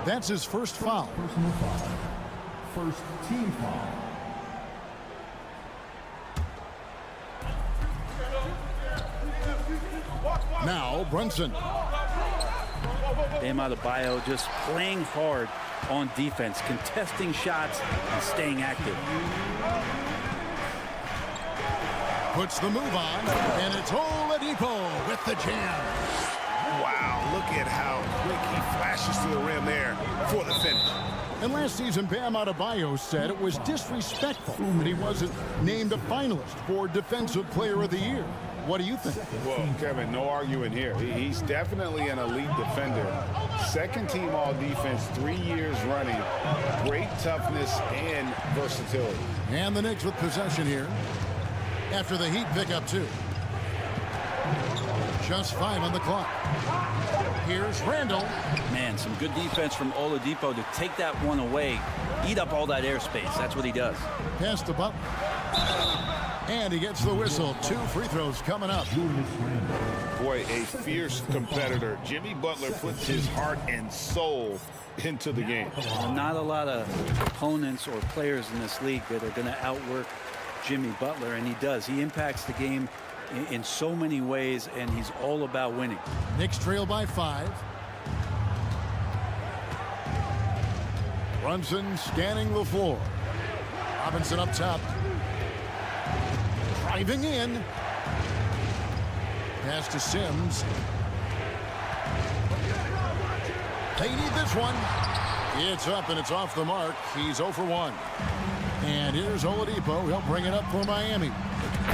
That's his first foul. Personal foul. First team foul. Now Brunson. Bam Adebayo just playing hard on defense, contesting shots and staying active. Puts the move on, and it's Oladipo with the jam. Wow, look at how quick he flashes to the rim there for the finish. And last season, Bam Adebayo said it was disrespectful that he wasn't named a finalist for Defensive Player of the Year. What do you think? Well, Kevin, no arguing here. He's definitely an elite defender. Second team all defense, 3 years running. Great toughness and versatility. And the Knicks with possession here. After the Heat pick up 2. Just 5 on the clock. Here's Randall. Man, some good defense from Oladipo to take that one away. Eat up all that airspace. That's what he does. Pass to Butler. And he gets the whistle. 2 free throws coming up. Boy, a fierce competitor. Jimmy Butler puts his heart and soul into the game. Not a lot of opponents or players in this league that are going to outwork Jimmy Butler, and he does. He impacts the game in so many ways, and he's all about winning. Knicks trail by 5. Brunson scanning the floor. Robinson up top. Driving in. Pass to Sims. They need this one. It's up and it's off the mark. He's 0 for 1. And here's Oladipo. He'll bring it up for Miami.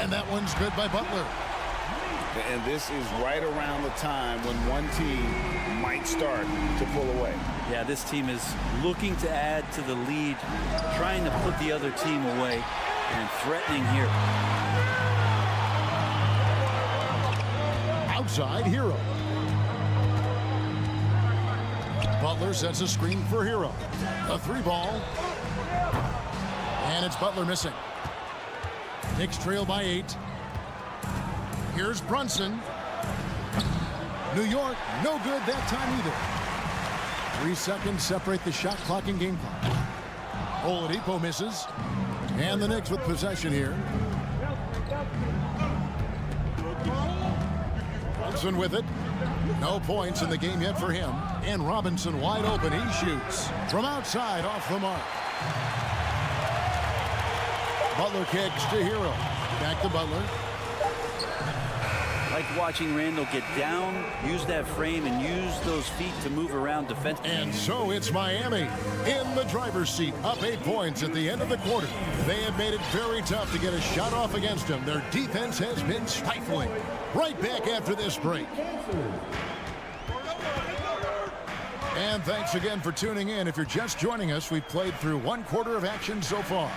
And that one's good by Butler. And this is right around the time when one team might start to pull away. Yeah, this team is looking to add to the lead, trying to put the other team away, and threatening here. Outside, Hero. Butler sets a screen for Hero. A 3-ball. And it's Butler missing. Knicks trail by 8. Here's Brunson. New York, no good that time either. 3 seconds separate the shot clock and game clock. Oladipo misses. And the Knicks with possession here. Brunson with it. No points in the game yet for him. And Robinson wide open. He shoots from outside off the mark. Butler kicks to Hero. Back to Butler. Like watching Randall get down, use that frame, and use those feet to move around defensively. And so it's Miami in the driver's seat, up 8 points at the end of the quarter. They have made it very tough to get a shot off against them. Their defense has been stifling. Right back after this break. And thanks again for tuning in. If you're just joining us, we've played through 1 quarter of action so far.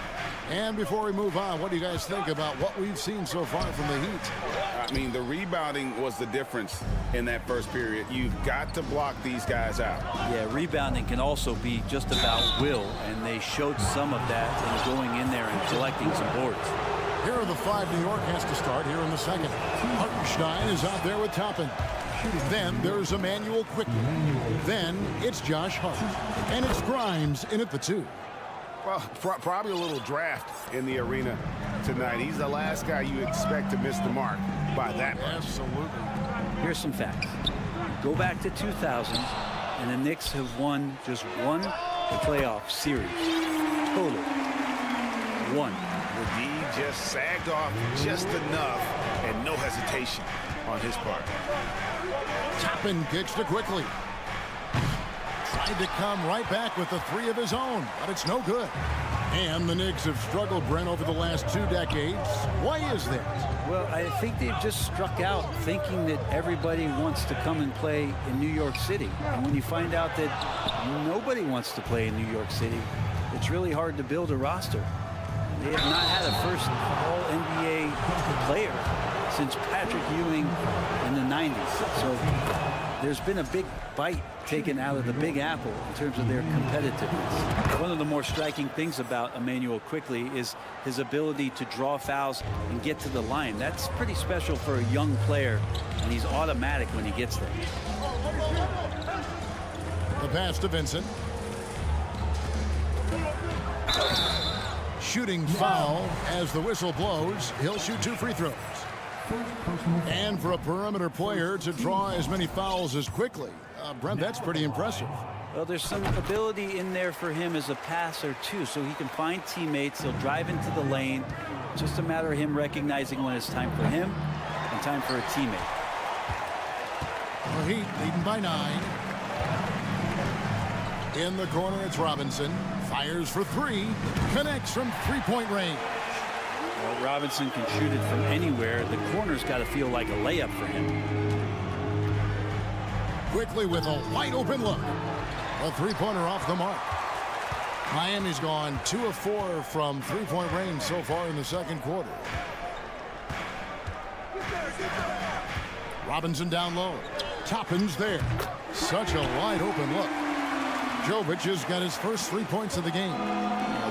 And before we move on, what do you guys think about what we've seen so far from the Heat? I mean, the rebounding was the difference in that first period. You've got to block these guys out. Yeah, rebounding can also be just about will, and they showed some of that in going in there and collecting some boards. Here are the 5 New York has to start here in the second. Hartenstein is out there with Toppin. Then there's Emmanuel Quickly. Then it's Josh Hart. And it's Grimes in at the 2. Well, probably a little draft in the arena tonight. He's the last guy you expect to miss the mark by that much. Absolutely. Here's some facts. Go back to 2000, and the Knicks have won just 1 playoff series. Total. 1. The D just sagged off just enough, and no hesitation on his part. Toppin kicks to Quickly. Tried to come right back with the 3 of his own, but it's no good. And the Knicks have struggled, Brent, over the last 2 decades. Why is that? Well, I think they've just struck out thinking that everybody wants to come and play in New York City. And when you find out that nobody wants to play in New York City, it's really hard to build a roster. They have not had a first All-NBA player since Patrick Ewing in the 90s. So there's been a big bite taken out of the Big Apple in terms of their competitiveness. One of the more striking things about Emmanuel Quickly is his ability to draw fouls and get to the line. That's pretty special for a young player, and he's automatic when he gets there. The pass to Vincent. Shooting foul as the whistle blows. He'll shoot 2 free throws. And for a perimeter player to draw as many fouls as Quickly, Brent, that's pretty impressive. Well, there's some ability in there for him as a passer, too, so he can find teammates. He'll drive into the lane. It's just a matter of him recognizing when it's time for him and time for a teammate. The Heat leading by 9. In the corner, it's Robinson. Fires for 3. Connects from 3-point range. Well, Robinson can shoot it from anywhere. The corner's got to feel like a layup for him. Quickly with a wide open look. A 3-pointer off the mark. Miami's gone 2 of 4 from 3-point range so far in the second quarter. Robinson down low. Toppin's there. Such a wide open look. Jovic has got his first 3 points of the game.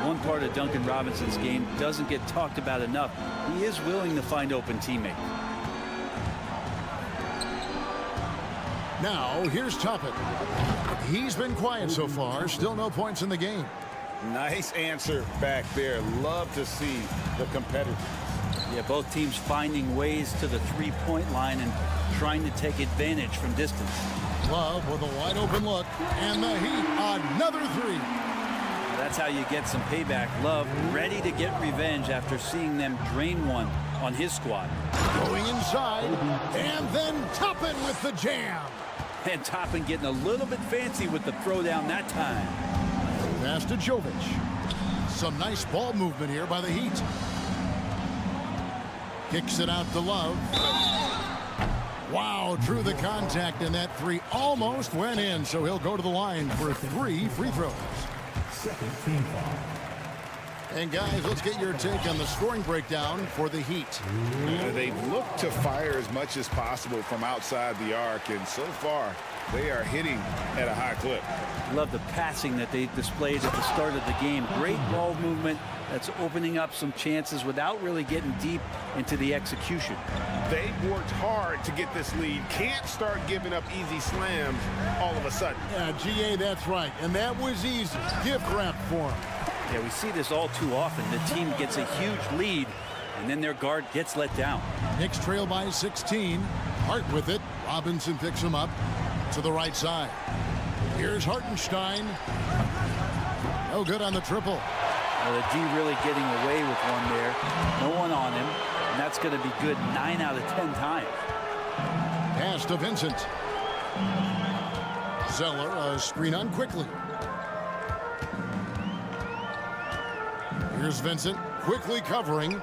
One part of Duncan Robinson's game doesn't get talked about enough. He is willing to find open teammates. Now, here's Toppin. He's been quiet so far. Still no points in the game. Nice answer back there. Love to see the competitors. Yeah, both teams finding ways to the 3-point line and trying to take advantage from distance. Love with a wide open look. And the Heat, another 3. That's how you get some payback. Love ready to get revenge after seeing them drain one on his squad. Going inside, and then Toppin with the jam. And Toppin getting a little bit fancy with the throwdown that time. Pass to Jovic. Some nice ball movement here by the Heat. Kicks it out to Love. Wow, drew the contact, and that three almost went in, so he'll go to the line for 3 free throws. Second team foul. And guys, let's get your take on the scoring breakdown for the Heat. They've looked to fire as much as possible from outside the arc, and so far they are hitting at a high clip. Love the passing that they displayed at the start of the game. Great ball movement that's opening up some chances without really getting deep into the execution. They've worked hard to get this lead. Can't start giving up easy slams all of a sudden. Yeah, GA, that's right. And that was easy. Gift wrap for him. Yeah, we see this all too often. The team gets a huge lead, and then their guard gets let down. Knicks trail by 16. Hart with it. Robinson picks him up to the right side. Here's Hartenstein. No good on the triple. The D really getting away with one there. No one on him, and that's going to be good 9 out of 10 times. Pass to Vincent. Zeller, a screen on quickly. Here's Vincent, quickly covering.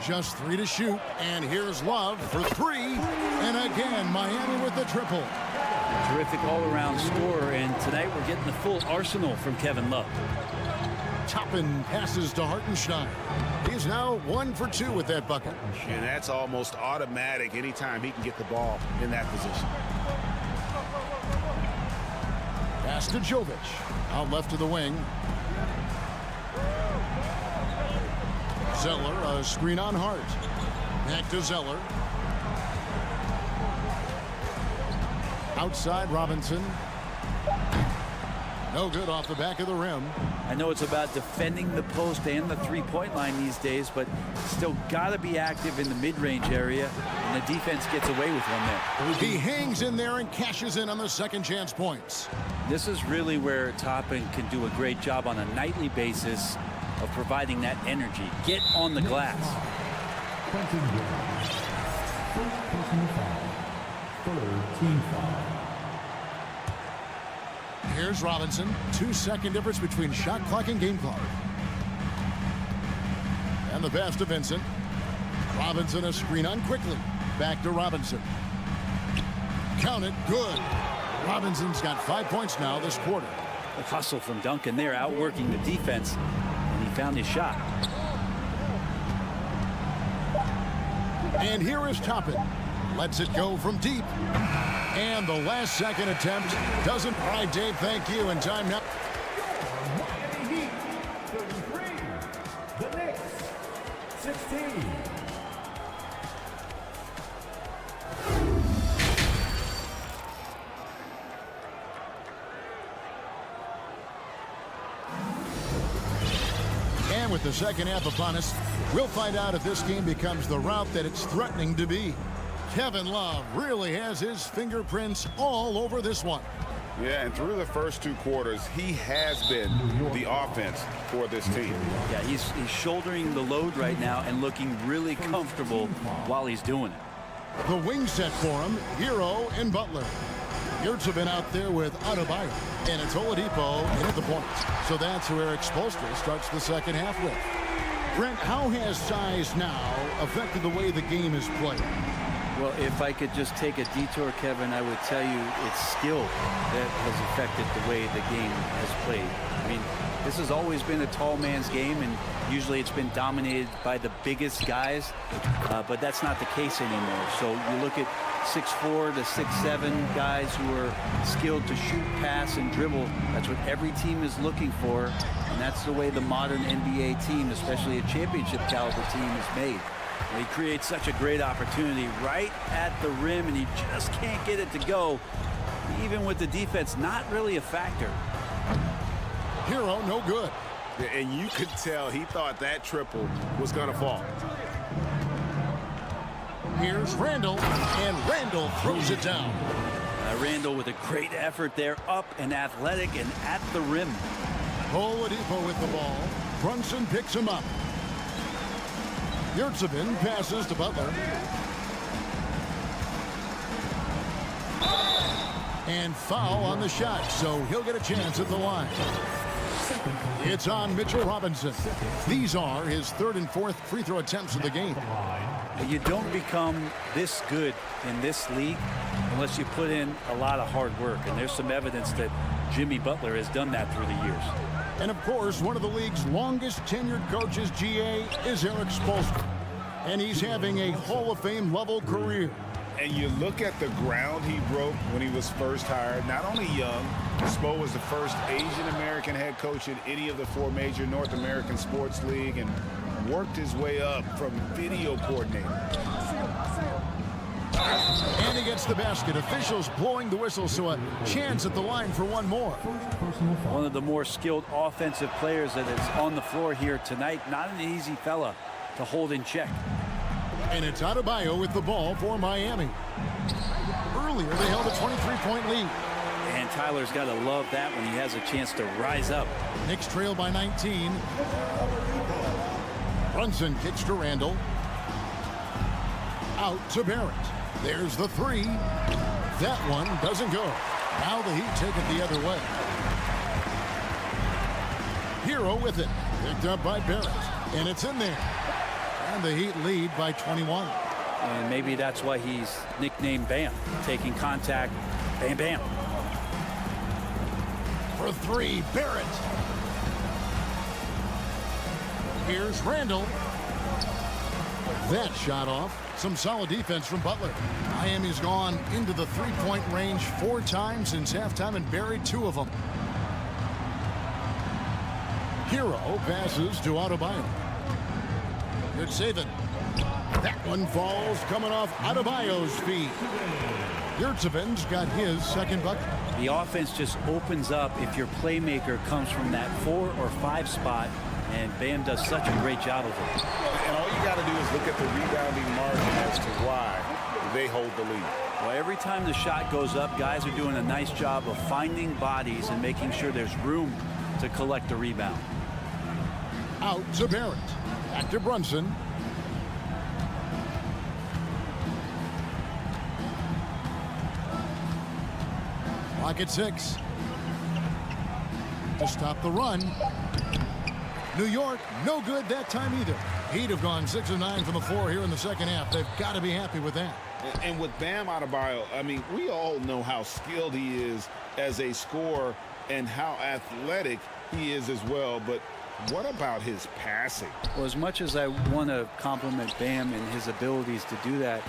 Just 3 to shoot, and here's Love for 3. And again, Miami with the triple. Terrific all-around scorer, and tonight we're getting the full arsenal from Kevin Love. Toppin passes to Hartenstein. He's now 1 for 2 with that bucket. And that's almost automatic anytime he can get the ball in that position. Pass to Jovic. Out left to the wing. Zeller, a screen on Hart. Back to Zeller. Outside Robinson. No good off the back of the rim. I know it's about defending the post and the three-point line these days, but still got to be active in the mid-range area, and the defense gets away with one there. He hangs in there and cashes in on the second chance points. This is really where Toppin can do a great job on a nightly basis of providing that energy. Get on the glass. First personal foul. Third team foul. Here's Robinson. 2-second difference between shot clock and game clock. And the pass to Vincent. Robinson, a screen on quickly. Back to Robinson. Count it. Good. Robinson's got 5 points now this quarter. The hustle from Duncan there, outworking the defense, and he found his shot. And here is Toppin. Lets it go from deep. And the last second attempt doesn't. All right, Dave, thank you. And time now. Miami Heat, 33. The Knicks, 16. And with the second half upon us, we'll find out if this game becomes the route that it's threatening to be. Kevin Love really has his fingerprints all over this one. Yeah, and through the first 2 quarters, he has been the offense for this team. Yeah, he's shouldering the load right now and looking really comfortable while he's doing it. The wing set for him, Hero and Butler. Yurts have been out there with Adebayo, and it's Oladipo in at the point. So that's who Eric Spoelstra starts the second half with. Brent, how has size now affected the way the game is played? Well, if I could just take a detour, Kevin, I would tell you it's skill that has affected the way the game has played. I mean, this has always been a tall man's game, and usually it's been dominated by the biggest guys, but that's not the case anymore. So you look at 6'4" to 6'7" guys who are skilled to shoot, pass, and dribble. That's what every team is looking for, and that's the way the modern NBA team, especially a championship caliber team, is made. He creates such a great opportunity right at the rim, and he just can't get it to go. Even with the defense not really a factor. Hero, no good. And you could tell he thought that triple was going to fall. Here's Randall, and Randall throws it down. Randall with a great effort there, up and athletic and at the rim. Oladipo with the ball. Brunson picks him up. Yurtsevin passes to Butler. And foul on the shot, so he'll get a chance at the line. It's on Mitchell Robinson. These are his third and fourth free throw attempts of the game. You don't become this good in this league unless you put in a lot of hard work. And there's some evidence that Jimmy Butler has done that through the years. And of course, one of the league's longest tenured coaches, GA, is Eric Spoelstra. And he's having a Hall of Fame level career. And you look at the ground he broke when he was first hired. Not only young, Spo was the first Asian American head coach in any of the 4 major North American sports league and worked his way up from video coordinator. And he gets the basket. Officials blowing the whistle, so a chance at the line for one more. One of the more skilled offensive players that is on the floor here tonight. Not an easy fella to hold in check. And it's Adebayo with the ball for Miami. Earlier, they held a 23-point lead. And Tyler's got to love that when he has a chance to rise up. Knicks trail by 19. Brunson kicks to Randall. Out to Barrett. There's the three. That one doesn't go. Now the Heat take it the other way. Hero with it. Picked up by Barrett. And it's in there. And the Heat lead by 21. And maybe that's why he's nicknamed Bam. Taking contact. Bam, bam. For three, Barrett. Here's Randall. That shot off. Some solid defense from Butler. Miami's gone into the three-point range 4 times since halftime and buried 2 of them. Hero passes to Adebayo. Good saving. That one falls coming off Adebayo's feet. Yurtseven's got his second bucket. The offense just opens up if your playmaker comes from that 4 or 5 spot, and Bam does such a great job of it. And all you got to do is look at the rebounding margin as to why they hold the lead. Well, every time the shot goes up, guys are doing a nice job of finding bodies and making sure there's room to collect the rebound. Out to Barrett. Back to Brunson. Clock at 6. To stop the run. New York, no good that time either. Heat have gone 6 of 9 from the floor here in the second half. They've got to be happy with that. And with Bam Adebayo, I mean, we all know how skilled he is as a scorer and how athletic he is as well. But what about his passing? Well, as much as I want to compliment Bam and his abilities to do that,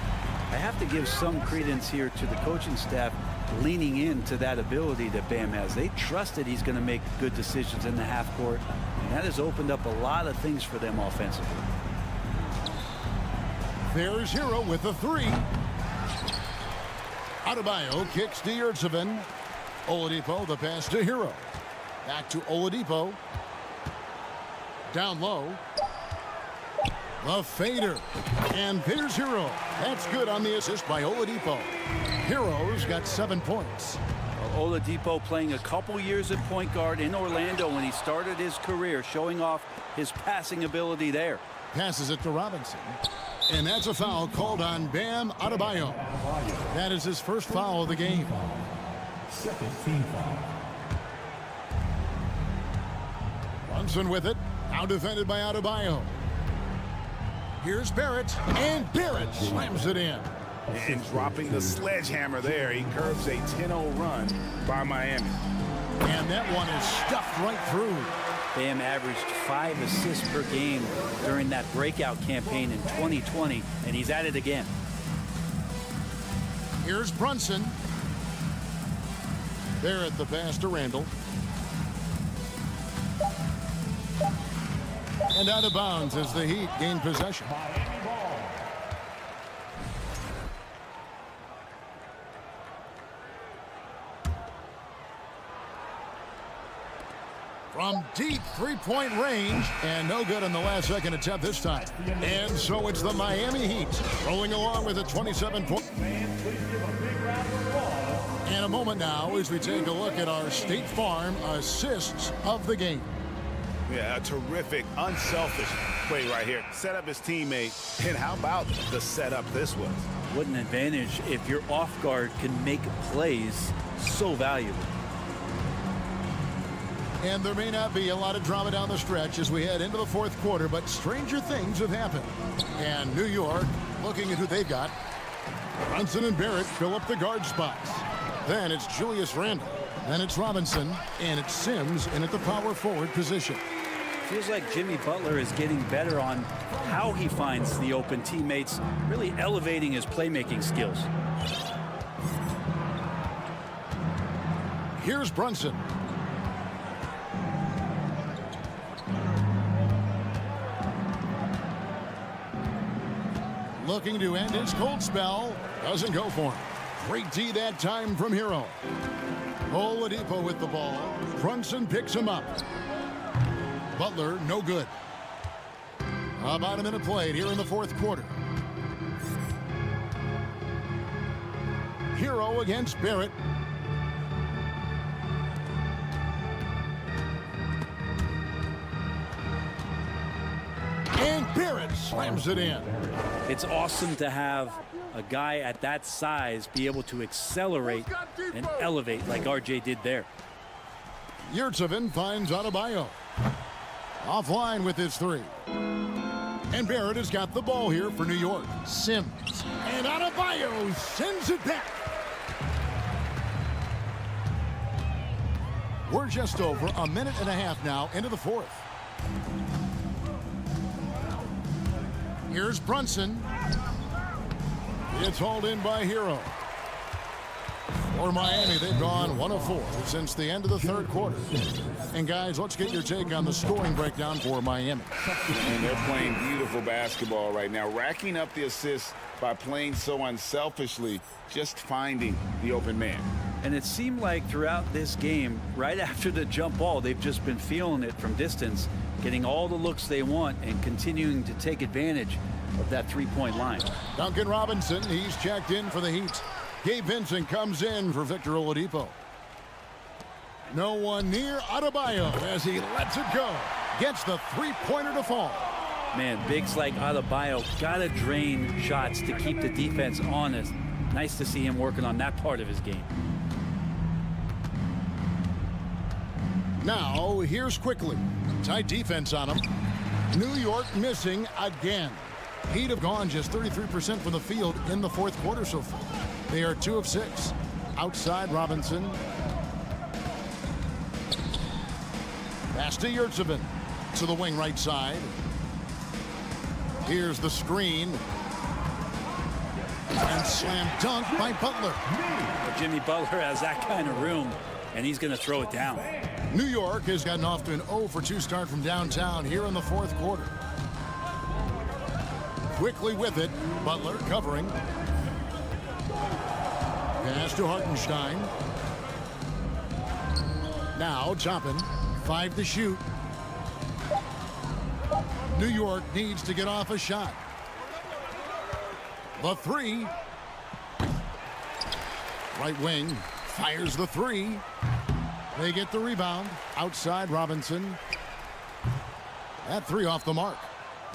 I have to give some credence here to the coaching staff leaning into that ability that Bam has. They trust that he's going to make good decisions in the half court, and that has opened up a lot of things for them offensively. There's Hero with the 3. Adebayo kicks to Yurtseven. Oladipo, the pass to Hero. Back to Oladipo. Down low. The fader. And there's Hero. That's good on the assist by Oladipo. Hero's got 7 points. Oladipo playing a couple years at point guard in Orlando when he started his career, showing off his passing ability there. Passes it to Robinson. And that's a foul called on Bam Adebayo. That is his first foul of the game. Second team foul. Brunson with it. Now defended by Adebayo. Here's Barrett. And Barrett slams it in. And dropping the sledgehammer there, he curves a 10-0 run by Miami. And that one is stuffed right through. Bam averaged 5 assists per game during that breakout campaign in 2020, and he's at it again. Here's Brunson. Barrett the pass to Randall. And out of bounds as the Heat gain possession. From deep three-point range, and no good on the last second attempt this time. And so it's the Miami Heat rolling along with a 27-point. And a moment now as we take a look at our State Farm assists of the game. Yeah, a terrific, unselfish play right here. Set up his teammate, and how about the setup this was? What an advantage if your off guard can make plays so valuable. And there may not be a lot of drama down the stretch as we head into the fourth quarter, but stranger things have happened. And New York, looking at who they've got, Brunson and Barrett fill up the guard spots. Then it's Julius Randle. Then it's Robinson. And it's Sims in at the power forward position. Feels like Jimmy Butler is getting better on how he finds the open teammates, really elevating his playmaking skills. Here's Brunson. Looking to end his cold spell. Doesn't go for him. Great D that time from Hero. Oladipo with the ball. Brunson picks him up. Butler, no good. About a minute played here in the fourth quarter. Hero against Barrett. And Barrett slams it in. It's awesome to have a guy at that size be able to accelerate and elevate like RJ did there. Yurtseven finds Adebayo. Offline with his three. And Barrett has got the ball here for New York. Sims. And Adebayo sends it back. We're just over a minute and a half now into the fourth. Here's Brunson. It's hauled in by Hero. For Miami, they've gone 1 of 4 since the end of the third quarter. And guys, let's get your take on the scoring breakdown for Miami. And they're playing beautiful basketball right now, racking up the assists by playing so unselfishly, just finding the open man. And it seemed like throughout this game, right after the jump ball, they've just been feeling it from distance, getting all the looks they want and continuing to take advantage of that three-point line. Duncan Robinson, he's checked in for the Heat. Gabe Vincent comes in for Victor Oladipo. No one near Adebayo as he lets it go. Gets the three-pointer to fall. Man, bigs like Adebayo gotta drain shots to keep the defense honest. Nice to see him working on that part of his game. Now, here's quickly. Tight defense on him. New York missing again. Heat have gone just 33% from the field in the fourth quarter so far. They are 2 of 6. Outside Robinson. Pass to Yurtseven. To the wing right side. Here's the screen. And slam dunk by Butler. Well, Jimmy Butler has that kind of room, and he's going to throw it down. New York has gotten off to an 0 for 2 start from downtown here in the fourth quarter. Quickly with it, Butler covering. Pass to Hartenstein. Now Toppin, 5 to shoot. New York needs to get off a shot. The three. Right wing fires the three. They get the rebound. Outside Robinson. That three off the mark.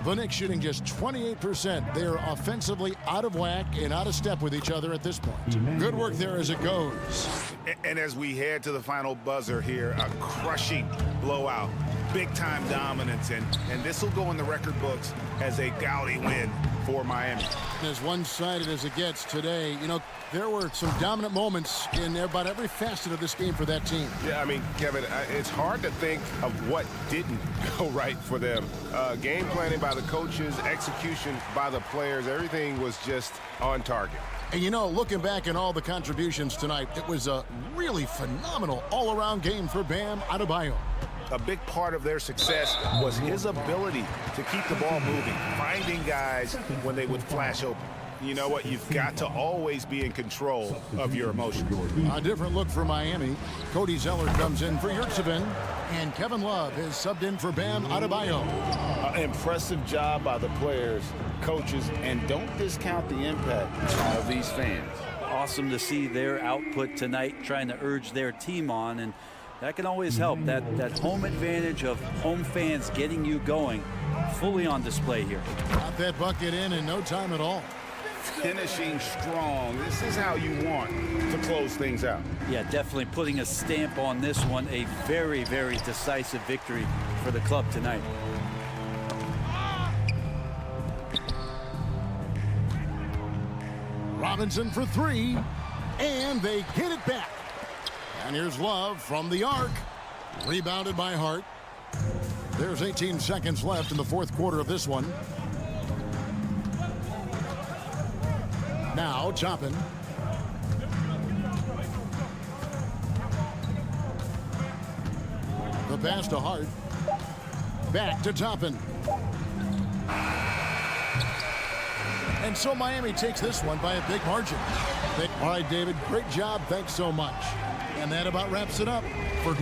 The Knicks shooting just 28%. They are offensively out of whack and out of step with each other at this point. Good work there as it goes. And as we head to the final buzzer here, a crushing blowout, big-time dominance, and this will go in the record books as a gaudy win for Miami. As one-sided as it gets today, you know, there were some dominant moments in about every facet of this game for that team. Yeah, I mean, Kevin, it's hard to think of what didn't go right for them. Game planning by the coaches, execution by the players, everything was just on target. And, you know, looking back at all the contributions tonight, it was a really phenomenal all-around game for Bam Adebayo. A big part of their success was his ability to keep the ball moving, finding guys when they would flash open. You know what? You've got to always be in control of your emotions. A different look for Miami. Cody Zeller comes in for Yurtseven, and Kevin Love is subbed in for Bam Adebayo. Impressive job by the players, coaches, and don't discount the impact of these fans. Awesome to see their output tonight, trying to urge their team on, and that can always help. That home advantage of home fans getting you going, fully on display here. Got that bucket in no time at all. finishing strong. This is how you want to close things out. Yeah, definitely putting a stamp on this one. A very, very decisive victory for the club tonight. Robinson for three, and they get it back. And here's Love from the arc. Rebounded by Hart. There's 18 seconds left in the fourth quarter of this one. Now Toppin. The pass to Hart. Back to Toppin. And so Miami takes this one by a big margin. All right, David, great job. Thanks so much. And that about wraps it up for...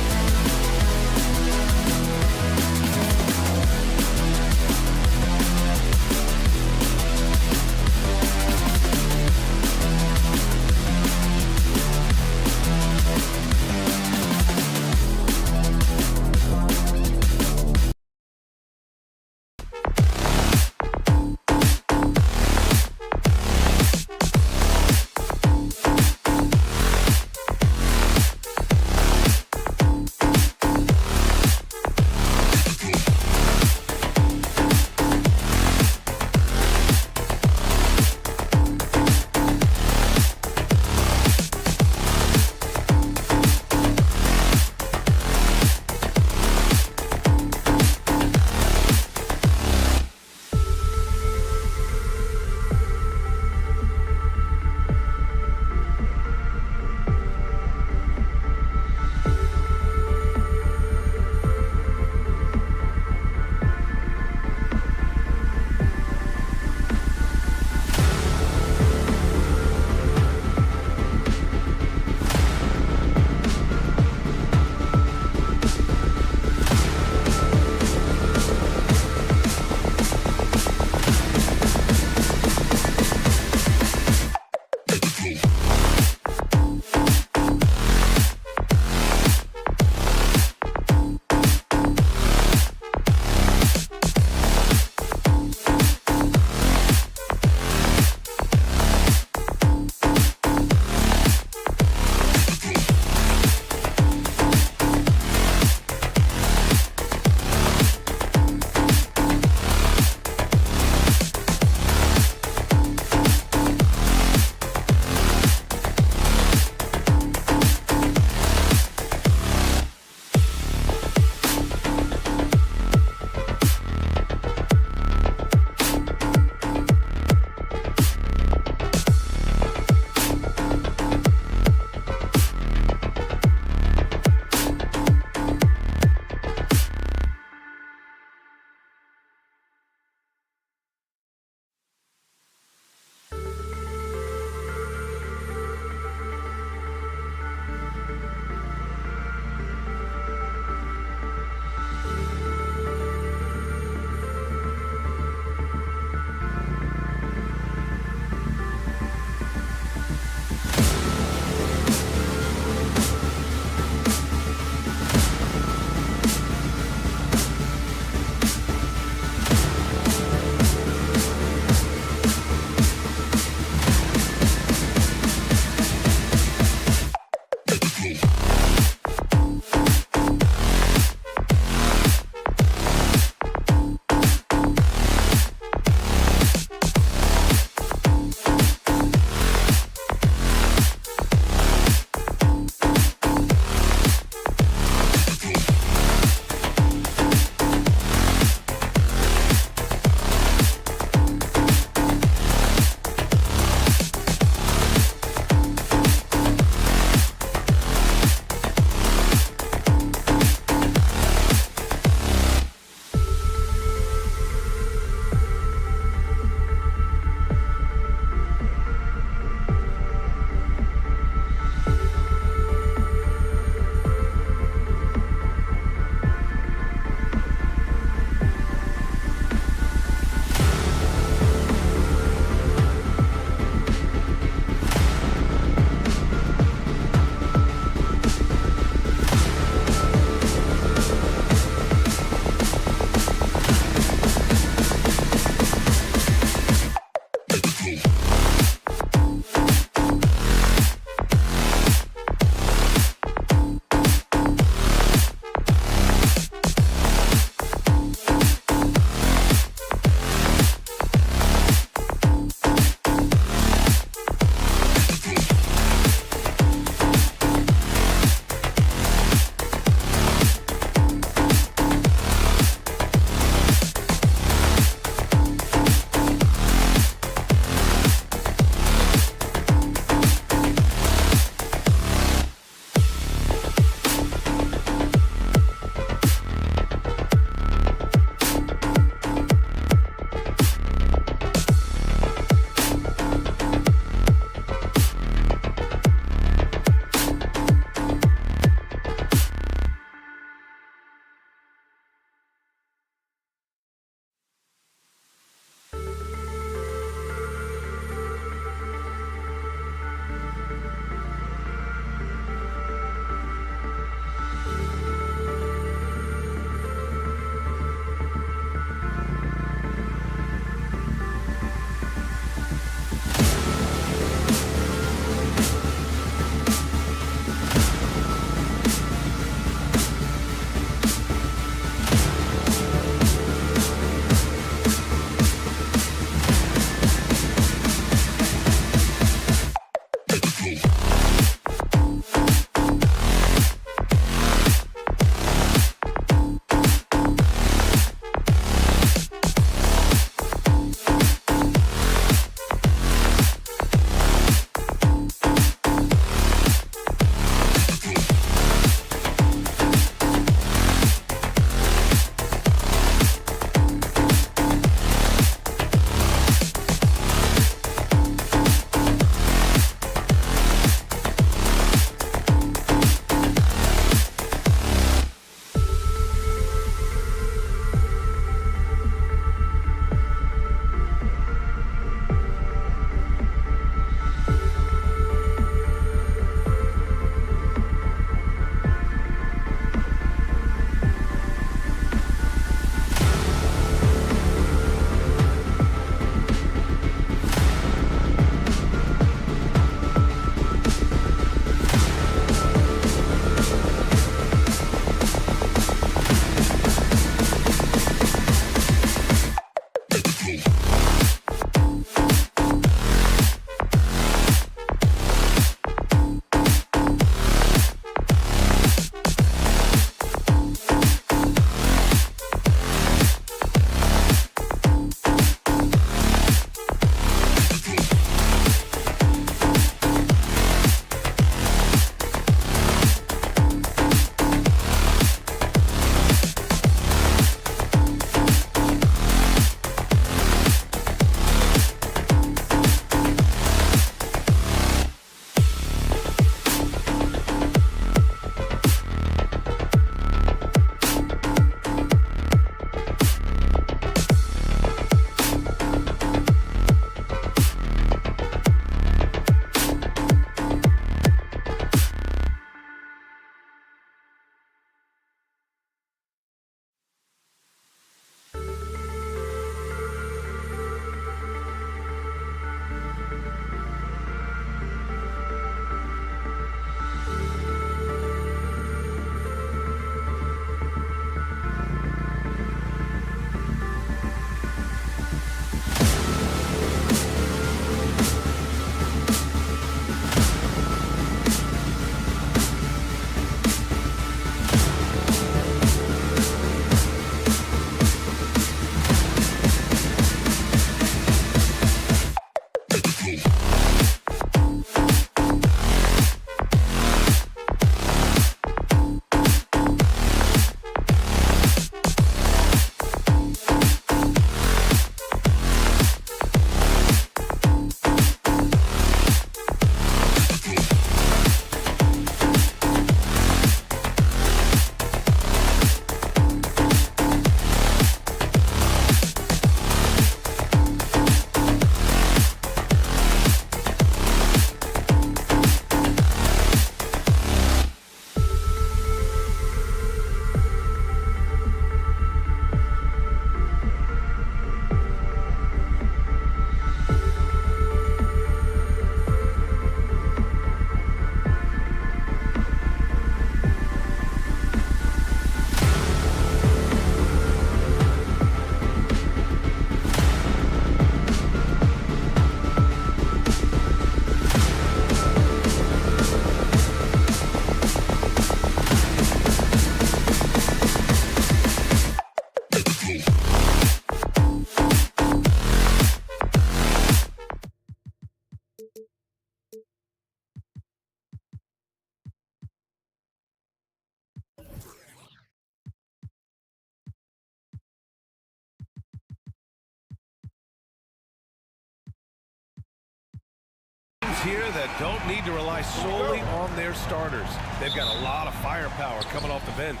here that don't need to rely solely on their starters. They've got a lot of firepower coming off the bench.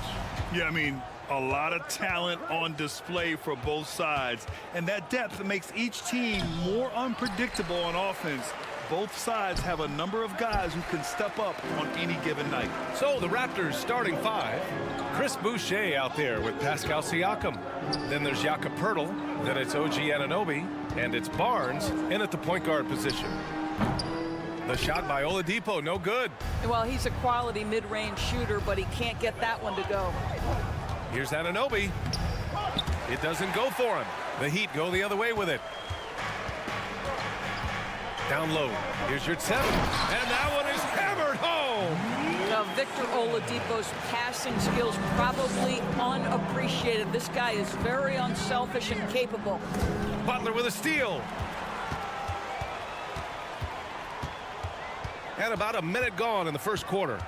Yeah, I mean, a lot of talent on display for both sides. And that depth makes each team more unpredictable on offense. Both sides have a number of guys who can step up on any given night. So the Raptors starting five. Chris Boucher out there with Pascal Siakam. Then there's Jakob Poeltl. Then it's OG Anunoby. And it's Barnes in at the point guard position. The shot by Oladipo, no good. Well, he's a quality mid-range shooter, but he can't get that one to go. Here's Anunoby. It doesn't go for him. The Heat go the other way with it. Down low. Here's your 7. And that one is hammered home. Now, Victor Oladipo's passing skills probably unappreciated. This guy is very unselfish and capable. Butler with a steal. And about a minute gone in the first quarter.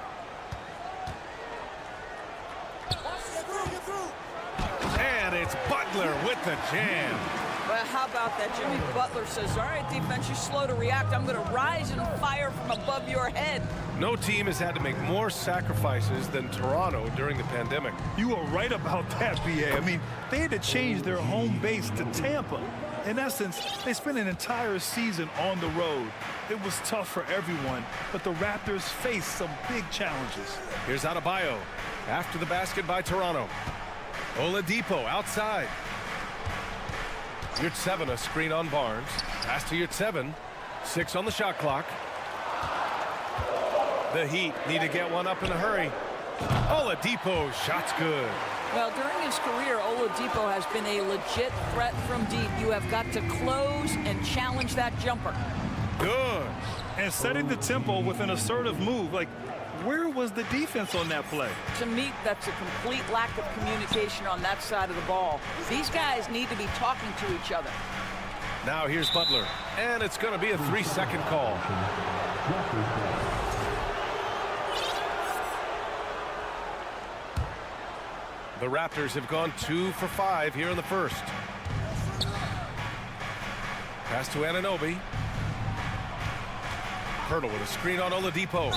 And it's Butler with the jam. Well, how about that? Jimmy Butler says, all right, defense, you're slow to react. I'm going to rise and fire from above your head. No team has had to make more sacrifices than Toronto during the pandemic. You are right about that, BA. I mean, they had to change their home base to Tampa. In essence, they spent an entire season on the road. It was tough for everyone, but the Raptors faced some big challenges. Here's Adebayo after the basket by Toronto. Oladipo outside. Yurt 7, a screen on Barnes. Pass to Yurt 7. 6 on the shot clock. The Heat need to get one up in a hurry. Oladipo, shot's good. Well, during his career, Oladipo has been a legit threat from deep. You have got to close and challenge that jumper. Good. And setting the tempo with an assertive move. Like, where was the defense on that play? To me, that's a complete lack of communication on that side of the ball. These guys need to be talking to each other. Now here's Butler. And it's going to be a 3-second call. The Raptors have gone 2 for 5 here in the first. Pass to Anunoby. Poeltl with a screen on Oladipo.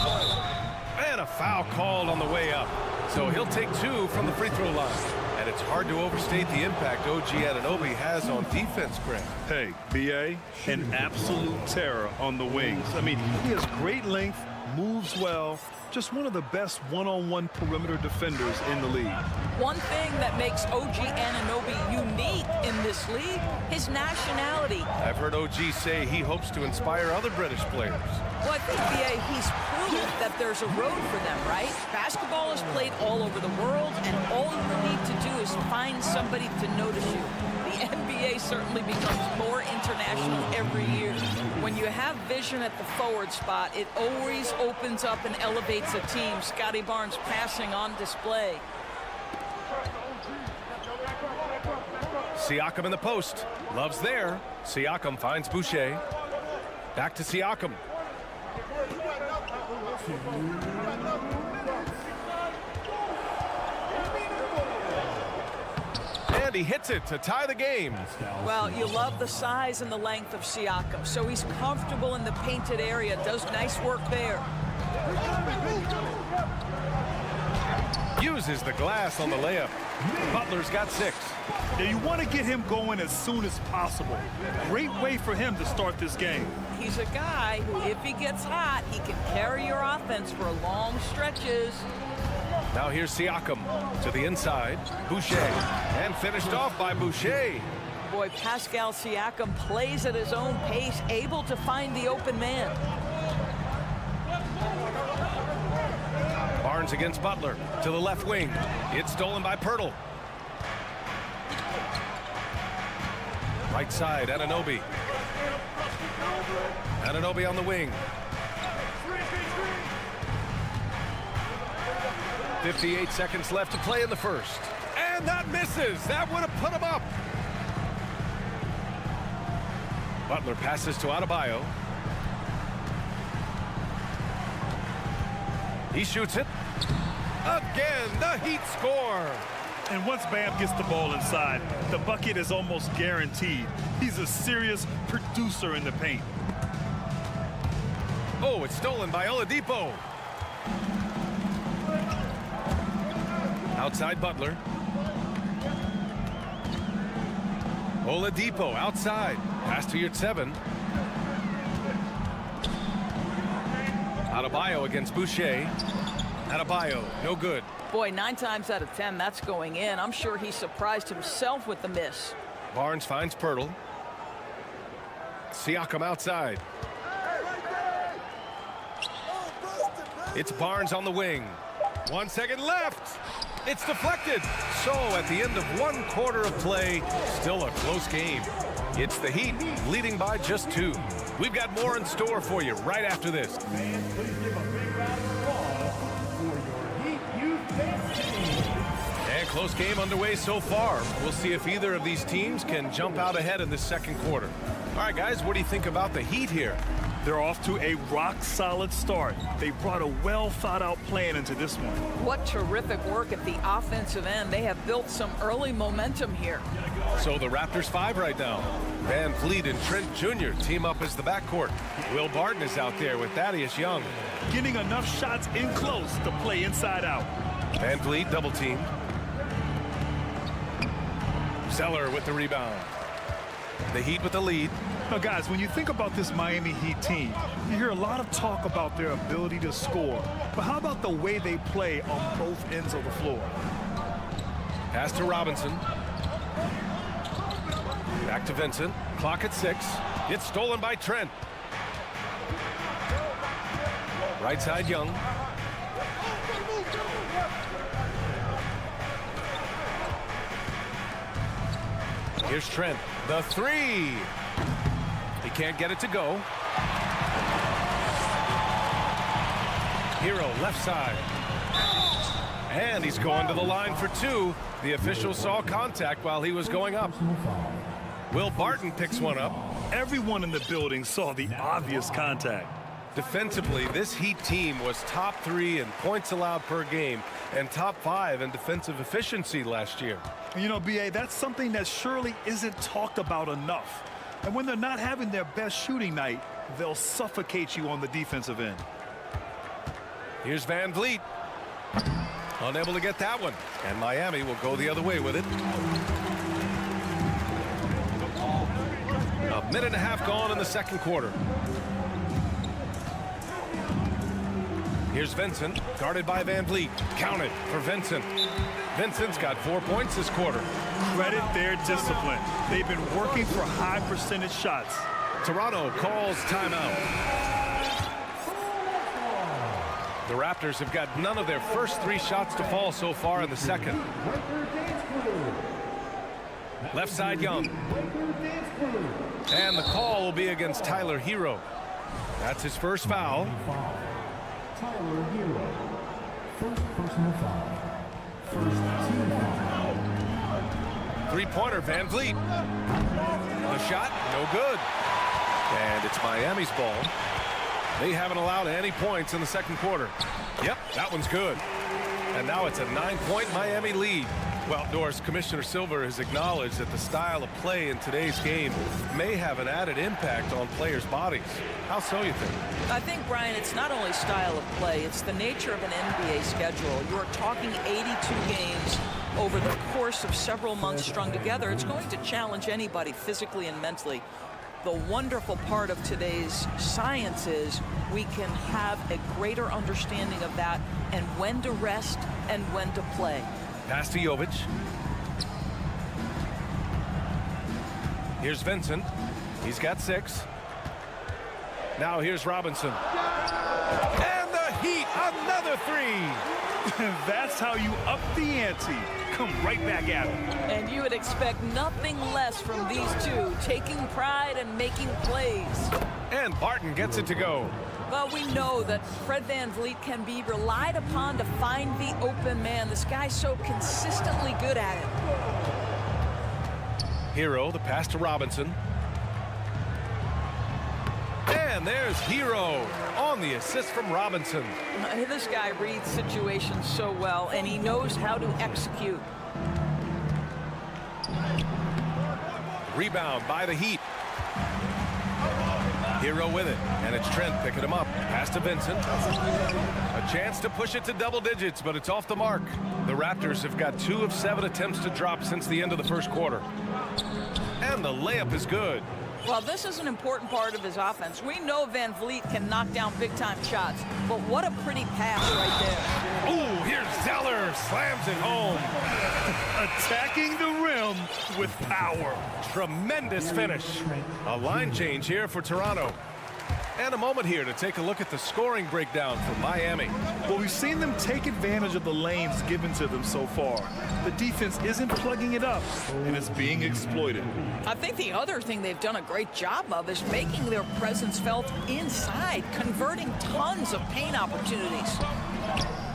And a foul called on the way up. So he'll take 2 from the free throw line. And it's hard to overstate the impact OG Anunoby has on defense, Grant. Hey, BA, an absolute terror on the wings. I mean, he has great length, moves well, just one of the best one-on-one perimeter defenders in the league. One thing that makes OG Anunoby unique in this league, his nationality. I've heard OG say he hopes to inspire other British players. Well, I think, BA, he's proved that there's a road for them, right? Basketball is played all over the world, and all you need to do is find somebody to notice you. The NBA certainly becomes more international every year. When you have vision at the forward spot, it always opens up and elevates a team. Scotty Barnes passing on display. Siakam in the post. Love's there. Siakam finds Boucher. Back to Siakam. And he hits it to tie the game. Well, you love the size and the length of Siakam. So he's comfortable in the painted area. Does nice work there. Uses the glass on the layup. Butler's got 6. Yeah, you want to get him going as soon as possible. Great way for him to start this game. He's a guy who, if he gets hot, he can carry your offense for long stretches. Now here's Siakam to the inside. Boucher. And finished off by Boucher. Boy, Pascal Siakam plays at his own pace, able to find the open man. Barnes against Butler to the left wing. It's stolen by Poeltl. Right side, Anunoby. Anunoby on the wing. 58 seconds left to play in the first. And that misses. That would have put him up. Butler passes to Adebayo. He shoots it. Again, the Heat score. And once Bam gets the ball inside, the bucket is almost guaranteed. He's a serious producer in the paint. Oh, it's stolen by Oladipo. Outside Butler. Oladipo outside. Pass to Yurtseven. Adebayo against Boucher. Adebayo, no good. Boy, 9 times out of 10, that's going in. I'm sure he surprised himself with the miss. Barnes finds Pirtle. Siakam outside. It's Barnes on the wing. 1 second left. It's deflected. So at the end of 1 quarter of play, still a close game. It's the Heat leading by just 2. We've got more in store for you right after this. Fans, please give a big round of applause for your Heat Youth team. And close game underway so far. We'll see if either of these teams can jump out ahead in the second quarter. All right, guys, what do you think about the Heat here? They're off to a rock-solid start. They brought a well-thought-out plan into this one. What terrific work at the offensive end. They have built some early momentum here. So the Raptors 5 right now. Van Vliet and Trent Jr. team up as the backcourt. Will Barton is out there with Thaddeus Young. Getting enough shots in close to play inside out. Van Vliet double team. Zeller with the rebound. The Heat with the lead. Now, guys, when you think about this Miami Heat team, you hear a lot of talk about their ability to score. But how about the way they play on both ends of the floor? Pass to Robinson. Back to Vincent. Clock at 6. It's stolen by Trent. Right side Young. Here's Trent. The 3. He can't get it to go. Hero left side. And he's going to the line for 2. The official saw contact while he was going up. Will Barton picks one up. Everyone in the building saw the obvious contact. Defensively, this Heat team was top 3 in points allowed per game and top 5 in defensive efficiency last year. And you know, B.A., that's something that surely isn't talked about enough. And when they're not having their best shooting night, they'll suffocate you on the defensive end. Here's Van Vliet. Unable to get that one. And Miami will go the other way with it. A minute and a half gone in the second quarter. Here's Vincent, guarded by Van Vliet. Counted for Vincent. Vincent's got 4 points this quarter. Credit their discipline. They've been working for high percentage shots. Toronto calls timeout. The Raptors have got none of their first 3 shots to fall so far in the second. Left side Young. And the call will be against Tyler Hero. That's his first foul. Tyler Hero. First personal foul. First team foul. 3-pointer, Van Vliet. The shot, no good. And it's Miami's ball. They haven't allowed any points in the second quarter. Yep, that one's good. And now it's a 9-point Miami lead. Well, Doris, Commissioner Silver has acknowledged that the style of play in today's game may have an added impact on players' bodies. How so, you think? I think, Brian, it's not only style of play, it's the nature of an NBA schedule. You're talking 82 games over the course of several months strung together. It's going to challenge anybody physically and mentally. The wonderful part of today's science is we can have a greater understanding of that and when to rest and when to play. Pass to Jovic. Here's Vincent. He's got 6. Now here's Robinson. And the Heat, another 3. That's how you up the ante. Come right back at him. And you would expect nothing less from these two, taking pride and making plays. And Barton gets it to go. Well, we know that Fred Van Vliet can be relied upon to find the open man. This guy's so consistently good at it. Hero, the pass to Robinson. And there's Hero on the assist from Robinson. This guy reads situations so well, and he knows how to execute. Rebound by the Heat. Hero with it, and it's Trent picking him up. Pass to Vincent. A chance to push it to double digits, but it's off the mark. The Raptors have got 2 of 7 attempts to drop since the end of the first quarter. And the layup is good. Well, this is an important part of his offense. We know Van Vliet can knock down big-time shots, but what a pretty pass right there. Ooh, here's Zeller, slams it home. Attacking the rim with power. Tremendous finish. A line change here for Toronto. And a moment here to take a look at the scoring breakdown for Miami. Well, we've seen them take advantage of the lanes given to them so far. The defense isn't plugging it up, and it's being exploited. I think the other thing they've done a great job of is making their presence felt inside, converting tons of paint opportunities.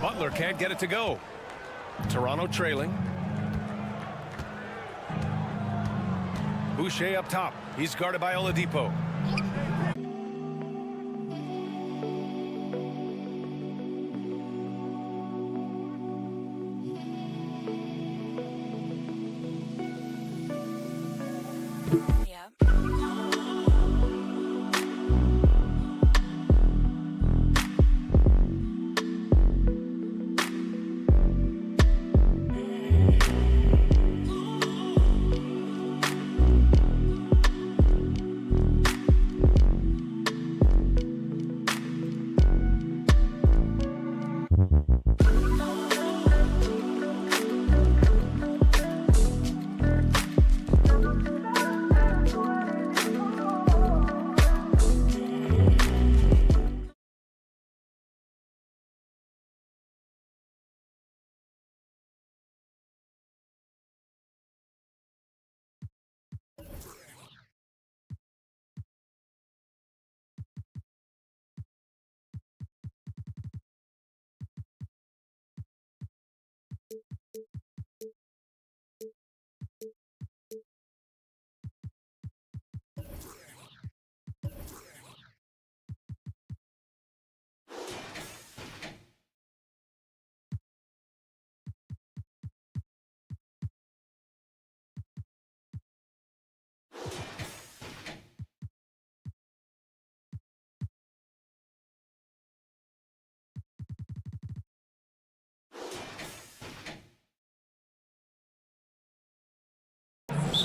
Butler can't get it to go. Toronto trailing. Boucher up top. He's guarded by Oladipo.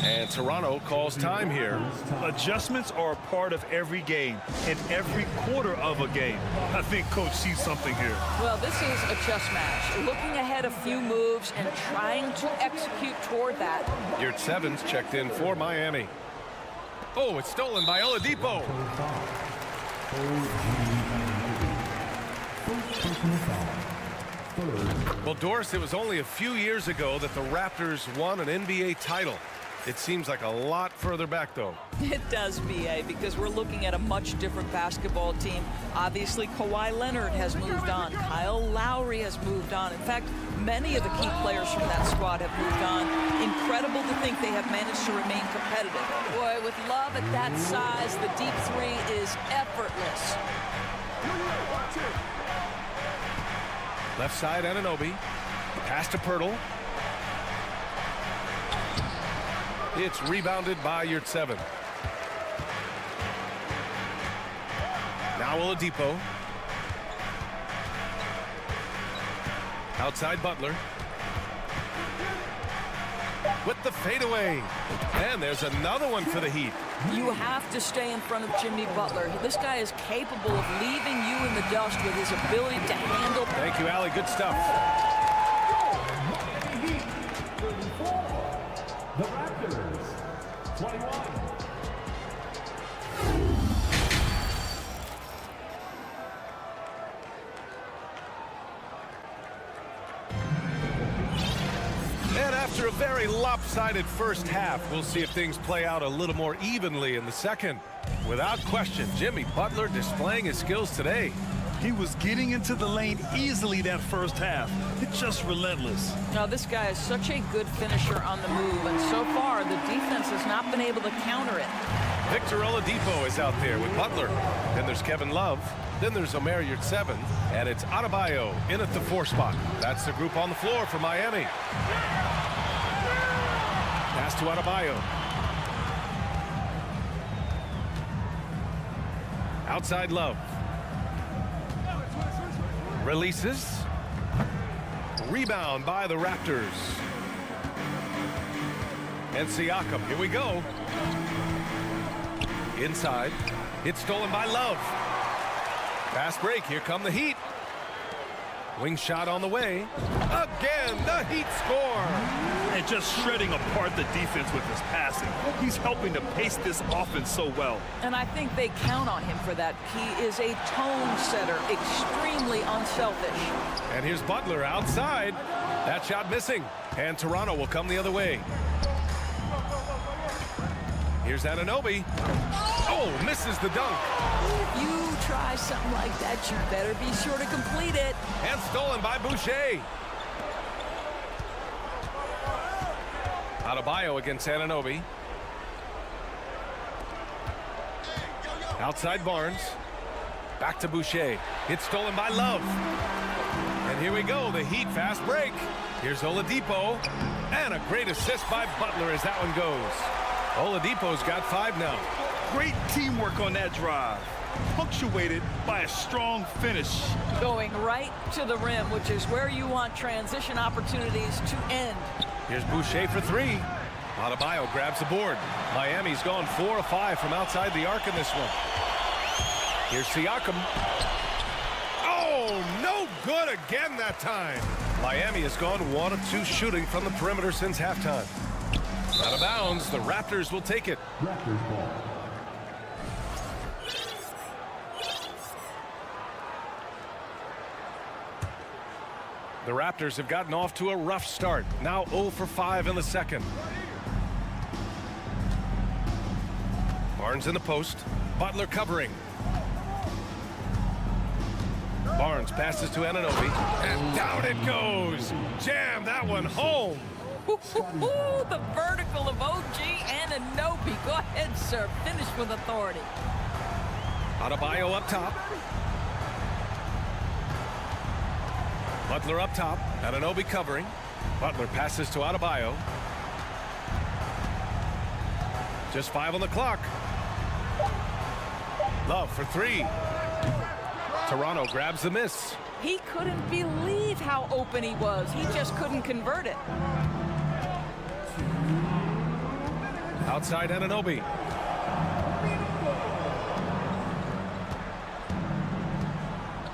And Toronto calls time here. Adjustments are a part of every game and every quarter of a game. I think Coach sees something here. Well, this is a chess match. Looking ahead a few moves and trying to execute toward that. Yurtseven's checked in for Miami. Oh, it's stolen by Oladipo. Well, Doris, it was only a few years ago that the Raptors won an NBA title. It seems like a lot further back, though. It does, B.A., because we're looking at a much different basketball team. Obviously, Kawhi Leonard has moved on. Kyle Lowry has moved on. In fact, many of the key players from that squad have moved on. Incredible to think they have managed to remain competitive. Boy, with Love at that size, the deep three is effortless. Left side, Anunoby. Pass to Pirtle. It's rebounded by Yurtseven. Now Oladipo. Outside Butler. With the fadeaway. And there's another one for the Heat. You have to stay in front of Jimmy Butler. This guy is capable of leaving you in the dust with his ability to handle. Thank you, Allie. Good stuff. The Raptors, 21. And after a very lopsided first half, we'll see if things play out a little more evenly in the second. Without question, Jimmy Butler displaying his skills today. He was getting into the lane easily that first half. It's just relentless. Now, this guy is such a good finisher on the move, and so far, the defense has not been able to counter it. Victor Oladipo is out there with Butler. Then there's Kevin Love. Then there's Omer Yurtseven. And it's Adebayo in at the 4 spot. That's the group on the floor for Miami. Pass to Adebayo. Outside Love. Releases. Rebound by the Raptors. And Siakam, here we go. Inside. It's stolen by Love. Fast break, here come the Heat. Wing shot on the way. Again, the Heat score. And just shredding apart the defense with his passing. He's helping to pace this offense so well. And I think they count on him for that. He is a tone setter, extremely unselfish. And here's Butler outside. That shot missing. And Toronto will come the other way. Here's Anunoby. Oh, misses the dunk. If you try something like that, you better be sure to complete it. And stolen by Boucher. Adebayo against Anunoby. Outside Barnes. Back to Boucher. It's stolen by Love. And here we go, the Heat fast break. Here's Oladipo. And a great assist by Butler as that one goes. Oladipo's got 5 now. Great teamwork on that drive, punctuated by a strong finish. Going right to the rim, which is where you want transition opportunities to end. Here's Boucher for 3. Adebayo grabs the board. Miami's gone 4 of 5 from outside the arc in this one. Here's Siakam. Oh, no good again that time. Miami has gone 1 of 2 shooting from the perimeter since halftime. Out of bounds, the Raptors will take it. Raptors ball. The Raptors have gotten off to a rough start. Now 0 for 5 in the second. Barnes in the post. Butler covering. Barnes passes to Anunoby. And down it goes. Jam that one home. The vertical of OG Anunoby. Go ahead, sir. Finish with authority. Adebayo up top. Butler up top. Anunoby covering. Butler passes to Adebayo. Just 5 on the clock. Love for 3. Toronto grabs the miss. He couldn't believe how open he was. He just couldn't convert it. Outside Anunoby.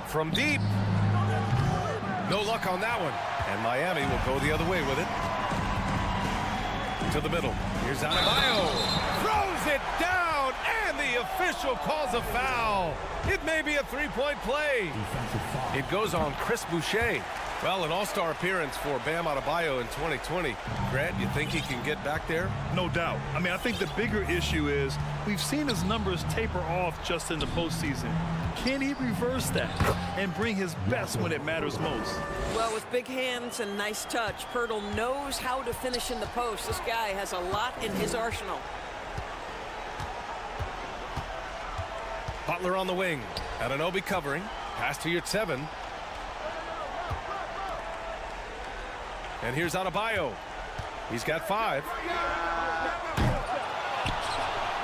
From deep. No luck on that one. And Miami will go the other way with it. To the middle. Here's Adebayo. Throws it down. And the official calls a foul. It may be a 3-point play. It goes on Chris Boucher. Well, an all-star appearance for Bam Adebayo in 2020. Grant, you think he can get back there? No doubt. I mean, I think the bigger issue is we've seen his numbers taper off just in the postseason. Can he reverse that and bring his best when it matters most? Well, with big hands and nice touch, Pirtle knows how to finish in the post. This guy has a lot in his arsenal. Butler on the wing. Anunoby covering. Pass to your 7. And here's Adebayo. He's got 5.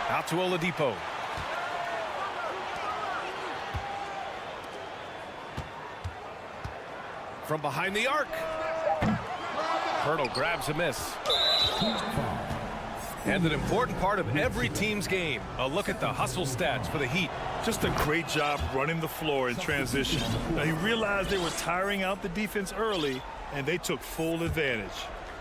Out to Oladipo. From behind the arc. Pirtle grabs a miss. And an important part of every team's game. A look at the hustle stats for the Heat. Just a great job running the floor in transition. Now, he realized they were tiring out the defense early, and they took full advantage.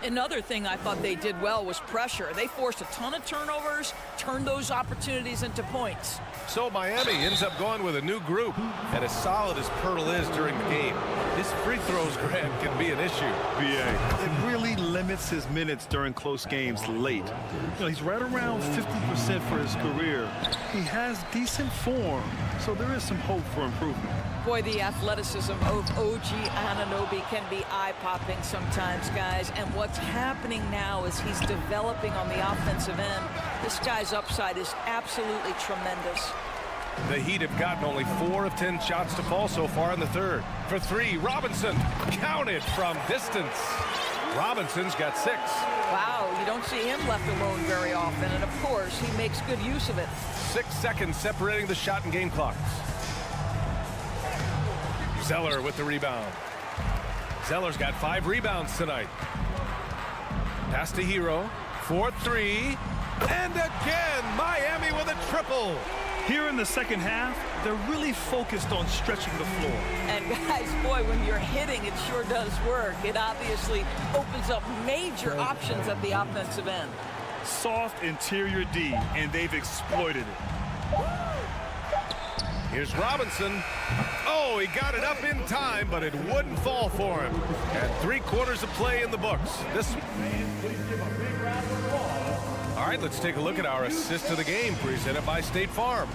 Another thing I thought they did well was pressure. They forced a ton of turnovers, turned those opportunities into points. So Miami ends up going with a new group. And as solid as Pirtle is during the game, his free throws, Grant, can be an issue. BA. It really limits his minutes during close games late. You know, he's right around 50% for his career. He has decent form, so there is some hope for improvement. Boy, the athleticism of OG Anunoby can be eye-popping sometimes, guys. And what's happening now is he's developing on the offensive end. This guy's upside is absolutely tremendous. The Heat have gotten only 4 of 10 shots to fall so far in the third. For 3, Robinson counted from distance. Robinson's got 6. Wow, you don't see him left alone very often, and of course, he makes good use of it. 6 seconds separating the shot and game clocks. Zeller with the rebound. Zeller's got 5 rebounds tonight. Pass to Hero. 4-3. And again, Miami with a triple. Here in the second half, they're really focused on stretching the floor. And guys, boy, when you're hitting, it sure does work. It obviously opens up major options at the offensive end. Soft interior D, and they've exploited it. Here's Robinson. Oh, he got it up in time, but it wouldn't fall for him. And 3/4 of play in the books. All right, let's take a look at our assist of the game presented by State Farm.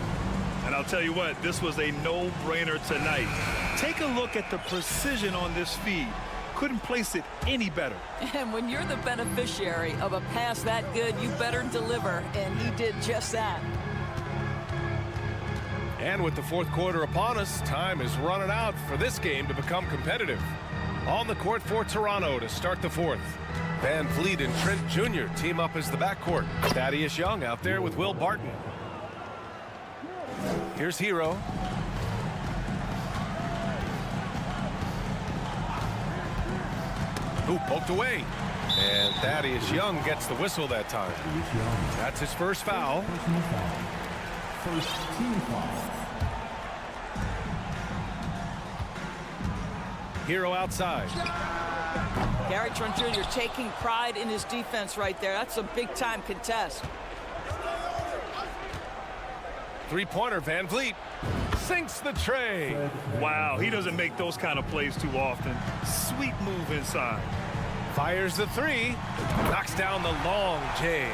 And I'll tell you what, this was a no-brainer tonight. Take a look at the precision on this feed. Couldn't place it any better. And when you're the beneficiary of a pass that good, you better deliver, and he did just that. And with the 4th quarter upon us, time is running out for this game to become competitive. On the court for Toronto to start the 4th. Van Vliet and Trent Jr. team up as the backcourt. Thaddeus Young out there with Will Barton. Here's Hero. Ooh, poked away. And Thaddeus Young gets the whistle that time. That's his first foul. First team foul. Hero outside. Gary Trent Jr. taking pride in his defense right there. That's a big-time contest. 3-pointer, Van Vliet sinks the tray. Wow, he doesn't make those kind of plays too often. Sweet move inside. Fires the 3. Knocks down the long J.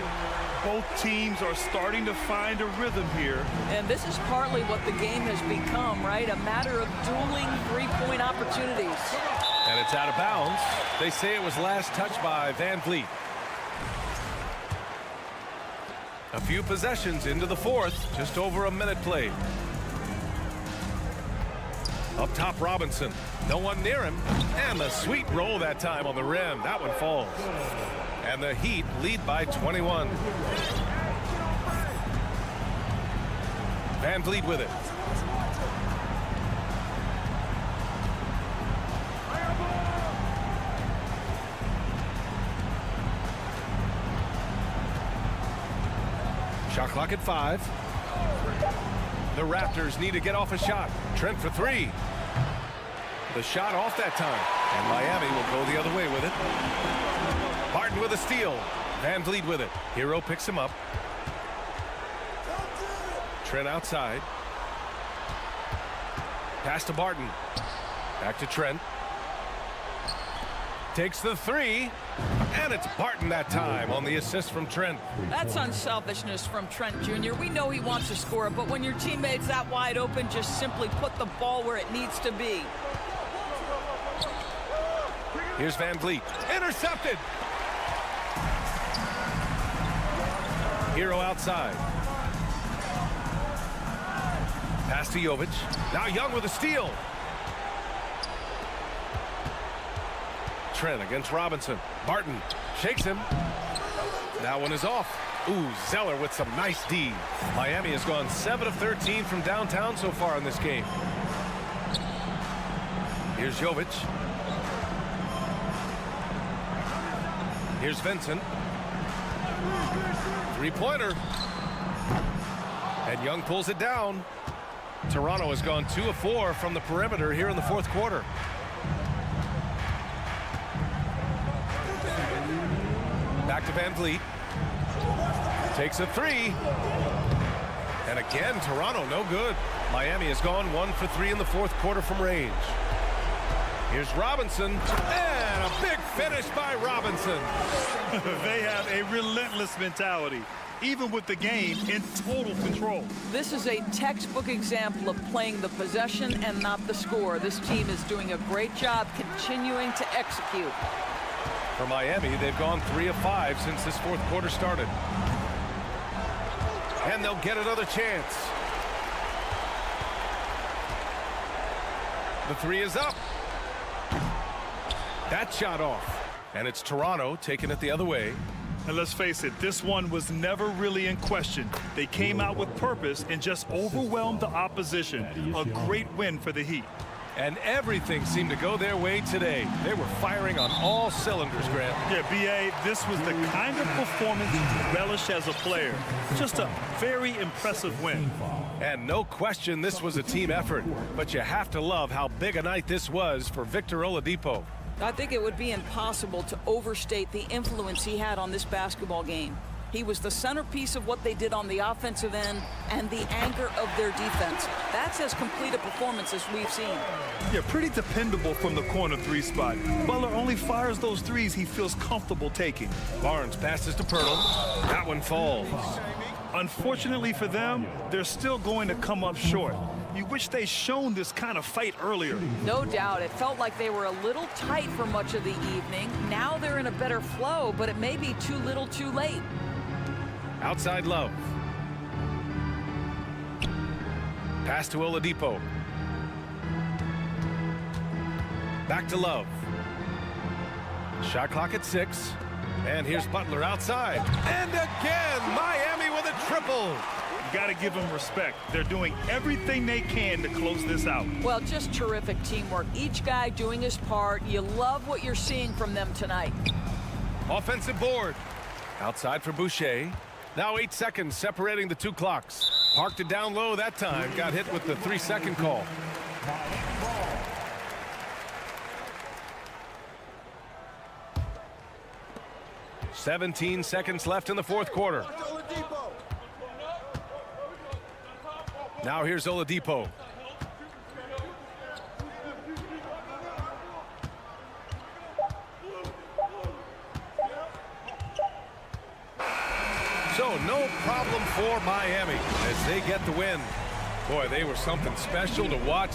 Both teams are starting to find a rhythm here. And this is partly what the game has become, right? A matter of dueling three-point opportunities. And it's out of bounds. They say it was last touched by Van Vliet. A few possessions into the 4th, just over a minute played. Up top, Robinson. No one near him. And the sweet roll that time on the rim. That one falls. And the Heat lead by 21. Van Vliet with it. Shot clock at 5. The Raptors need to get off a shot. Trent for 3. The shot off that time. And Miami will go the other way with it. Barton with a steal. Van Vliet with it. Hero picks him up. Trent outside. Pass to Barton. Back to Trent. Takes the 3. And it's Barton that time on the assist from Trent. That's unselfishness from Trent Jr. We know he wants to score, but when your teammate's that wide open, just simply put the ball where it needs to be. Here's Van Vliet. Intercepted. Hero outside. Pass to Jovic. Now Young with a steal. Trent against Robinson. Barton shakes him. That one is off. Ooh, Zeller with some nice D. Miami has gone 7 of 13 from downtown so far in this game. Here's Jovic. Here's Vincent. 3-pointer. And Young pulls it down. Toronto has gone 2 of 4 from the perimeter here in the 4th quarter. Back to Van Vliet. Takes a 3. And again, Toronto no good. Miami has gone 1 for 3 in the 4th quarter from range. Here's Robinson. And a big finish by Robinson. They have a relentless mentality, even with the game in total control. This is a textbook example of playing the possession and not the score. This team is doing a great job continuing to execute. For Miami, they've gone 3 of 5 since this 4th quarter started. And they'll get another chance. The 3 is up. That shot off. And it's Toronto taking it the other way. And let's face it, this one was never really in question. They came out with purpose and just overwhelmed the opposition. A great win for the Heat. And everything seemed to go their way today. They were firing on all cylinders, Grant. Yeah, B.A., this was the kind of performance you relish as a player. Just a very impressive win. And no question this was a team effort. But you have to love how big a night this was for Victor Oladipo. I think it would be impossible to overstate the influence he had on this basketball game. He was the centerpiece of what they did on the offensive end and the anchor of their defense. That's as complete a performance as we've seen. Yeah, pretty dependable from the corner three spot. Butler only fires those threes he feels comfortable taking. Barnes passes to Pirtle. That one falls. Unfortunately for them, they're still going to come up short. You wish they'd shown this kind of fight earlier. No doubt. It felt like they were a little tight for much of the evening. Now they're in a better flow, but it may be too little too late. Outside Love. Pass to Oladipo. Back to Love. Shot clock at 6. And here's Butler outside. And again, Miami with a triple. You got to give them respect. They're doing everything they can to close this out. Well, just terrific teamwork. Each guy doing his part. You love what you're seeing from them tonight. Offensive board. Outside for Boucher. Now 8 seconds separating the two clocks. Parked it down low that time. Got hit with the 3-second call. "17 seconds left in the fourth quarter. Now here's Oladipo. So no problem for Miami as they get the win. Boy, they were something special to watch.